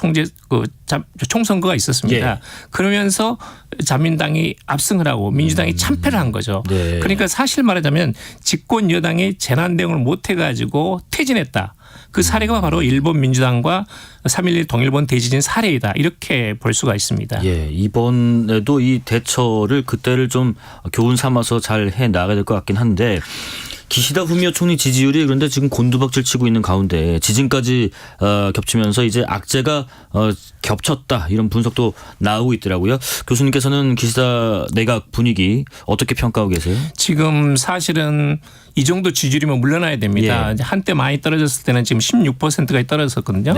[SPEAKER 17] 총선거가 있었습니다. 그러면서 자민당이 압승을 하고 민주당이 참패를 한 거죠. 그러니까 사실 말하자면 집권 여당이 재난 대응을 못 해가지고 퇴진했다. 그 사례가 바로 일본 민주당과 3.11 동일본 대지진 사례이다. 이렇게 볼 수가 있습니다.
[SPEAKER 3] 이번에도 이 대처를 그때를 좀 교훈 삼아서 잘 해 나가야 될 것 같긴 한데 기시다 후미오 총리 지지율이 그런데 지금 곤두박질 치고 있는 가운데 지진까지 겹치면서 이제 악재가 겹쳤다 이런 분석도 나오고 있더라고요. 교수님께서는 기시다 내각 분위기 어떻게 평가하고 계세요?
[SPEAKER 17] 지금 사실은 이 정도 지지율이면 물러나야 됩니다. 한때 많이 떨어졌을 때는 지금 16%까지 떨어졌었거든요.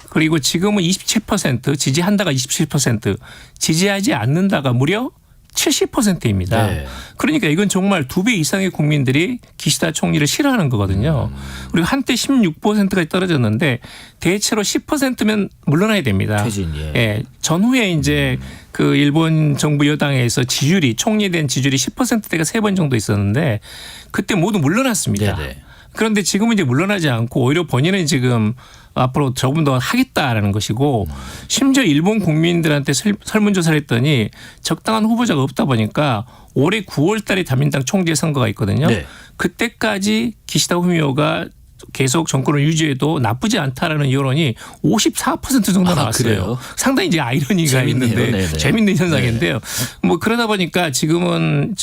[SPEAKER 17] 그리고 지금은 27% 지지한다가 27% 지지하지 않는다가 무려 70%입니다. 그러니까 이건 정말 2배 이상의 국민들이 기시다 총리를 싫어하는 거거든요. 그리고 한때 16%까지 떨어졌는데 대체로 10%면 물러나야 됩니다. 전후에 이제 그 일본 정부 여당에서 지지율이 총리에 대한 지지율이 10%대가 3번 정도 있었는데 그때 모두 물러났습니다. 그런데 지금은 이제 물러나지 않고 오히려 본인은 지금 앞으로 조금 더 하겠다라는 것이고 심지어 일본 국민들한테 설문조사를 했더니 적당한 후보자가 없다 보니까 올해 9월 달에 자민당 총재 선거가 있거든요. 그때까지 기시다 후미오가 계속 정권을 유지해도 나쁘지 않다라는 여론이 54% 정도 나왔어요.
[SPEAKER 3] 그래요?
[SPEAKER 17] 상당히 이제 아이러니가
[SPEAKER 3] 재밌네요.
[SPEAKER 17] 있는데 재밌는 현상인데요. 뭐 그러다 보니까 지금은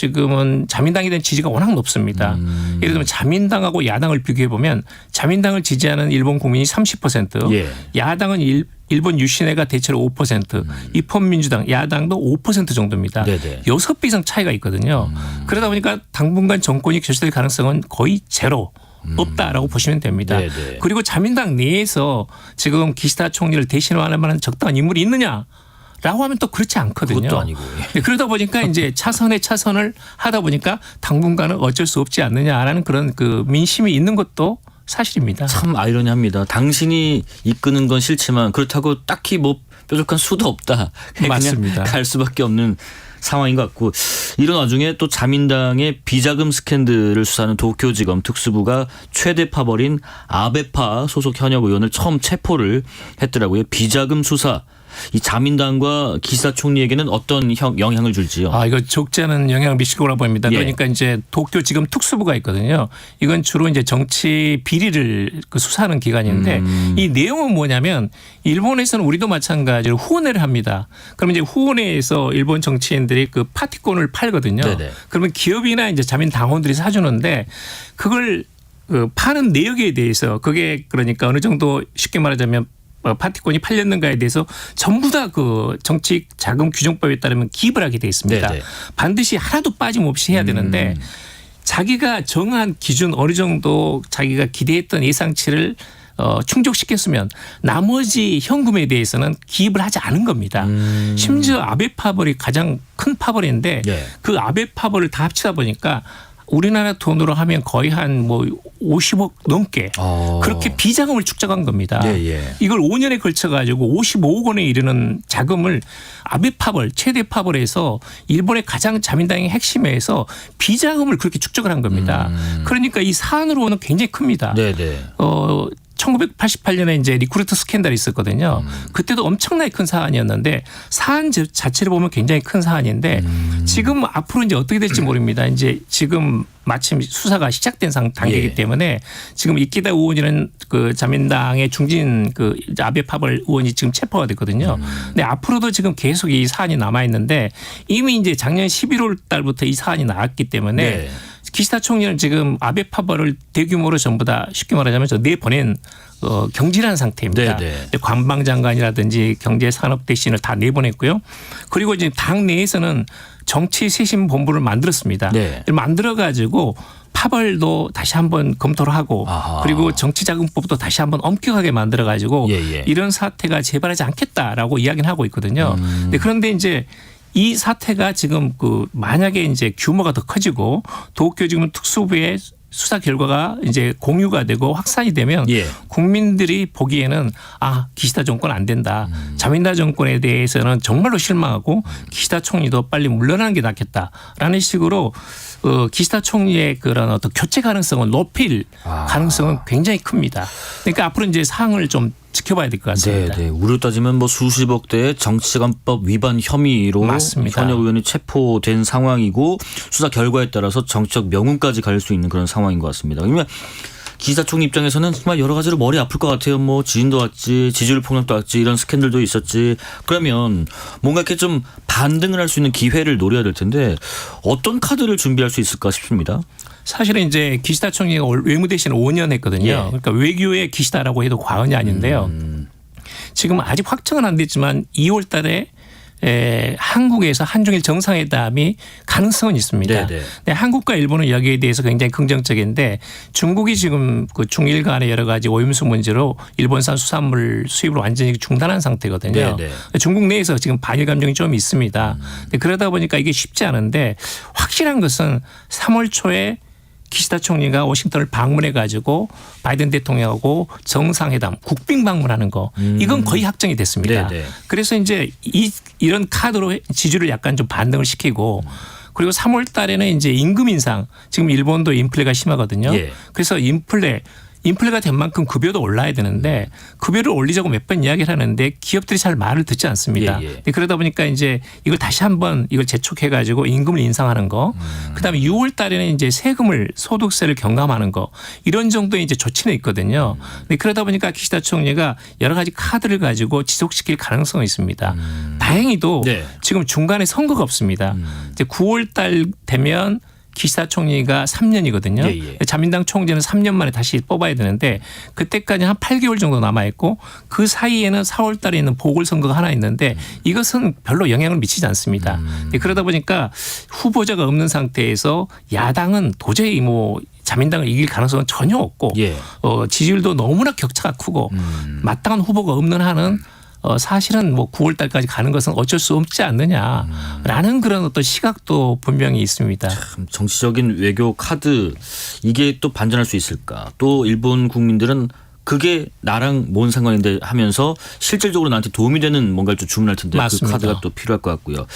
[SPEAKER 17] 자민당에 대한 지지가 워낙 높습니다. 예를 들면 자민당하고 야당을 비교해 보면 자민당을 지지하는 일본 국민이 30%, 야당은 일본 유신회가 대체로 5%, 입헌민주당, 야당도 5% 정도입니다. 6배 이상 차이가 있거든요. 그러다 보니까 당분간 정권이 교체될 가능성은 거의 제로. 없다라고 보시면 됩니다. 그리고 자민당 내에서 지금 기시다 총리를 대신할 만한 적당한 인물이 있느냐라고 하면 또 그렇지 않거든요.
[SPEAKER 3] 그것도 아니고.
[SPEAKER 17] 그러다 보니까 이제 차선을 하다 보니까 당분간은 어쩔 수 없지 않느냐라는 그런 그 민심이 있는 것도 사실입니다.
[SPEAKER 3] 참 아이러니합니다. 당신이 이끄는 건 싫지만 그렇다고 딱히 뭐 뾰족한 수도 없다.
[SPEAKER 17] 맞습니다.
[SPEAKER 3] 갈 수밖에 없는 상황인 것 같고 이런 와중에 또 자민당의 비자금 스캔들을 수사하는 도쿄지검 특수부가 최대 파벌인 아베파 소속 현역 의원을 처음 체포를 했더라고요. 비자금 수사. 이 자민당과 기시다 총리에게는 어떤 영향을 줄지요?
[SPEAKER 17] 이거 적지 않은 영향을 미칠 거라고 봅니다. 그러니까 이제 도쿄지검 특수부가 있거든요. 이건 주로 이제 정치 비리를 수사하는 기관인데 이 내용은 뭐냐면 일본에서는 우리도 마찬가지로 후원회를 합니다. 그러면 이제 후원회에서 일본 정치인들이 그 파티권을 팔거든요. 그러면 기업이나 이제 자민당원들이 사주는데 그걸 파는 내역에 대해서 그게 그러니까 어느 정도 쉽게 말하자면 파티권이 팔렸는가에 대해서 전부 다 그 정치 자금 규정법에 따르면 기입을 하게 돼 있습니다. 반드시 하나도 빠짐없이 해야 되는데 자기가 정한 기준 어느 정도 자기가 기대했던 예상치를 충족시켰으면 나머지 현금에 대해서는 기입을 하지 않은 겁니다. 심지어 아베 파벌이 가장 큰 파벌인데 그 아베 파벌을 다 합치다 보니까 우리나라 돈으로 하면 거의 한 뭐 50억 넘게 그렇게 비자금을 축적한 겁니다. 이걸 5년에 걸쳐 가지고 55억 원에 이르는 자금을 아베 파벌 최대 파벌에서 일본의 가장 자민당의 핵심에서 비자금을 그렇게 축적을 한 겁니다. 그러니까 이 사안으로는 굉장히 큽니다. 1988년에 이제 리크루트 스캔들이 있었거든요. 그때도 엄청나게 큰 사안이었는데 사안 자체를 보면 굉장히 큰 사안인데 지금 앞으로 이제 어떻게 될지 모릅니다. 이제 지금 마침 수사가 시작된 단계이기 때문에 지금 이키다 의원이라는 그 자민당의 중진 그 아베 파벌 의원이 지금 체포가 됐거든요. 근데 앞으로도 지금 계속 이 사안이 남아 있는데 이미 이제 작년 11월 달부터 이 사안이 나왔기 때문에 기시다 총리는 지금 아베 파벌을 대규모로 전부 다 쉽게 말하자면 내보낸 경질한 상태입니다. 관방장관이라든지 경제산업 대신을 다 내보냈고요. 그리고 이제 당 내에서는 정치쇄신본부를 만들었습니다. 만들어가지고 파벌도 다시 한번 검토를 하고 그리고 정치자금법도 다시 한번 엄격하게 만들어가지고 이런 사태가 재발하지 않겠다라고 이야기는 하고 있거든요. 그런데 이제 이 사태가 지금 만약에 이제 규모가 더 커지고 도쿄 지금 특수부의 수사 결과가 이제 공유가 되고 확산이 되면 국민들이 보기에는 기시다 정권 안 된다. 자민당 정권에 대해서는 정말로 실망하고 기시다 총리도 빨리 물러나는 게 낫겠다라는 식으로 기시다 총리의 그런 어떤 교체 가능성을 높일 가능성은 굉장히 큽니다. 그러니까 앞으로 이제 사항을 좀 지켜봐야 될 것 같습니다.
[SPEAKER 3] 우리로 따지면 뭐 수십억 대의 정치자금법 위반 혐의로
[SPEAKER 17] 맞습니다.
[SPEAKER 3] 현역 의원이 체포된 상황이고 수사 결과에 따라서 정치적 명운까지 갈 수 있는 그런 상황인 것 같습니다. 그러면 기시다 총리 입장에서는 정말 여러 가지로 머리 아플 것 같아요. 뭐 지진도 왔지, 지지율 폭락도 왔지, 이런 스캔들도 있었지. 그러면 뭔가 이렇게 좀 반등을 할 수 있는 기회를 노려야 될 텐데 어떤 카드를 준비할 수 있을까 싶습니다.
[SPEAKER 17] 사실은 이제 기시다 총리가 외무대신을 5년 했거든요. 그러니까 외교의 기시다라고 해도 과언이 아닌데요. 지금 아직 확정은 안 됐지만 2월 달에 한국에서 한중일 정상회담이 가능성은 있습니다. 근데 한국과 일본은 여기에 대해서 굉장히 긍정적인데 중국이 지금 그 중일 간의 여러 가지 오염수 문제로 일본산 수산물 수입을 완전히 중단한 상태거든요. 중국 내에서 지금 반일 감정이 좀 있습니다. 근데 그러다 보니까 이게 쉽지 않은데 확실한 것은 3월 초에 기시다 총리가 워싱턴을 방문해 가지고 바이든 대통령하고 정상회담 국빈 방문하는 거 이건 거의 확정이 됐습니다. 그래서 이제 이런 카드로 지지를 약간 좀 반등을 시키고 그리고 3월 달에는 이제 임금 인상 지금 일본도 인플레가 심하거든요. 그래서 인플레가 된 만큼 급여도 올라야 되는데 급여를 올리자고 몇 번 이야기를 하는데 기업들이 잘 말을 듣지 않습니다. 그러다 보니까 이제 이걸 다시 한번 이걸 재촉해 가지고 임금을 인상하는 거 그다음에 6월 달에는 이제 소득세를 경감하는 거 이런 정도의 이제 조치는 있거든요. 그러다 보니까 기시다 총리가 여러 가지 카드를 가지고 지속시킬 가능성이 있습니다. 다행히도 지금 중간에 선거가 없습니다. 이제 9월 달 되면 기시다 총리가 3년이거든요. 자민당 총재는 3년 만에 다시 뽑아야 되는데 그때까지 한 8개월 정도 남아있고 그 사이에는 4월 달에 있는 보궐선거가 하나 있는데 이것은 별로 영향을 미치지 않습니다. 그러다 보니까 후보자가 없는 상태에서 야당은 도저히 자민당을 이길 가능성은 전혀 없고 지지율도 너무나 격차가 크고 마땅한 후보가 없는 한은 사실은 9월 달까지 가는 것은 어쩔 수 없지 않느냐라는 그런 어떤 시각도 분명히 있습니다.
[SPEAKER 3] 참 정치적인 외교 카드 이게 또 반전할 수 있을까? 또 일본 국민들은 그게 나랑 뭔 상관인데 하면서 실질적으로 나한테 도움이 되는 뭔가를 좀 주문할 텐데
[SPEAKER 17] 맞습니다.
[SPEAKER 3] 그 카드가 또 필요할 것 같고요.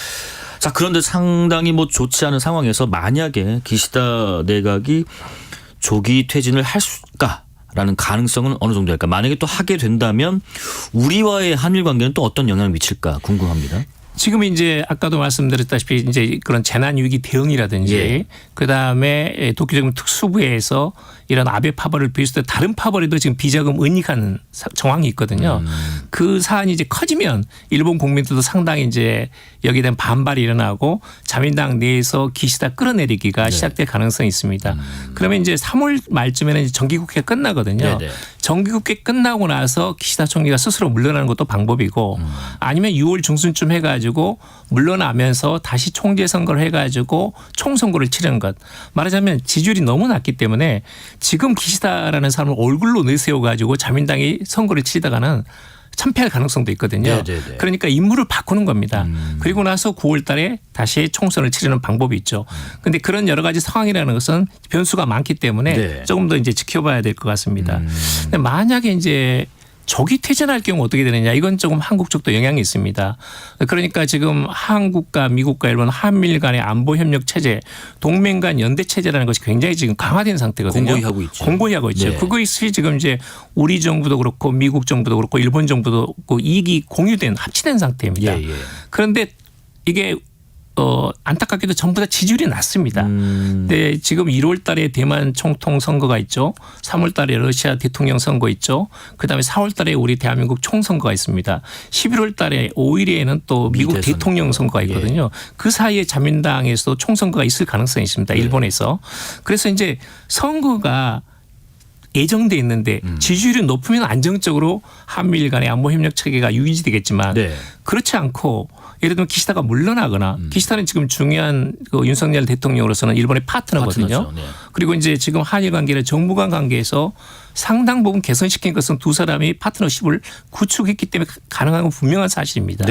[SPEAKER 3] 자, 그런데 상당히 좋지 않은 상황에서 만약에 기시다 내각이 조기 퇴진을 할 수가 라는 가능성은 어느 정도 할까? 만약에 또 하게 된다면 우리와의 한일 관계는 또 어떤 영향을 미칠까 궁금합니다.
[SPEAKER 17] 지금 이제 아까도 말씀드렸다시피 이제 그런 재난 위기 대응이라든지 그다음에 도쿄 특수부에서 이런 아베 파벌을 비롯해 다른 파벌에도 지금 비자금 은닉한 정황이 있거든요. 그 사안이 이제 커지면 일본 국민들도 상당히 이제 여기에 대한 반발이 일어나고 자민당 내에서 기시다 끌어내리기가 시작될 가능성이 있습니다. 그러면 이제 3월 말쯤에는 이제 정기국회가 끝나거든요. 정기국회 끝나고 나서 기시다 총리가 스스로 물러나는 것도 방법이고 아니면 6월 중순쯤 해가지고 물러나면서 다시 총재 선거를 해가지고 총선거를 치르는 것. 말하자면 지지율이 너무 낮기 때문에 지금 기시다라는 사람을 얼굴로 내세워가지고 자민당이 선거를 치다가는 참패할 가능성도 있거든요. 그러니까 인물을 바꾸는 겁니다. 그리고 나서 9월 달에 다시 총선을 치르는 방법이 있죠. 그런데 그런 여러 가지 상황이라는 것은 변수가 많기 때문에 조금 더 이제 지켜봐야 될 것 같습니다. 근데 만약에 이제 조기 퇴진할 경우 어떻게 되느냐 이건 조금 한국 쪽도 영향이 있습니다. 그러니까 지금 한국과 미국과 일본 한미일 간의 안보 협력 체제 동맹 간 연대 체제라는 것이 굉장히 지금 강화된 상태거든요. 공고히 하고 있죠. 그것이 지금 이제 우리 정부도 그렇고 미국 정부도 그렇고 일본 정부도 그렇고 이익이 공유된 합치된 상태입니다. 그런데 이게 또 안타깝게도 전부 다 지지율이 낮습니다. 근데 지금 1월 달에 대만 총통 선거가 있죠. 3월 달에 러시아 대통령 선거 있죠. 그다음에 4월 달에 우리 대한민국 총선거가 있습니다. 11월 달에 5일에는 또 미국 대통령 선거가 있거든요. 그 사이에 자민당에서도 총선거가 있을 가능성이 있습니다. 일본에서. 그래서 이제 선거가 예정돼 있는데 지지율이 높으면 안정적으로 한미일 간의 안보 협력 체계가 유지되겠지만 그렇지 않고 예를 들면 기시다가 물러나거나 기시다는 지금 중요한 그 윤석열 대통령으로서는 일본의 파트너거든요. 그리고 이제 지금 한일 관계는 정부 간 관계에서 상당 부분 개선시킨 것은 두 사람이 파트너십을 구축했기 때문에 가능한 건 분명한 사실입니다.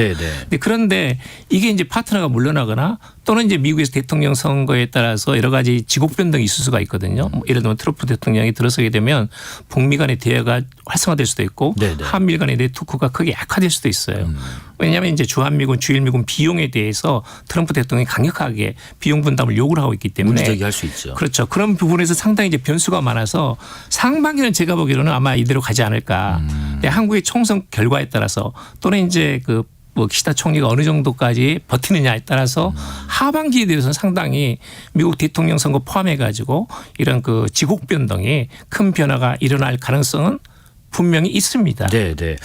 [SPEAKER 17] 그런데 이게 이제 파트너가 물러나거나 또는 이제 미국에서 대통령 선거에 따라서 여러 가지 지곡 변동이 있을 수가 있거든요. 예를 들면 트럼프 대통령이 들어서게 되면 북미 간의 대화가 활성화될 수도 있고 한미일 간의 네트워크가 크게 약화될 수도 있어요. 왜냐하면 이제 주한미군, 주일미군 비용에 대해서 트럼프 대통령이 강력하게 비용 분담을 요구를 하고 있기 때문에
[SPEAKER 3] 문제제기할 수 있죠.
[SPEAKER 17] 그렇죠. 그런 부분에서 상당히 이제 변수가 많아서 상반기는 제가 보기로는 아마 이대로 가지 않을까. 근데 한국의 총선 결과에 따라서 또는 이제 그 뭐 기시다 총리가 어느 정도까지 버티느냐에 따라서 하반기에 대해서는 상당히 미국 대통령 선거 포함해 가지고 이런 그 지곡 변동이 큰 변화가 일어날 가능성은 분명히 있습니다.
[SPEAKER 3] 네.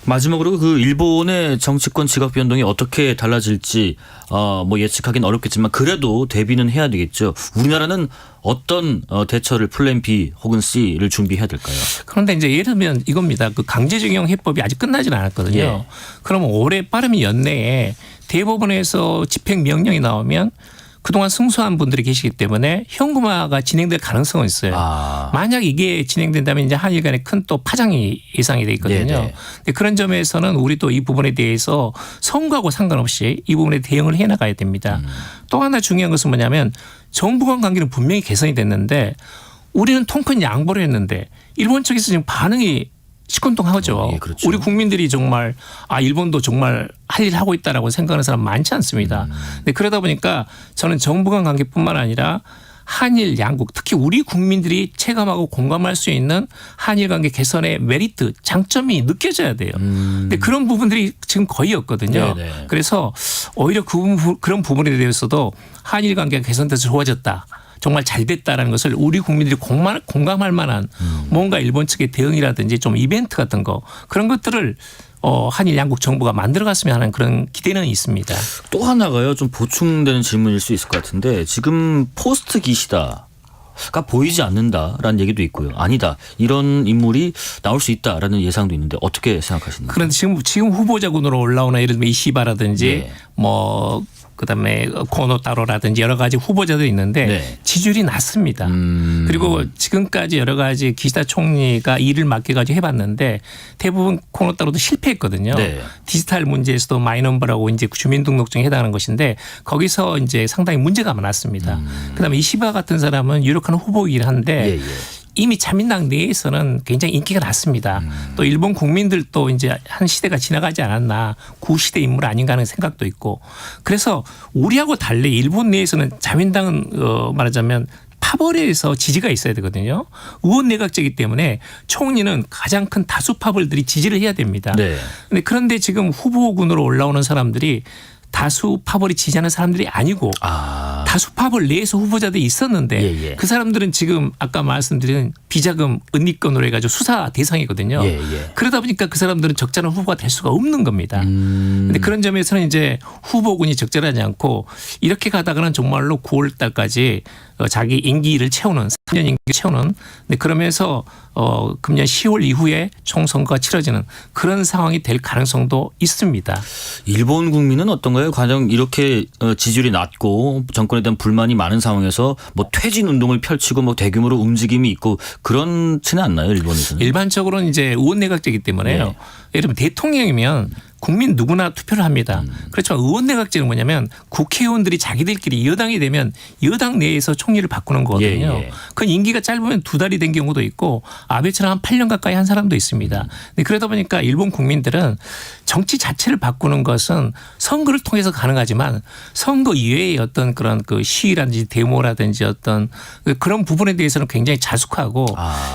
[SPEAKER 3] 마지막으로 그 일본의 정치권 지각 변동이 어떻게 달라질지 뭐 예측하기는 어렵겠지만 그래도 대비는 해야 되겠죠. 우리나라는 어떤 대처를 플랜 B 혹은 C를 준비해야 될까요?
[SPEAKER 17] 그런데 이제 예를 들면 이겁니다. 그 강제징용 해법이 아직 끝나진 않았거든요. 그러면 올해 빠르면 연내에 대법원에서 집행 명령이 나오면 그동안 승소한 분들이 계시기 때문에 현금화가 진행될 가능성은 있어요. 만약 이게 진행된다면 이제 한일 간에 큰 또 파장이 예상이 돼 있거든요. 근데 그런 점에서는 우리도 이 부분에 대해서 선거하고 상관없이 이 부분에 대응을 해 나가야 됩니다. 또 하나 중요한 것은 뭐냐면 정부 간 관계는 분명히 개선이 됐는데 우리는 통큰 양보를 했는데 일본 쪽에서 지금 반응이 시큰둥하죠. 우리 국민들이 정말 일본도 정말 할 일 하고 있다라고 생각하는 사람 많지 않습니다. 근데 그러다 보니까 저는 정부 간 관계뿐만 아니라 한일 양국 특히 우리 국민들이 체감하고 공감할 수 있는 한일 관계 개선의 메리트 장점이 느껴져야 돼요. 근데 그런 부분들이 지금 거의 없거든요. 그래서 오히려 그런 부분에 대해서도 한일 관계가 개선돼서 좋아졌다. 정말 잘 됐다라는 것을 우리 국민들이 공감할 만한 뭔가 일본 측의 대응이라든지 좀 이벤트 같은 거 그런 것들을 한일 양국 정부가 만들어갔으면 하는 그런 기대는 있습니다.
[SPEAKER 3] 또 하나가요. 좀 보충되는 질문일 수 있을 것 같은데 지금 포스트 기시다가 보이지 않는다라는 얘기도 있고요. 아니다. 이런 인물이 나올 수 있다라는 예상도 있는데 어떻게 생각하십니까?
[SPEAKER 17] 그런데 지금 후보자군으로 올라오는 예를 들면 이시바라든지 뭐 그다음에 코노타로라든지 여러 가지 후보자들이 있는데 지지율이 낮습니다. 그리고 지금까지 여러 가지 기시다 총리가 일을 맡겨가지고 해봤는데 대부분 코노타로도 실패했거든요. 디지털 문제에서도 마이넘버라고 이제 주민등록증에 해당하는 것인데 거기서 이제 상당히 문제가 많았습니다. 그다음에 이시바 같은 사람은 유력한 후보이긴 한데 이미 자민당 내에서는 굉장히 인기가 낮습니다. 또 일본 국민들도 이제 한 시대가 지나가지 않았나 구시대 인물 아닌가 하는 생각도 있고 그래서 우리하고 달리 일본 내에서는 자민당은 말하자면 파벌에서 지지가 있어야 되거든요. 의원 내각제이기 때문에 총리는 가장 큰 다수 파벌들이 지지를 해야 됩니다. 그런데 지금 후보군으로 올라오는 사람들이 다수 파벌이 지지하는 사람들이 아니고 다수 파벌 내에서 후보자들이 있었는데 그 사람들은 지금 아까 말씀드린 비자금 은닉건으로 해가지고 수사 대상이거든요. 그러다 보니까 그 사람들은 적절한 후보가 될 수가 없는 겁니다. 그런데 그런 점에서는 이제 후보군이 적절하지 않고 이렇게 가다가는 정말로 9월 달까지 자기 임기를 채우는 3년 임기를 채우는 그러면서 금년 10월 이후에 총선거가 치러지는 그런 상황이 될 가능성도 있습니다.
[SPEAKER 3] 일본 국민은 어떤가요? 과연 이렇게 지지율이 낮고 정권에 대한 불만이 많은 상황에서 뭐 퇴진 운동을 펼치고 뭐 대규모로 움직임이 있고 그렇지는 않나요? 일본에서는?
[SPEAKER 17] 일반적으로는 이제 의원 내각제이기 때문에요. 예를 들면 대통령이면 국민 누구나 투표를 합니다. 그렇지만 의원 내각제는 뭐냐면 국회의원들이 자기들끼리 여당이 되면 여당 내에서 총리를 바꾸는 거거든요. 그 임기가 짧으면 2달이 된 경우도 있고 아베처럼 한 8년 가까이 한 사람도 있습니다. 그러다 보니까 일본 국민들은 정치 자체를 바꾸는 것은 선거를 통해서 가능하지만 선거 이외의 어떤 그런 그 시위라든지 데모라든지 어떤 그런 부분에 대해서는 굉장히 자숙하고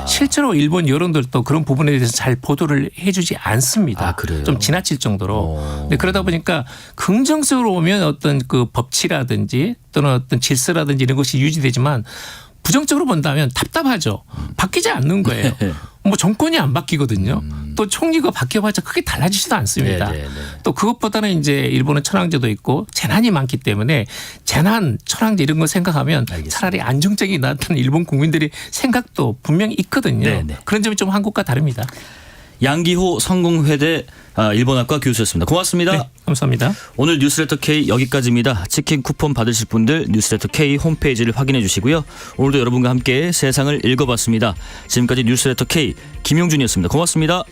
[SPEAKER 17] 실제로 일본 여론들도 그런 부분에 대해서 잘 보도를 해주지 않습니다. 좀 지나칠 정도. 정도로. 네, 그러다 보니까 긍정적으로 보면 어떤 그 법치라든지 또는 어떤 질서라든지 이런 것이 유지되지만 부정적으로 본다면 답답하죠. 바뀌지 않는 거예요. 뭐 정권이 안 바뀌거든요. 또 총리가 바뀌어봤자 크게 달라지지도 않습니다. 또 그것보다는 이제 일본은 천황제도 있고 재난이 많기 때문에 재난, 천황제 이런 거 생각하면 차라리 안정적이 낫다는 일본 국민들의 생각도 분명히 있거든요. 그런 점이 좀 한국과 다릅니다.
[SPEAKER 3] 양기호 성공회대 일본학과 교수였습니다. 고맙습니다.
[SPEAKER 17] 네, 감사합니다.
[SPEAKER 3] 오늘 뉴스레터 K 여기까지입니다. 치킨 쿠폰 받으실 분들 뉴스레터 K 홈페이지를 확인해 주시고요. 오늘도 여러분과 함께 세상을 읽어봤습니다. 지금까지 뉴스레터 K 김용준이었습니다. 고맙습니다.